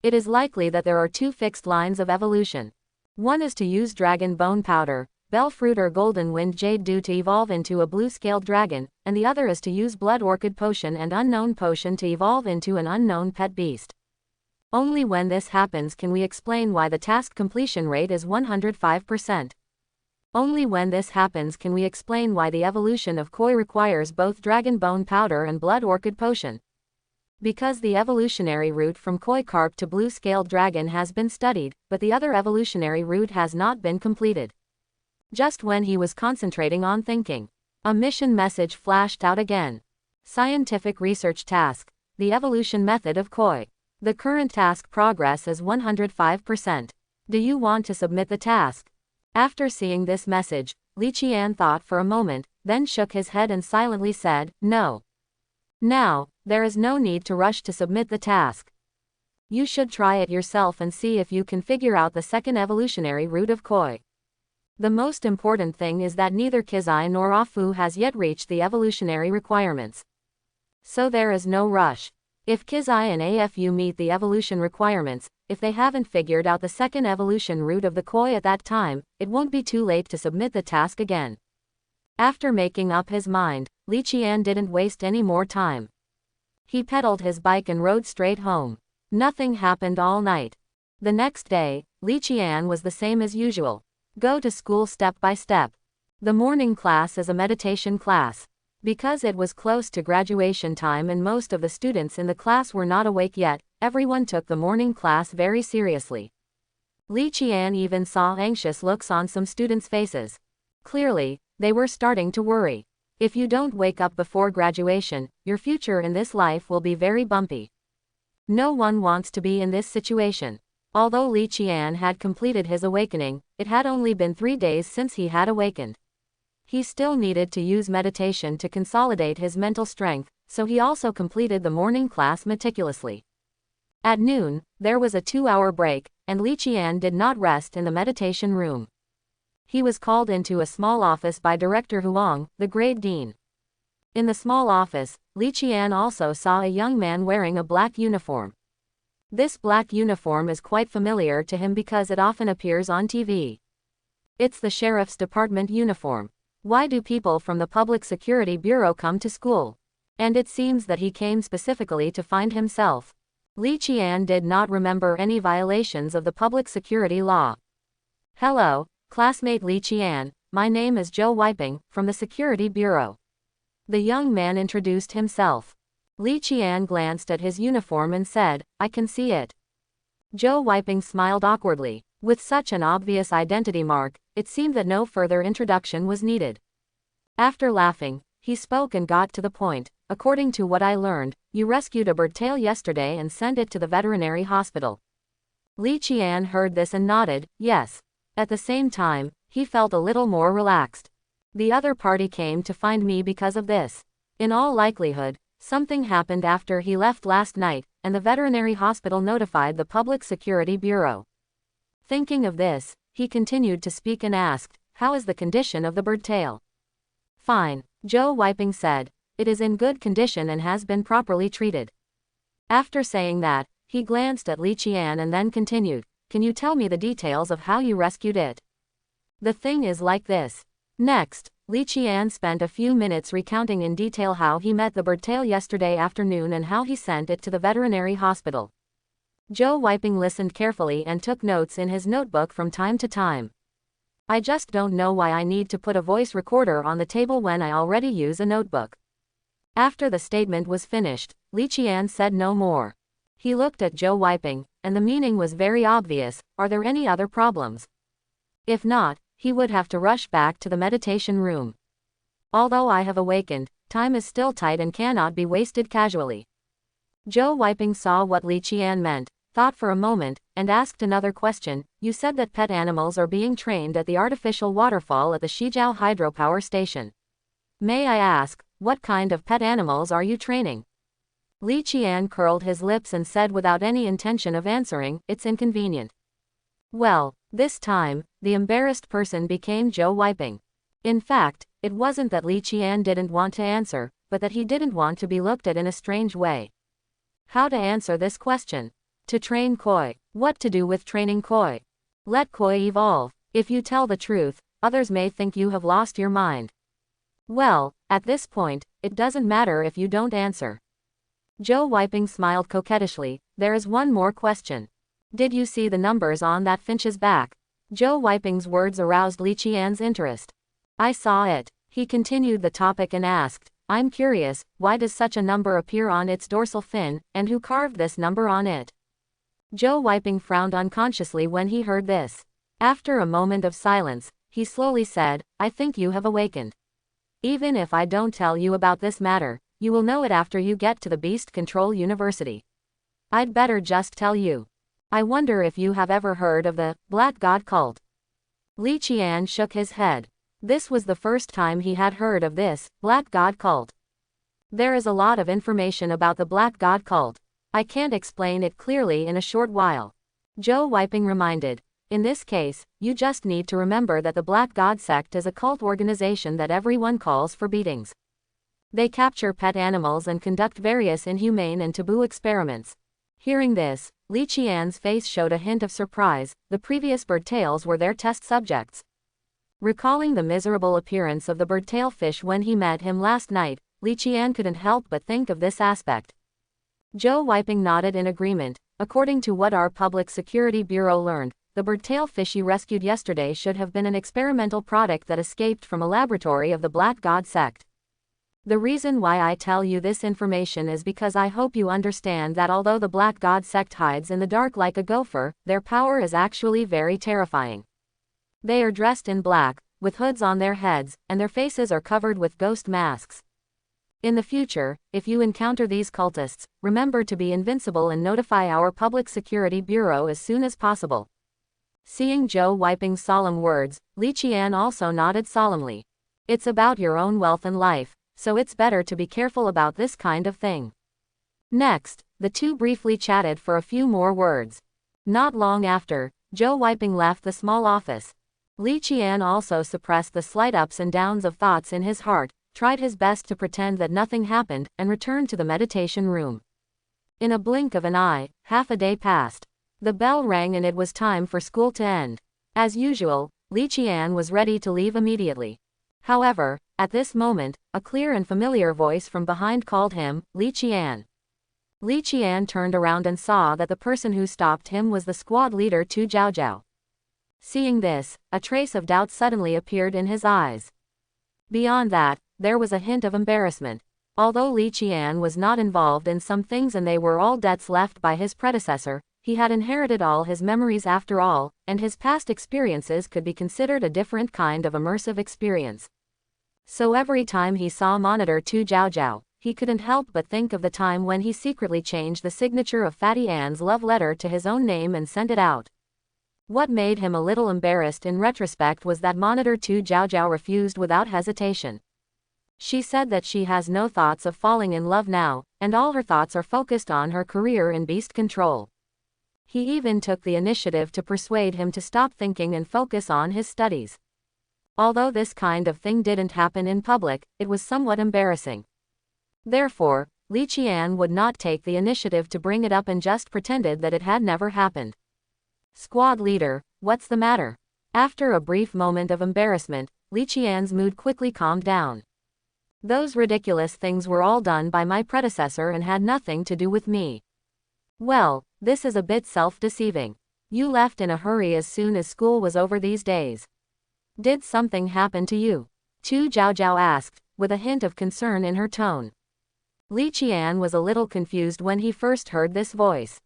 It is likely that there are two fixed lines of evolution. One is to use dragon bone powder, bell fruit or golden wind jade dew to evolve into a blue-scaled dragon, and the other is to use blood orchid potion and unknown potion to evolve into an unknown pet beast. Only when this happens can we explain why the task completion rate is 105%. Only when this happens can we explain why the evolution of koi requires both dragon bone powder and blood orchid potion. Because the evolutionary route from koi carp to blue-scaled dragon has been studied, but the other evolutionary route has not been completed. Just when he was concentrating on thinking, a mission message flashed out again. Scientific research task. The evolution method of koi. The current task progress is 105%. Do you want to submit the task? After seeing this message, Li Qian thought for a moment, then shook his head and silently said, no. Now, there is no need to rush to submit the task. You should try it yourself and see if you can figure out the second evolutionary route of koi. The most important thing is that neither Kizai nor Afu has yet reached the evolutionary requirements. So there is no rush. If Kizai and Afu meet the evolution requirements, if they haven't figured out the second evolution route of the koi at that time, it won't be too late to submit the task again. After making up his mind, Li Qian didn't waste any more time. He pedaled his bike and rode straight home. Nothing happened all night. The next day, Li Qian was the same as usual. Go to school step by step. The morning class is a meditation class. Because it was close to graduation time and most of the students in the class were not awake yet, everyone took the morning class very seriously. Li Qian even saw anxious looks on some students' faces. Clearly, they were starting to worry. If you don't wake up before graduation, your future in this life will be very bumpy. No one wants to be in this situation. Although Li Qian had completed his awakening, it had only been 3 days since he had awakened. He still needed to use meditation to consolidate his mental strength, so he also completed the morning class meticulously. At noon, there was a 2-hour break, and Li Qian did not rest in the meditation room. He was called into a small office by Director Huang, the grade dean. In the small office, Li Qian also saw a young man wearing a black uniform. This black uniform is quite familiar to him because it often appears on TV. It's the sheriff's department uniform. Why do people from the Public Security Bureau come to school? And it seems that he came specifically to find himself. Li Qian did not remember any violations of the public security law. Hello, classmate Li Qian, my name is Zhou Weiping, from the Security Bureau. The young man introduced himself. Li Qian glanced at his uniform and said, I can see it. Zhou Weiping smiled awkwardly. With such an obvious identity mark, it seemed that no further introduction was needed. After laughing, he spoke and got to the point. According to what I learned, you rescued a bird tail yesterday and sent it to the veterinary hospital. Li Qian heard this and nodded, yes. At the same time, he felt a little more relaxed. The other party came to find me because of this. In all likelihood, something happened after he left last night, and the veterinary hospital notified the Public Security Bureau. Thinking of this, he continued to speak and asked, how is the condition of the bird tail? Fine, Zhou Weiping said. It is in good condition and has been properly treated. After saying that, he glanced at Li Qian and then continued, can you tell me the details of how you rescued it? The thing is like this. Next, Li Qian spent a few minutes recounting in detail how he met the bird tail yesterday afternoon and how he sent it to the veterinary hospital. Zhou Weiping listened carefully and took notes in his notebook from time to time. I just don't know why I need to put a voice recorder on the table when I already use a notebook. After the statement was finished, Li Qian said no more. He looked at Zhou Weiping, and the meaning was very obvious. Are there any other problems? If not, he would have to rush back to the meditation room. Although I have awakened, time is still tight and cannot be wasted casually. Zhou Weiping saw what Li Qian meant, thought for a moment, and asked another question. You said that pet animals are being trained at the artificial waterfall at the Shijiao hydropower station. May I ask, what kind of pet animals are you training? Li Qian curled his lips and said without any intention of answering, it's inconvenient. Well, this time, the embarrassed person became Zhou Weiping. In fact, it wasn't that Li Qian didn't want to answer, but that he didn't want to be looked at in a strange way. How to answer this question? To train koi. What to do with training koi? Let koi evolve. If you tell the truth, others may think you have lost your mind. Well, at this point, it doesn't matter if you don't answer. Zhou Weiping smiled coquettishly. There is one more question. Did you see the numbers on that finch's back? Zhou Weiping's words aroused Li Qian's interest. I saw it. He continued the topic and asked, I'm curious, why does such a number appear on its dorsal fin, and who carved this number on it? Zhou Weiping frowned unconsciously when he heard this. After a moment of silence, he slowly said, I think you have awakened. Even if I don't tell you about this matter, you will know it after you get to the Beast Control University. I'd better just tell you. I wonder if you have ever heard of the Black God cult. Li Qian shook his head. This was the first time he had heard of this Black God cult. There is a lot of information about the Black God cult. I can't explain it clearly in a short while. Zhou Weiping reminded. In this case, you just need to remember that the Black God sect is a cult organization that everyone calls for beatings. They capture pet animals and conduct various inhumane and taboo experiments. Hearing this, Li Qian's face showed a hint of surprise. The previous bird tails were their test subjects. Recalling the miserable appearance of the bird tail fish when he met him last night, Li Qian couldn't help but think of this aspect. Zhou Weiping nodded in agreement. According to what our Public Security Bureau learned, the bird tail fish you rescued yesterday should have been an experimental product that escaped from a laboratory of the Black God sect. The reason why I tell you this information is because I hope you understand that although the Black God sect hides in the dark like a gopher, their power is actually very terrifying. They are dressed in black, with hoods on their heads, and their faces are covered with ghost masks. In the future, if you encounter these cultists, remember to be invincible and notify our Public Security Bureau as soon as possible. Seeing Zhou Weiping's solemn words, Li Qian also nodded solemnly. It's about your own wealth and life, so it's better to be careful about this kind of thing. Next, the two briefly chatted for a few more words. Not long after, Zhou Weiping left the small office. Li Qian also suppressed the slight ups and downs of thoughts in his heart, tried his best to pretend that nothing happened, and returned to the meditation room. In a blink of an eye, half a day passed. The bell rang and it was time for school to end. As usual, Li Qian was ready to leave immediately. However, at this moment, a clear and familiar voice from behind called him, Li Qian. Li Qian turned around and saw that the person who stopped him was the squad leader Tu Zhaozhao. Seeing this, a trace of doubt suddenly appeared in his eyes. Beyond that, there was a hint of embarrassment. Although Li Qian was not involved in some things and they were all debts left by his predecessor, he had inherited all his memories after all, and his past experiences could be considered a different kind of immersive experience. So every time he saw Monitor Tu Zhaozhao, he couldn't help but think of the time when he secretly changed the signature of Fatty Ann's love letter to his own name and sent it out. What made him a little embarrassed in retrospect was that Monitor Tu Zhaozhao refused without hesitation. She said that she has no thoughts of falling in love now, and all her thoughts are focused on her career in beast control. He even took the initiative to persuade him to stop thinking and focus on his studies. Although this kind of thing didn't happen in public, it was somewhat embarrassing. Therefore, Li Qian would not take the initiative to bring it up and just pretended that it had never happened. Squad leader, what's the matter? After a brief moment of embarrassment, Li Qian's mood quickly calmed down. Those ridiculous things were all done by my predecessor and had nothing to do with me. Well, this is a bit self-deceiving. You left in a hurry as soon as school was over these days. Did something happen to you? Tu Zhaozhao asked, with a hint of concern in her tone. Li Qian was a little confused when he first heard this voice.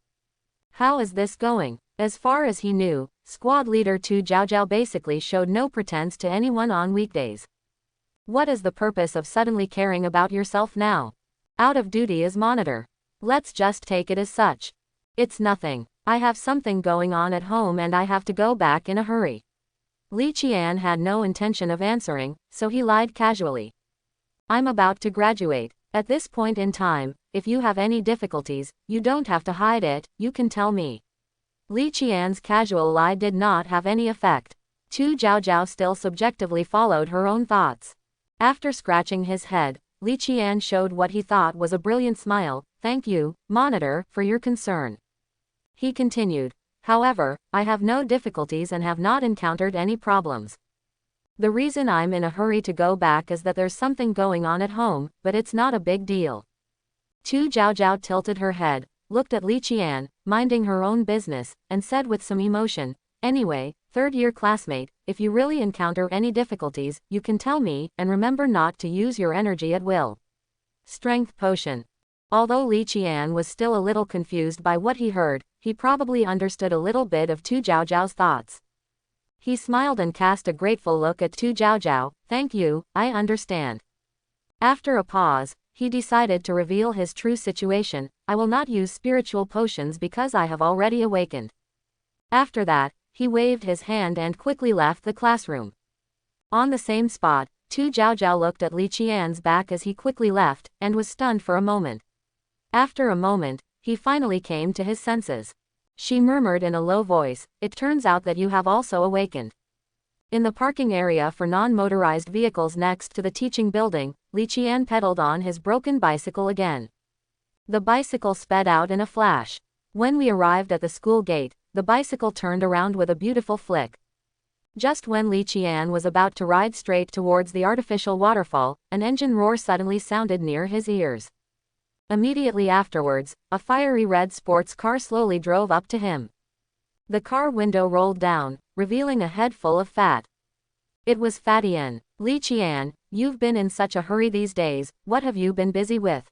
How is this going? As far as he knew, squad leader Tu Zhaozhao basically showed no pretense to anyone on weekdays. What is the purpose of suddenly caring about yourself now? Out of duty as monitor. Let's just take it as such. It's nothing. I have something going on at home and I have to go back in a hurry. Li Qian had no intention of answering, so he lied casually. I'm about to graduate. At this point in time, if you have any difficulties, you don't have to hide it, you can tell me. Li Qian's casual lie did not have any effect. Tu Zhaozhao still subjectively followed her own thoughts. After scratching his head, Li Qian showed what he thought was a brilliant smile. Thank you, monitor, for your concern. He continued. However, I have no difficulties and have not encountered any problems. The reason I'm in a hurry to go back is that there's something going on at home, but it's not a big deal. Tu Zhaozhao tilted her head, looked at Li Qian, minding her own business, and said with some emotion, anyway, third-year classmate, if you really encounter any difficulties, you can tell me, and remember not to use your energy at will. Strength potion. Although Li Qian was still a little confused by what he heard, he probably understood a little bit of Tu Zhaozhao's thoughts. He smiled and cast a grateful look at Tu Zhaozhao. Thank you, I understand. After a pause, he decided to reveal his true situation. I will not use spiritual potions because I have already awakened. After that, he waved his hand and quickly left the classroom. On the same spot, Tu Zhaozhao looked at Li Qian's back as he quickly left, and was stunned for a moment. After a moment, he finally came to his senses. She murmured in a low voice, it turns out that you have also awakened. In the parking area for non-motorized vehicles next to the teaching building, Li Qian pedaled on his broken bicycle again. The bicycle sped out in a flash. When we arrived at the school gate, the bicycle turned around with a beautiful flick. Just when Li Qian was about to ride straight towards the artificial waterfall, an engine roar suddenly sounded near his ears. Immediately afterwards, a fiery red sports car slowly drove up to him. The car window rolled down, revealing a head full of fat. It was Fatty Ann. Li Qian, you've been in such a hurry these days, what have you been busy with?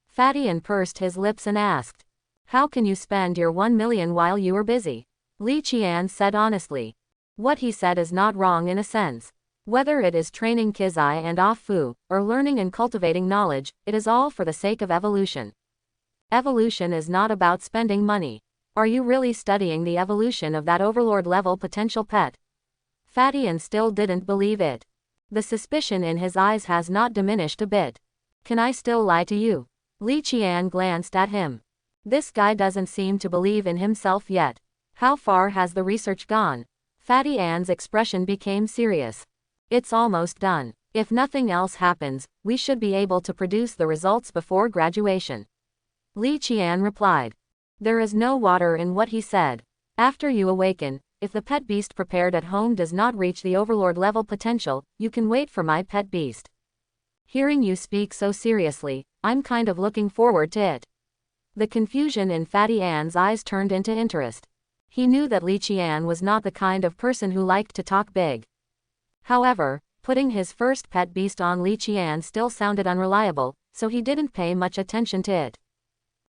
Fatty Ann pursed his lips and asked. How can you spend your 1 million while you are busy? Li Qian said honestly. What he said is not wrong in a sense. Whether it is training Kizai and Afu, or learning and cultivating knowledge, it is all for the sake of evolution. Evolution is not about spending money. Are you really studying the evolution of that overlord-level potential pet? Fatty Ann still didn't believe it. The suspicion in his eyes has not diminished a bit. Can I still lie to you? Li Qian glanced at him. This guy doesn't seem to believe in himself yet. How far has the research gone? Fatty Ann's expression became serious. It's almost done. If nothing else happens, we should be able to produce the results before graduation. Li Qian replied. There is no water in what he said. After you awaken, if the pet beast prepared at home does not reach the overlord level potential, you can wait for my pet beast. Hearing you speak so seriously, I'm kind of looking forward to it. The confusion in Fatty Ann's eyes turned into interest. He knew that Li Qian was not the kind of person who liked to talk big. However, putting his first pet beast on Li Qian still sounded unreliable, so he didn't pay much attention to it.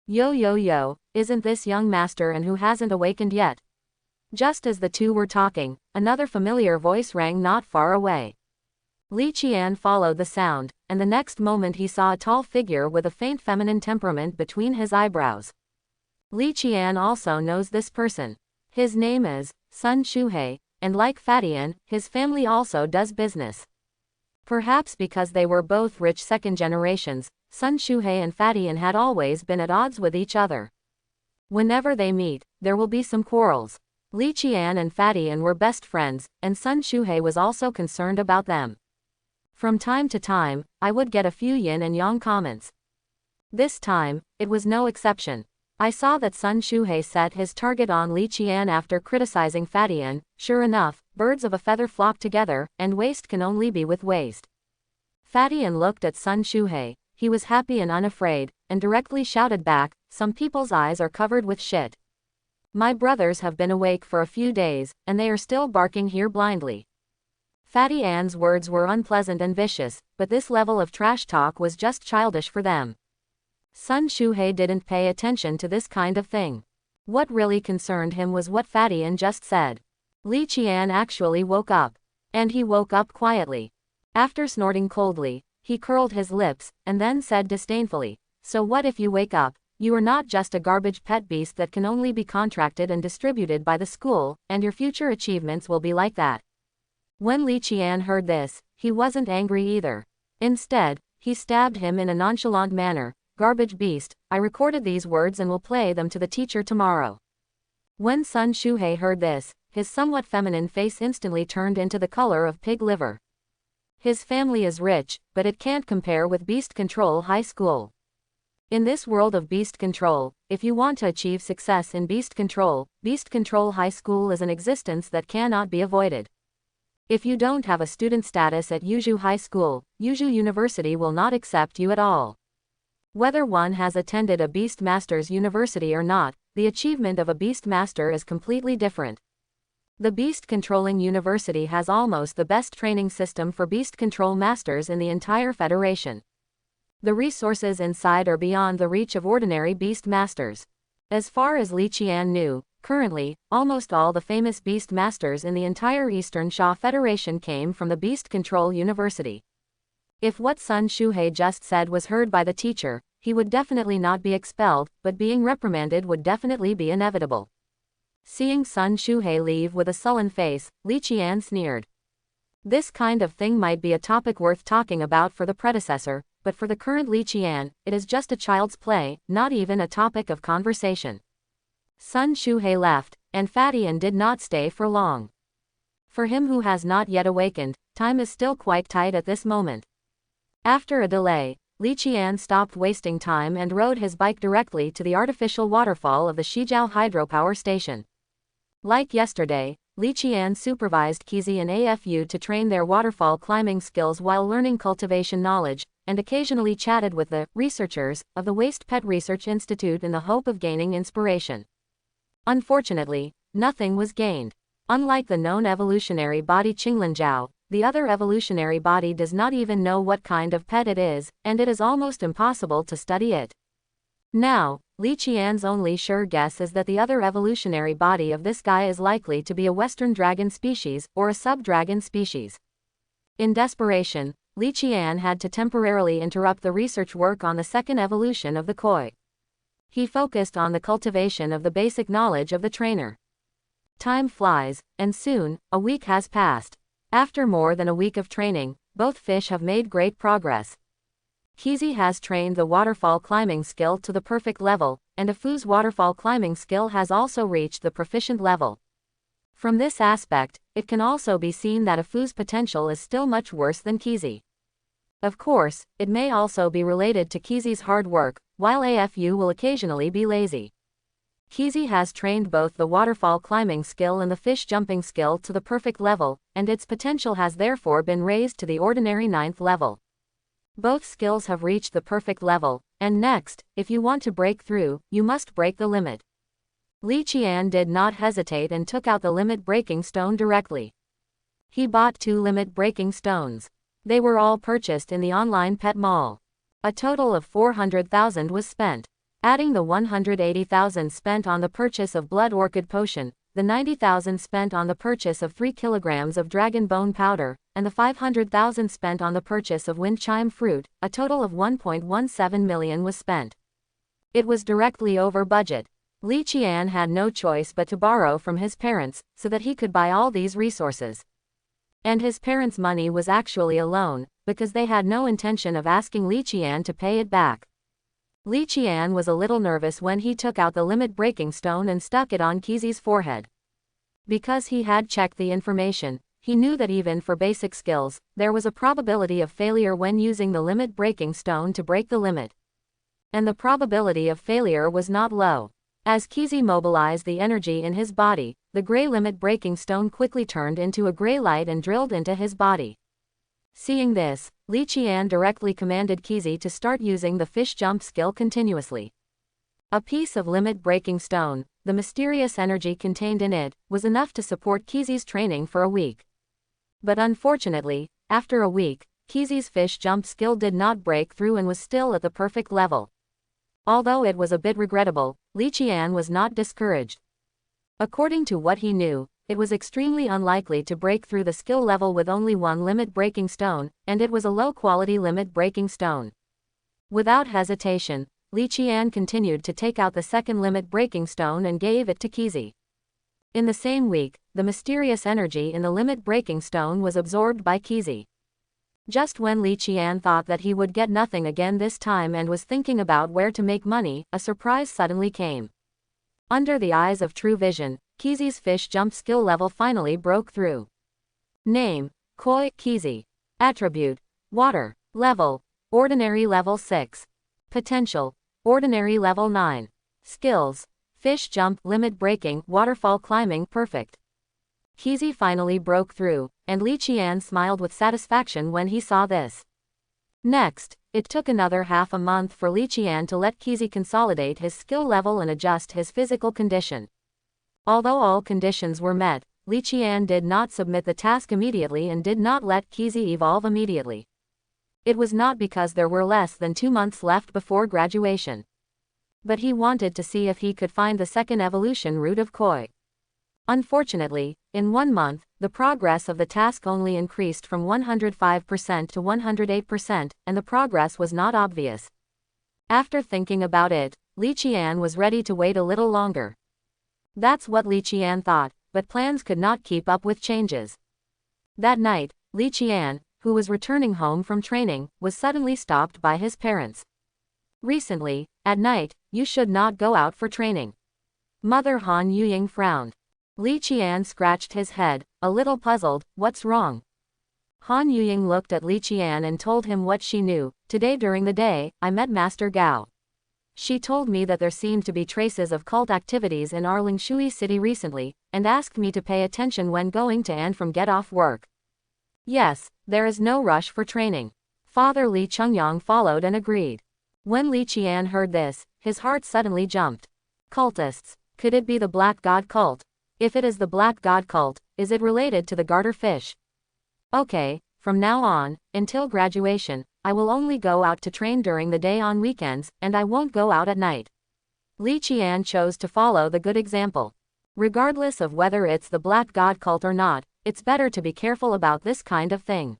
Yo, isn't this young master and who hasn't awakened yet? Just as the two were talking, another familiar voice rang not far away. Li Qian followed the sound, and the next moment he saw a tall figure with a faint feminine temperament between his eyebrows. Li Qian also knows this person. His name is Sun Shuhei, and like Fatty Ann, his family also does business. Perhaps because they were both rich second generations, Sun Shuhei and Fatty Ann had always been at odds with each other. Whenever they meet, there will be some quarrels. Li Qian and Fatty Ann were best friends, and Sun Shuhei was also concerned about them. From time to time, I would get a few yin and yang comments. This time, it was no exception. I saw that Sun Shuhei set his target on Li Qian after criticizing Fatty Ann. Sure enough, birds of a feather flock together, and waste can only be with waste. Fatty Ann looked at Sun Shuhei. He was happy and unafraid, and directly shouted back, "Some people's eyes are covered with shit. My brothers have been awake for a few days, and they are still barking here blindly." Fatty Ann's words were unpleasant and vicious, but this level of trash talk was just childish for them. Sun Shuhei didn't pay attention to this kind of thing. What really concerned him was what Fatty Ann just said. Li Qian actually woke up. And he woke up quietly. After snorting coldly, he curled his lips, and then said disdainfully, "So what if you wake up? You are not just a garbage pet beast that can only be contracted and distributed by the school, and your future achievements will be like that." When Li Qian heard this, he wasn't angry either. Instead, he stabbed him in a nonchalant manner. "Garbage beast, I recorded these words and will play them to the teacher tomorrow." When Sun Shuhei heard this, his somewhat feminine face instantly turned into the color of pig liver. His family is rich, but it can't compare with Beast Control High School. In this world of Beast Control, if you want to achieve success in Beast Control High School is an existence that cannot be avoided. If you don't have a student status at Yuzhou High School, Yuzhou University will not accept you at all. Whether one has attended a Beast Masters University or not, the achievement of a Beast Master is completely different. The Beast Controlling University has almost the best training system for Beast Control Masters in the entire Federation. The resources inside are beyond the reach of ordinary Beast Masters. As far as Li Qian knew, currently, almost all the famous Beast Masters in the entire Eastern Sha Federation came from the Beast Control University. If what Sun Shuhei just said was heard by the teacher, he would definitely not be expelled, but being reprimanded would definitely be inevitable. Seeing Sun Shuhei leave with a sullen face, Li Qian sneered. This kind of thing might be a topic worth talking about for the predecessor, but for the current Li Qian, it is just a child's play, not even a topic of conversation. Sun Shuhei left, and Fatty Ann did not stay for long. For him who has not yet awakened, time is still quite tight at this moment. After a delay, Li Qian stopped wasting time and rode his bike directly to the artificial waterfall of the Shijiao hydropower station. Like yesterday, Li Qian supervised Kizi and AFU to train their waterfall climbing skills while learning cultivation knowledge, and occasionally chatted with the researchers of the Waste Pet Research Institute in the hope of gaining inspiration. Unfortunately, nothing was gained. Unlike the known evolutionary body Qinglanjiao, the other evolutionary body does not even know what kind of pet it is, and it is almost impossible to study it. Now, Li Qian's only sure guess is that the other evolutionary body of this guy is likely to be a western dragon species, or a sub-dragon species. In desperation, Li Qian had to temporarily interrupt the research work on the second evolution of the koi. He focused on the cultivation of the basic knowledge of the trainer. Time flies, and soon, a week has passed. After more than a week of training, both fish have made great progress. Kizi has trained the waterfall climbing skill to the perfect level, and Afu's waterfall climbing skill has also reached the proficient level. From this aspect, it can also be seen that Afu's potential is still much worse than Kizi. Of course, it may also be related to Kizi's hard work, while AFU will occasionally be lazy. Kizi has trained both the waterfall climbing skill and the fish jumping skill to the perfect level, and its potential has therefore been raised to the ordinary 9th level. Both skills have reached the perfect level, and next, if you want to break through, you must break the limit. Li Qian did not hesitate and took out the limit-breaking stone directly. He bought 2 limit-breaking stones. They were all purchased in the online pet mall. A total of 400,000 was spent. Adding the 180,000 spent on the purchase of Blood Orchid Potion, the 90,000 spent on the purchase of 3 kilograms of Dragon Bone Powder, and the 500,000 spent on the purchase of Wind Chime Fruit, a total of 1.17 million was spent. It was directly over budget. Li Qian had no choice but to borrow from his parents, so that he could buy all these resources. And his parents' money was actually a loan, because they had no intention of asking Li Qian to pay it back. Li Qian was a little nervous when he took out the limit-breaking stone and stuck it on Kizi's forehead. Because he had checked the information, he knew that even for basic skills, there was a probability of failure when using the limit-breaking stone to break the limit. And the probability of failure was not low. As Kizi mobilized the energy in his body, the gray limit-breaking stone quickly turned into a gray light and drilled into his body. Seeing this, Li Qian directly commanded Kizi to start using the fish jump skill continuously. A piece of limit-breaking stone, the mysterious energy contained in it, was enough to support Kizi's training for a week. But unfortunately, after a week, Kizi's fish jump skill did not break through and was still at the perfect level. Although it was a bit regrettable, Li Qian was not discouraged. According to what he knew, it was extremely unlikely to break through the skill level with only 1 limit-breaking stone, and it was a low-quality limit-breaking stone. Without hesitation, Li Qian continued to take out the second limit-breaking stone and gave it to Kizi. In the same week, the mysterious energy in the limit-breaking stone was absorbed by Kizi. Just when Li Qian thought that he would get nothing again this time and was thinking about where to make money, a surprise suddenly came. Under the eyes of true vision, Kizi's fish jump skill level finally broke through. Name: Koi Kizi. Attribute: Water. Level: Ordinary level 6. Potential: Ordinary level 9. Skills: Fish jump, limit breaking, waterfall climbing, perfect. Kizi finally broke through, and Li Qian smiled with satisfaction when he saw this. Next, it took another half a month for Li Qian to let Kizi consolidate his skill level and adjust his physical condition. Although all conditions were met, Li Qian did not submit the task immediately and did not let Kizi evolve immediately. It was not because there were less than 2 months left before graduation. But he wanted to see if he could find the second evolution route of Koi. Unfortunately, in 1 month, the progress of the task only increased from 105% to 108%, and the progress was not obvious. After thinking about it, Li Qian was ready to wait a little longer. That's what Li Qian thought, but plans could not keep up with changes. That night, Li Qian, who was returning home from training, was suddenly stopped by his parents. Recently, at night, you should not go out for training. Mother Han Yuying frowned. Li Qian scratched his head, a little puzzled. What's wrong? Han Yuying looked at Li Qian and told him what she knew. Today during the day, I met Master Gao. She told me that there seemed to be traces of cult activities in our Lingshui city recently, and asked me to pay attention when going to and from get off work. Yes, there is no rush for training. Father Li Chengyang followed and agreed. When Li Qian heard this, his heart suddenly jumped. Cultists. Could it be the Black God cult? If it is the Black God cult, is it related to the garter fish? Okay, from now on, until graduation, I will only go out to train during the day on weekends, and I won't go out at night. Li Qian chose to follow the good example. Regardless of whether it's the Black God cult or not, it's better to be careful about this kind of thing.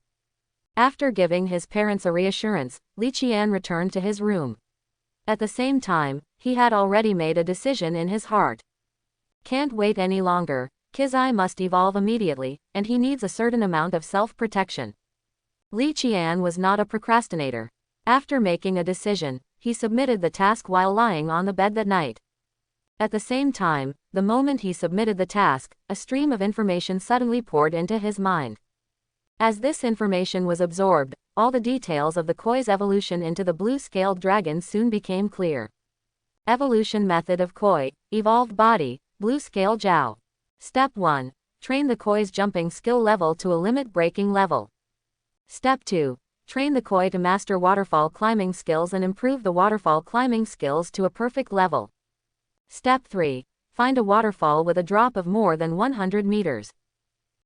After giving his parents a reassurance, Li Qian returned to his room. At the same time, he had already made a decision in his heart. Can't wait any longer. Kizai must evolve immediately, and he needs a certain amount of self-protection. Li Qian was not a procrastinator. After making a decision, he submitted the task while lying on the bed that night. At the same time, the moment he submitted the task, a stream of information suddenly poured into his mind. As this information was absorbed, all the details of the Koi's evolution into the blue-scaled dragon soon became clear. Evolution method of koi, evolved body, blue scale Jiao. Step 1. Train the koi's jumping skill level to a limit breaking level. Step 2. Train the koi to master waterfall climbing skills and improve the waterfall climbing skills to a perfect level. Step 3. Find a waterfall with a drop of more than 100 meters.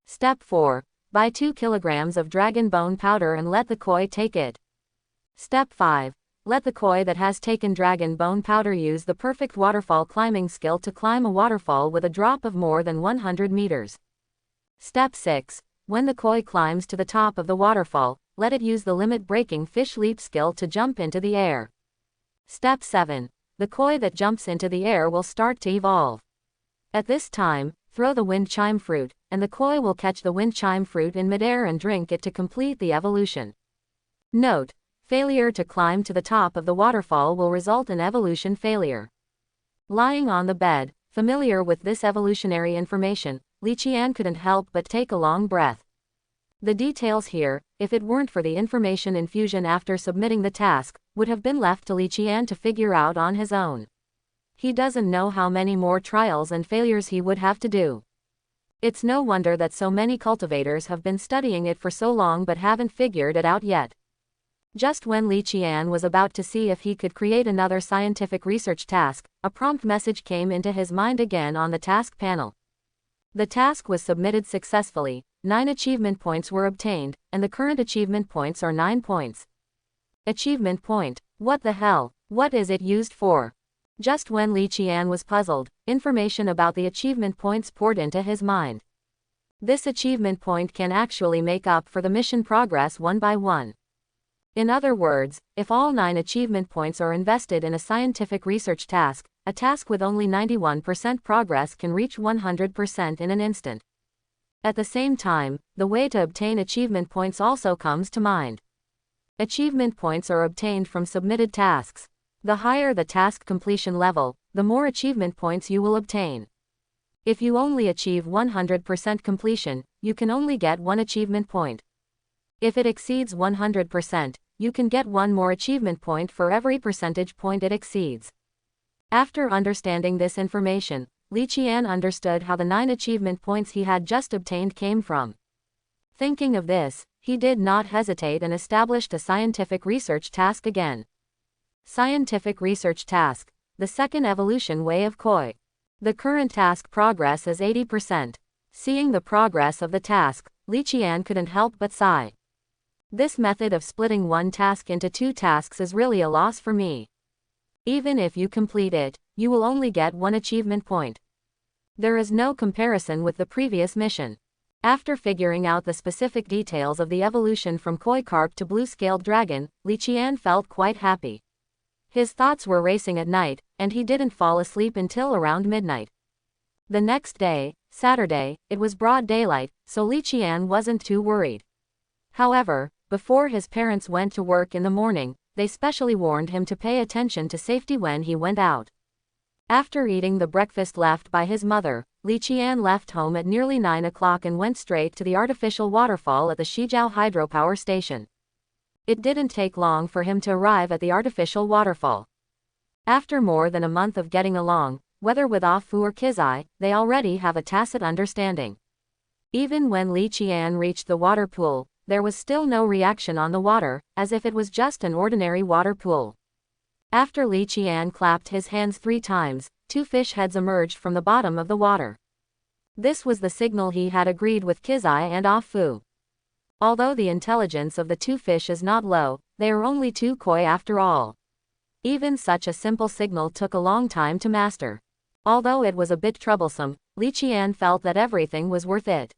Step 4. Buy 2 kilograms of dragon bone powder and let the koi take it. Step 5. Let the koi that has taken dragon bone powder use the perfect waterfall climbing skill to climb a waterfall with a drop of more than 100 meters. Step 6. When the koi climbs to the top of the waterfall, let it use the limit-breaking fish leap skill to jump into the air. Step 7. The koi that jumps into the air will start to evolve. At this time, throw the wind chime fruit, and the koi will catch the wind chime fruit in midair and drink it to complete the evolution. Note: failure to climb to the top of the waterfall will result in evolution failure. Lying on the bed, familiar with this evolutionary information, Li Qian couldn't help but take a long breath. The details here, if it weren't for the information infusion after submitting the task, would have been left to Li Qian to figure out on his own. He doesn't know how many more trials and failures he would have to do. It's no wonder that so many cultivators have been studying it for so long but haven't figured it out yet. Just when Li Qian was about to see if he could create another scientific research task, a prompt message came into his mind again on the task panel. The task was submitted successfully, 9 achievement points were obtained, and the current achievement points are 9 points. Achievement point. What the hell? What is it used for? Just when Li Qian was puzzled, information about the achievement points poured into his mind. This achievement point can actually make up for the mission progress one by one. In other words, if all 9 achievement points are invested in a scientific research task, a task with only 91% progress can reach 100% in an instant. At the same time, the way to obtain achievement points also comes to mind. Achievement points are obtained from submitted tasks. The higher the task completion level, the more achievement points you will obtain. If you only achieve 100% completion, you can only get 1 achievement point. If it exceeds 100%, you can get 1 more achievement point for every percentage point it exceeds. After understanding this information, Li Qian understood how the 9 achievement points he had just obtained came from. Thinking of this, he did not hesitate and established a scientific research task again. Scientific research task. The second evolution way of koi. The current task progress is 80%. Seeing the progress of the task, Li Qian couldn't help but sigh. This method of splitting one task into 2 tasks is really a loss for me. Even if you complete it, you will only get 1 achievement point. There is no comparison with the previous mission. After figuring out the specific details of the evolution from koi carp to blue-scaled dragon, Li Qian felt quite happy. His thoughts were racing at night, and he didn't fall asleep until around midnight. The next day, Saturday, it was broad daylight, so Li Qian wasn't too worried. However, before his parents went to work in the morning, they specially warned him to pay attention to safety when he went out. After eating the breakfast left by his mother, Li Qian left home at nearly 9 o'clock and went straight to the artificial waterfall at the Shijiao hydropower station. It didn't take long for him to arrive at the artificial waterfall. After more than a month of getting along, whether with Ah Fu or Kizai, they already have a tacit understanding. Even when Li Qian reached the water pool, there was still no reaction on the water, as if it was just an ordinary water pool. After Li Qian clapped his hands 3 times, 2 fish heads emerged from the bottom of the water. This was the signal he had agreed with Kizai and Ah Fu. Although the intelligence of the 2 fish is not low, they are only 2 koi after all. Even such a simple signal took a long time to master. Although it was a bit troublesome, Li Qian felt that everything was worth it.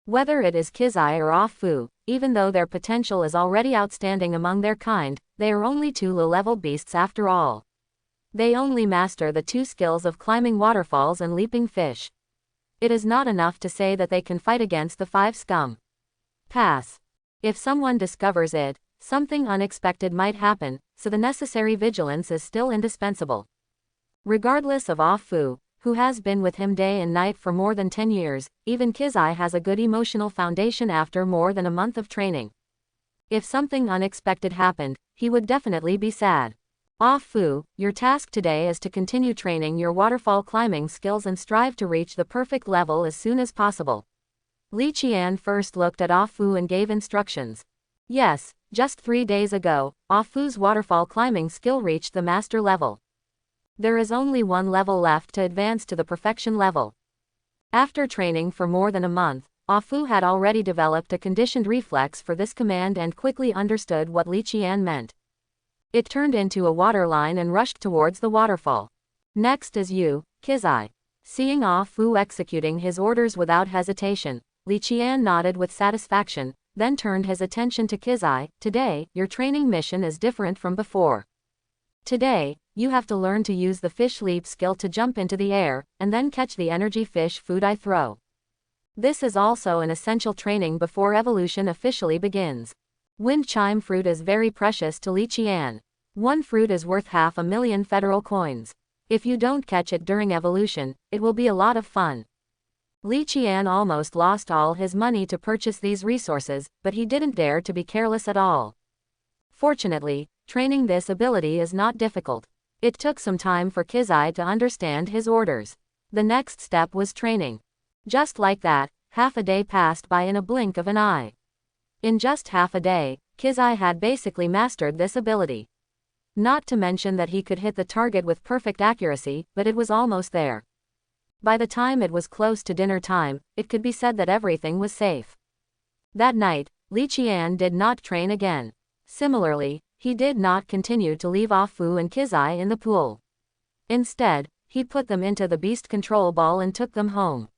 Whether it is Kizai or Ah Fu, even though their potential is already outstanding among their kind, they are only 2 low-level beasts after all. They only master the 2 skills of climbing waterfalls and leaping fish. It is not enough to say that they can fight against the 5 scum. Pass. If someone discovers it, something unexpected might happen, so the necessary vigilance is still indispensable. Regardless of Ah Fu, who has been with him day and night for more than 10 years, even Kizai has a good emotional foundation after more than a month of training. If something unexpected happened, he would definitely be sad. Ah Fu, your task today is to continue training your waterfall climbing skills and strive to reach the perfect level as soon as possible. Li Qian first looked at Ah Fu and gave instructions. Yes, just 3 days ago, Ah Fu's waterfall climbing skill reached the master level. There is only one level left to advance to the perfection level. After training for more than a month, Ah Fu had already developed a conditioned reflex for this command and quickly understood what Li Qian meant. It turned into a water line and rushed towards the waterfall. Next is you, Kizai. Seeing Ah Fu executing his orders without hesitation, Li Qian nodded with satisfaction, then turned his attention to Kizai. Today, your training mission is different from before. Today, you have to learn to use the fish leap skill to jump into the air, and then catch the energy fish food I throw. This is also an essential training before evolution officially begins. Wind chime fruit is very precious to Li Qian. One fruit is worth 500,000 federal coins. If you don't catch it during evolution, it will be a lot of fun. Li Qian almost lost all his money to purchase these resources, but he didn't dare to be careless at all. Fortunately, training this ability is not difficult. It took some time for Kizai to understand his orders. The next step was training. Just like that, half a day passed by in a blink of an eye. In just half a day, Kizai had basically mastered this ability. Not to mention that he could hit the target with perfect accuracy, but it was almost there. By the time it was close to dinner time, it could be said that everything was safe. That night, Li Qian did not train again. Similarly, he did not continue to leave Ah Fu and Kizai in the pool. Instead, he put them into the beast control ball and took them home.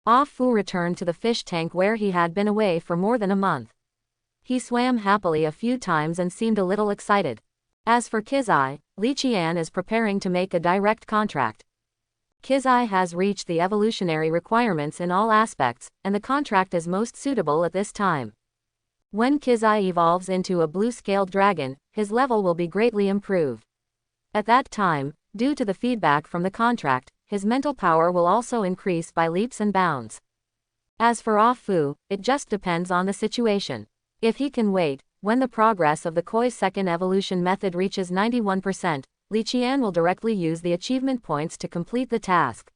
Ah Fu returned to the fish tank where he had been away for more than a month. He swam happily a few times and seemed a little excited. As for Kizai, Li Qian is preparing to make a direct contract. Kizai has reached the evolutionary requirements in all aspects, and the contract is most suitable at this time. When Kizai evolves into a blue-scaled dragon, his level will be greatly improved. At that time, due to the feedback from the contract, his mental power will also increase by leaps and bounds. As for Ah Fu, it just depends on the situation. If he can wait, when the progress of the Koi's second evolution method reaches 91%, Li Qian will directly use the achievement points to complete the task.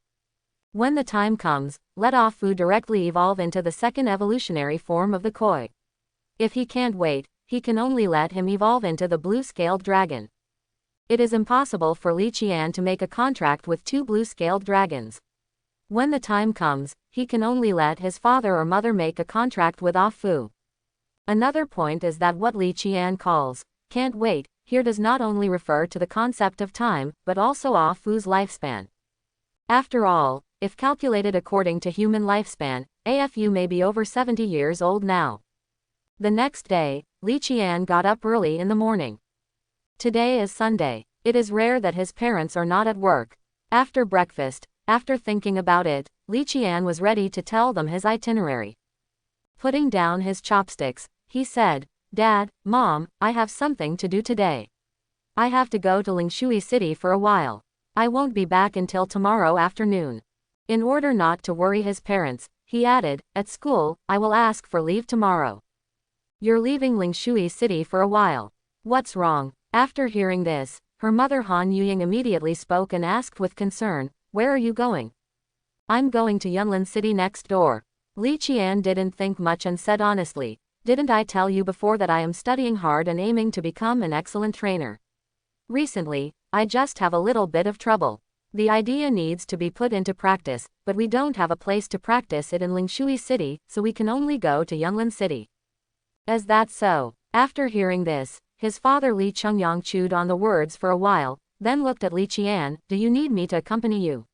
When the time comes, let Ah Fu directly evolve into the second evolutionary form of the Koi. If he can't wait, he can only let him evolve into the blue-scaled dragon. It is impossible for Li Qian to make a contract with 2 blue-scaled dragons. When the time comes, he can only let his father or mother make a contract with Ah Fu. Another point is that what Li Qian calls, can't wait, here does not only refer to the concept of time, but also Ah Fu's lifespan. After all, if calculated according to human lifespan, AFU may be over 70 years old now. The next day, Li Qian got up early in the morning. Today is Sunday. It is rare that his parents are not at work. After breakfast, after thinking about it, Li Qian was ready to tell them his itinerary. Putting down his chopsticks, he said, "Dad, Mom, I have something to do today. I have to go to Lingshui City for a while. I won't be back until tomorrow afternoon." In order not to worry his parents, he added, "At school, I will ask for leave tomorrow." "You're leaving Lingshui City for a while. What's wrong?" After hearing this, her mother Han Yuying immediately spoke and asked with concern, "Where are you going?" "I'm going to Yunlin City next door." Li Qian didn't think much and said honestly, "Didn't I tell you before that I am studying hard and aiming to become an excellent trainer? Recently, I just have a little bit of trouble. The idea needs to be put into practice, but we don't have a place to practice it in Lingshui City, so we can only go to Yunlin City." "Is that so?" After hearing this, his father Li Chengyang chewed on the words for a while, then looked at Li Qian, "Do you need me to accompany you?"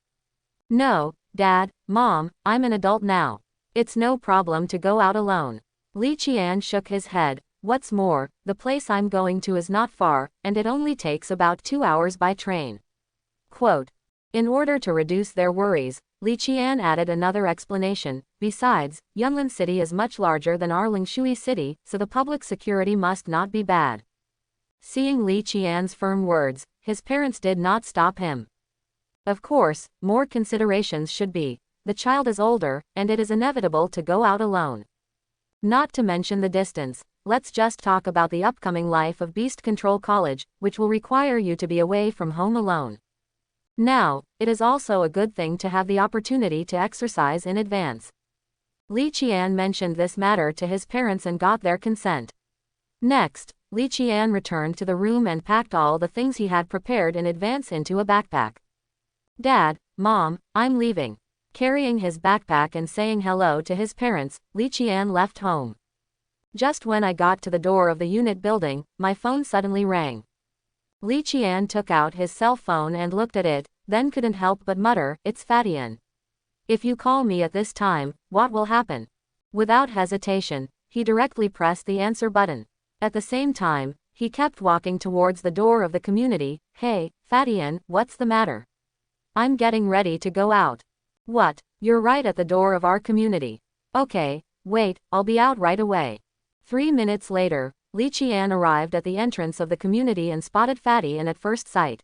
"No, Dad, Mom, I'm an adult now. It's no problem to go out alone." Li Qian shook his head. "What's more, the place I'm going to is not far, and it only takes about 2 hours by train." Quote. In order to reduce their worries, Li Qian added another explanation. "Besides, Yunlin City is much larger than our Lingshui City, so the public security must not be bad." Seeing Li Qian's firm words, his parents did not stop him. Of course, more considerations should be. The child is older, and it is inevitable to go out alone. Not to mention the distance. Let's just talk about the upcoming life of Beast Control College, which will require you to be away from home alone. Now, it is also a good thing to have the opportunity to exercise in advance. Li Qian mentioned this matter to his parents and got their consent. Next, Li Qian returned to the room and packed all the things he had prepared in advance into a backpack. Dad, Mom, I'm leaving. Carrying his backpack and saying hello to his parents, Li Qian left home. Just when I got to the door of the unit building, my phone suddenly rang. Li Qian took out his cell phone and looked at it, then couldn't help but mutter, "It's Fadian. If you call me at this time, what will happen?" Without hesitation, he directly pressed the answer button. At the same time, he kept walking towards the door of the community. "Hey, Fadian, what's the matter? I'm getting ready to go out." "What? You're right at the door of our community. Okay, wait, I'll be out right away." 3 minutes later, Li Qian arrived at the entrance of the community and spotted Fadian at first sight.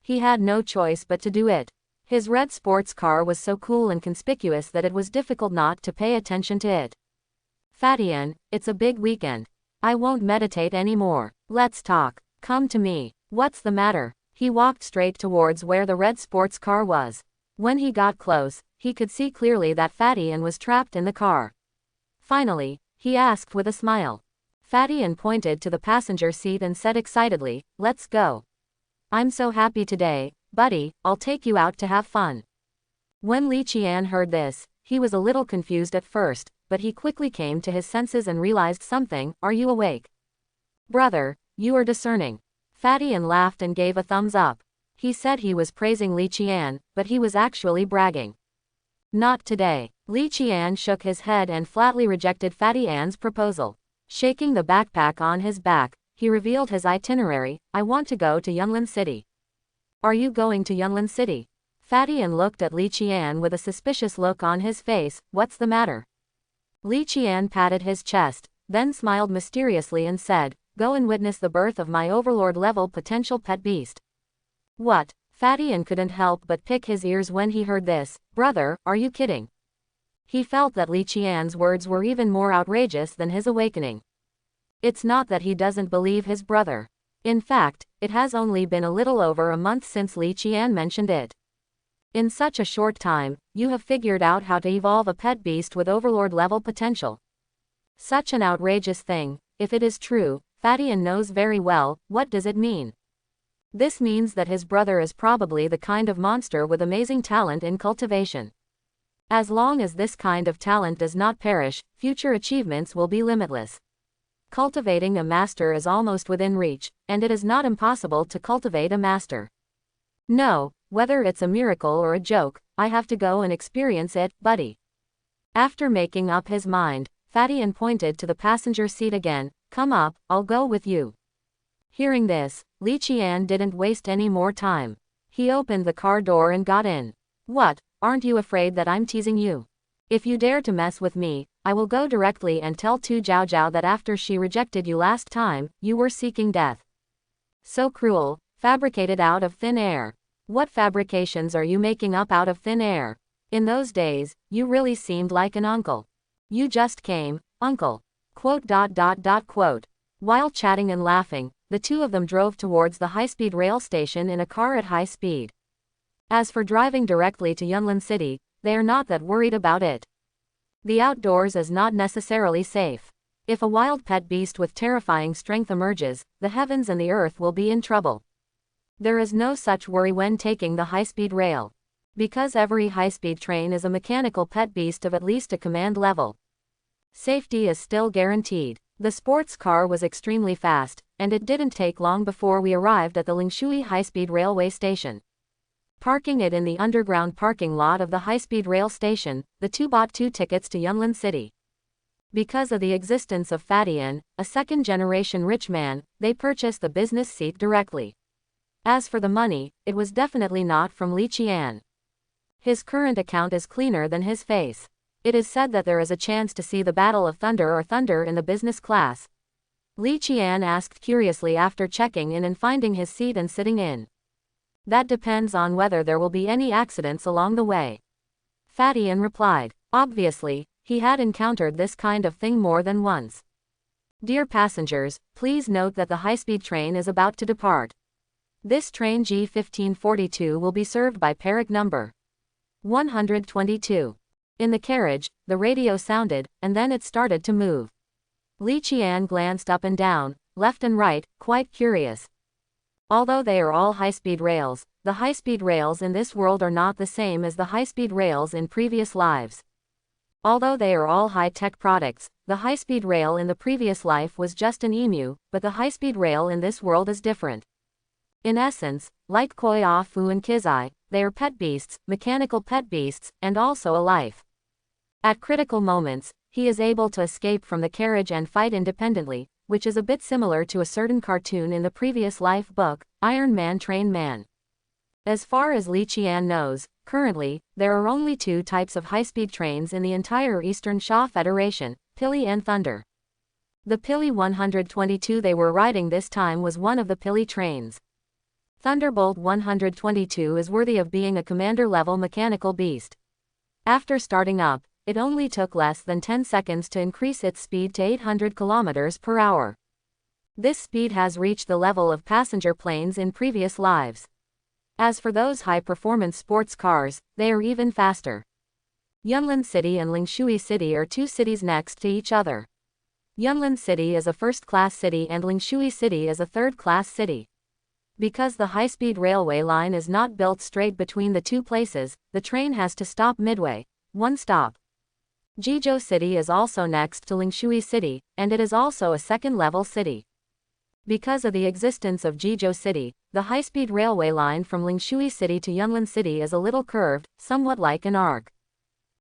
He had no choice but to do it. His red sports car was so cool and conspicuous that it was difficult not to pay attention to it. "Fadian, it's a big weekend. I won't meditate anymore. Let's talk. Come to me. What's the matter?" He walked straight towards where the red sports car was. When he got close, he could see clearly that Fadian was trapped in the car. Finally, he asked with a smile. Fadian pointed to the passenger seat and said excitedly, "Let's go. I'm so happy today, buddy, I'll take you out to have fun." When Li Qian heard this, he was a little confused at first, but he quickly came to his senses and realized something. "Are you awake? Brother, you are discerning." Fadian laughed and gave a thumbs up. He said he was praising Li Qian, but he was actually bragging. "Not today." Li Qian shook his head and flatly rejected Fadian's proposal. Shaking the backpack on his back, he revealed his itinerary. "I want to go to Yunlin City." "Are you going to Yunlin City?" Fadian looked at Li Qian with a suspicious look on his face. "What's the matter?" Li Qian patted his chest, then smiled mysteriously and said, "Go and witness the birth of my overlord-level potential pet beast." "What?" Fadian couldn't help but pick his ears when he heard this. "Brother, are you kidding?" He felt that Li Qian's words were even more outrageous than his awakening. It's not that he doesn't believe his brother. In fact, it has only been a little over a month since Li Qian mentioned it. In such a short time, you have figured out how to evolve a pet beast with overlord-level potential. Such an outrageous thing. If it is true, Fadian knows very well. What does it mean? This means that his brother is probably the kind of monster with amazing talent in cultivation. As long as this kind of talent does not perish, future achievements will be limitless. Cultivating a master is almost within reach, and it is not impossible to cultivate a master. No, whether it's a miracle or a joke, I have to go and experience it, buddy. After making up his mind, Fadian pointed to the passenger seat again. "Come up, I'll go with you." Hearing this, Li Qian didn't waste any more time. He opened the car door and got in. "What, aren't you afraid that I'm teasing you? If you dare to mess with me, I will go directly and tell Tu Jiao Jiao that after she rejected you last time, you were seeking death." "So cruel, fabricated out of thin air. What fabrications are you making up out of thin air? In those days, you really seemed like an uncle. You just came, uncle." Quote. While chatting and laughing, the two of them drove towards the high-speed rail station in a car at high speed. As for driving directly to Yunlin City, they are not that worried about it. The outdoors is not necessarily safe. If a wild pet beast with terrifying strength emerges, the heavens and the earth will be in trouble. There is no such worry when taking the high-speed rail. Because every high-speed train is a mechanical pet beast of at least a command level. Safety is still guaranteed. The sports car was extremely fast, and it didn't take long before we arrived at the Lingshui high-speed railway station. Parking it in the underground parking lot of the high-speed rail station, the two bought 2 tickets to Yunlin City. Because of the existence of Fadian, a second-generation rich man, they purchased the business seat directly. As for the money, it was definitely not from Li Qian. His current account is cleaner than his face. It is said that there is a chance to see the Battle of Thunder or Thunder in the business class. Li Qian asked curiously after checking in and finding his seat and sitting in. That depends on whether there will be any accidents along the way. Fadian replied. Obviously, He had encountered this kind of thing more than once. Dear passengers, please note that the high-speed train is about to depart. This train G1542 will be served by Perak number 122. In the carriage, the radio sounded, and then it started to move. Li Qian glanced up and down, left and right, quite curious. Although they are all high-speed rails, the high-speed rails in this world are not the same as the high-speed rails in previous lives. Although they are all high-tech products, the high-speed rail in the previous life was just an emu, but the high-speed rail in this world is different. In essence, like Koi Ah Fu and Kizai, they are pet beasts, mechanical pet beasts, and also a life. At critical moments, he is able to escape from the carriage and fight independently, which is a bit similar to a certain cartoon in the previous life book, Iron Man Train Man. As far as Li Qian knows, currently, there are only two types of high-speed trains in the entire Eastern Xia Federation, Pili and Thunder. The Pili 122 they were riding this time was one of the Pili trains. Thunderbolt 122 is worthy of being a commander-level mechanical beast. After starting up, it only took less than 10 seconds to increase its speed to 800 km per hour. This speed has reached the level of passenger planes in previous lives. As for those high-performance sports cars, they are even faster. Yunlin City and Lingshui City are two cities next to each other. Yunlin City is a first-class city and Lingshui City is a third-class city. Because the high-speed railway line is not built straight between the two places, the train has to stop midway, one stop. Jizhou City is also next to Lingshui City, and it is also a second-level city. Because of the existence of Jizhou City, the high-speed railway line from Lingshui City to Yunlin City is a little curved, somewhat like an arc.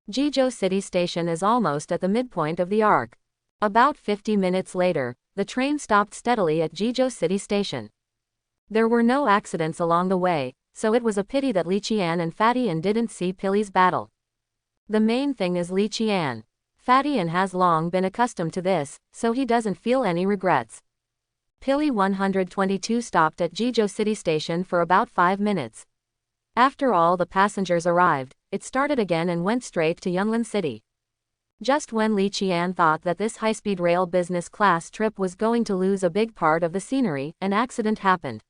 Jizhou City Station is almost at the midpoint of the arc. About 50 minutes later, the train stopped steadily at Jizhou City Station. There were no accidents along the way, so it was a pity that Li Qian and Fatian didn't see Pili's battle. The main thing is Li Qian. Fatian has long been accustomed to this, so he doesn't feel any regrets. Pili 122 stopped at Jizhou City Station for about 5 minutes. After all the passengers arrived, it started again and went straight to Yunlin City. Just when Li Qian thought that this high-speed rail business class trip was going to lose a big part of the scenery, an accident happened.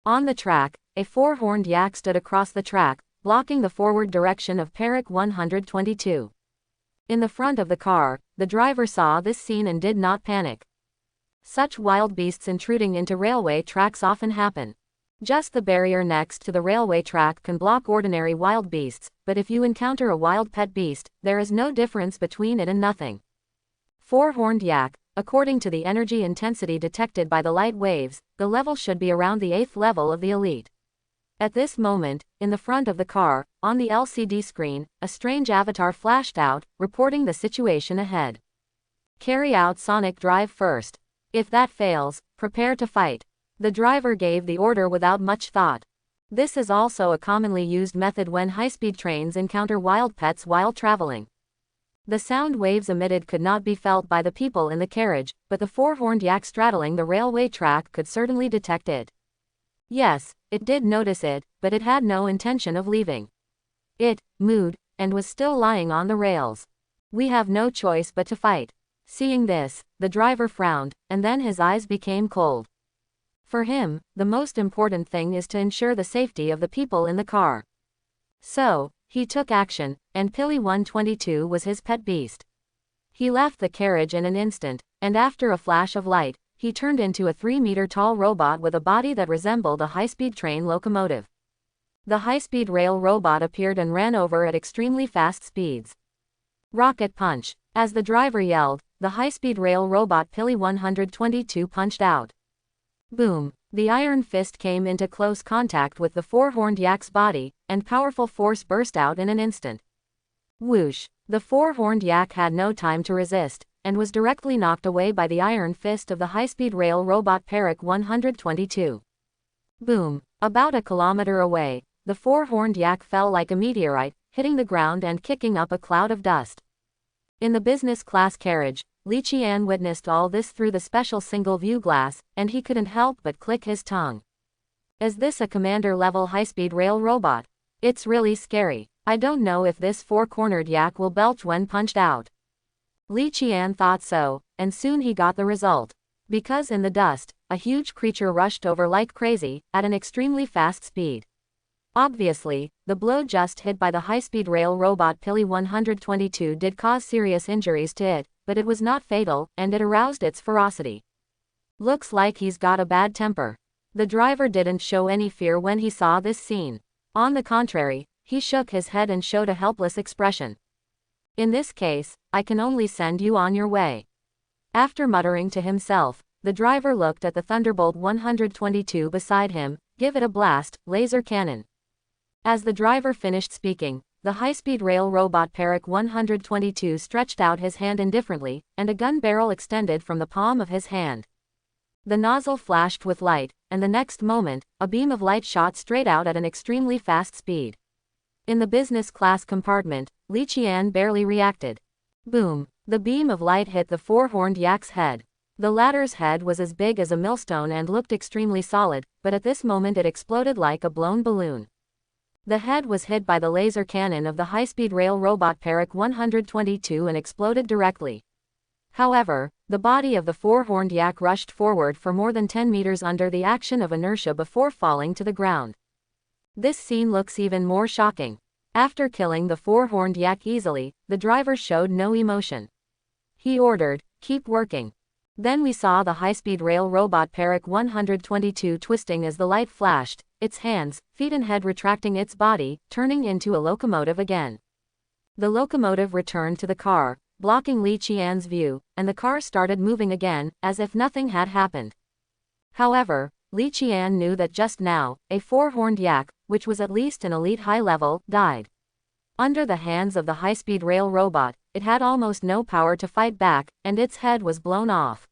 On the track, a four-horned yak stood across the track, blocking the forward direction of Perak 122. In the front of the car, the driver saw this scene and did not panic. Such wild beasts intruding into railway tracks often happen. Just the barrier next to the railway track can block ordinary wild beasts, but if you encounter a wild pet beast, there is no difference between it and nothing. Four-horned yak. According to the energy intensity detected by the light waves, the level should be around the 8th level of the elite. At this moment, in the front of the car, on the LCD screen, a strange avatar flashed out, reporting the situation ahead. Carry out sonic drive first. If that fails, prepare to fight. The driver gave the order without much thought. This is also a commonly used method when high-speed trains encounter wild pets while traveling. The sound waves emitted could not be felt by the people in the carriage, but the four-horned yak straddling the railway track could certainly detect it. Yes, it did notice it, but it had no intention of leaving. It moved, and was still lying on the rails. We have no choice but to fight. Seeing this, the driver frowned, and then his eyes became cold. For him, the most important thing is to ensure the safety of the people in the car. So, he took action, and Pili 122 was his pet beast. He left the carriage in an instant, and after a flash of light, he turned into a 3-meter-tall robot with a body that resembled a high-speed train locomotive. The high-speed rail robot appeared and ran over at extremely fast speeds. Rocket punch. As the driver yelled, the high-speed rail robot Pili 122 punched out. Boom! The iron fist came into close contact with the four-horned yak's body, and powerful force burst out in an instant. Whoosh! The four-horned yak had no time to resist, and was directly knocked away by the iron fist of the high-speed rail robot Perak 122. Boom! About a kilometer away, the four-horned yak fell like a meteorite, hitting the ground and kicking up a cloud of dust. In the business class carriage, Li Qian witnessed all this through the special single-view glass, and he couldn't help but click his tongue. Is this a commander-level high-speed rail robot? It's really scary. I don't know if this four-cornered yak will belch when punched out. Li Qian thought so, and soon he got the result. Because in the dust, a huge creature rushed over like crazy, at an extremely fast speed. Obviously, the blow just hit by the high-speed rail robot Pili 122 did cause serious injuries to it, but it was not fatal, and it aroused its ferocity. Looks like he's got a bad temper. The driver didn't show any fear when he saw this scene. On the contrary, he shook his head and showed a helpless expression. In this case, I can only send you on your way. After muttering to himself, the driver looked at the Thunderbolt 122 beside him. Give it a blast, laser cannon. As the driver finished speaking, the high-speed rail robot Perik 122 stretched out his hand indifferently, and a gun barrel extended from the palm of his hand. The nozzle flashed with light, and the next moment, a beam of light shot straight out at an extremely fast speed. In the business class compartment, Li Qian barely reacted. Boom! The beam of light hit the four-horned yak's head. The latter's head was as big as a millstone and looked extremely solid, but at this moment it exploded like a blown balloon. The head was hit by the laser cannon of the high-speed rail robot Perik 122 and exploded directly. However, the body of the four-horned yak rushed forward for more than 10 meters under the action of inertia before falling to the ground. This scene looks even more shocking. After killing the four-horned yak easily, the driver showed no emotion. He ordered, "Keep working." Then we saw the high-speed rail robot Perik 122 twisting as the light flashed, its hands, feet and head retracting its body, turning into a locomotive again. The locomotive returned to the car, blocking Li Qian's view, and the car started moving again, as if nothing had happened. However, Li Qian knew that just now, a four-horned yak, which was at least an elite high level, died. Under the hands of the high-speed rail robot, it had almost no power to fight back, and its head was blown off.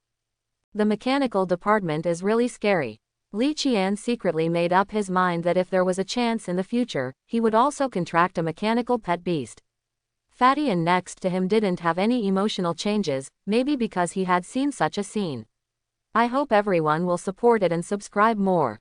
The mechanical department is really scary. Li Qian secretly made up his mind that if there was a chance in the future, he would also contract a mechanical pet beast. Fatty and next to him didn't have any emotional changes, maybe because he had seen such a scene. I hope everyone will support it and subscribe more.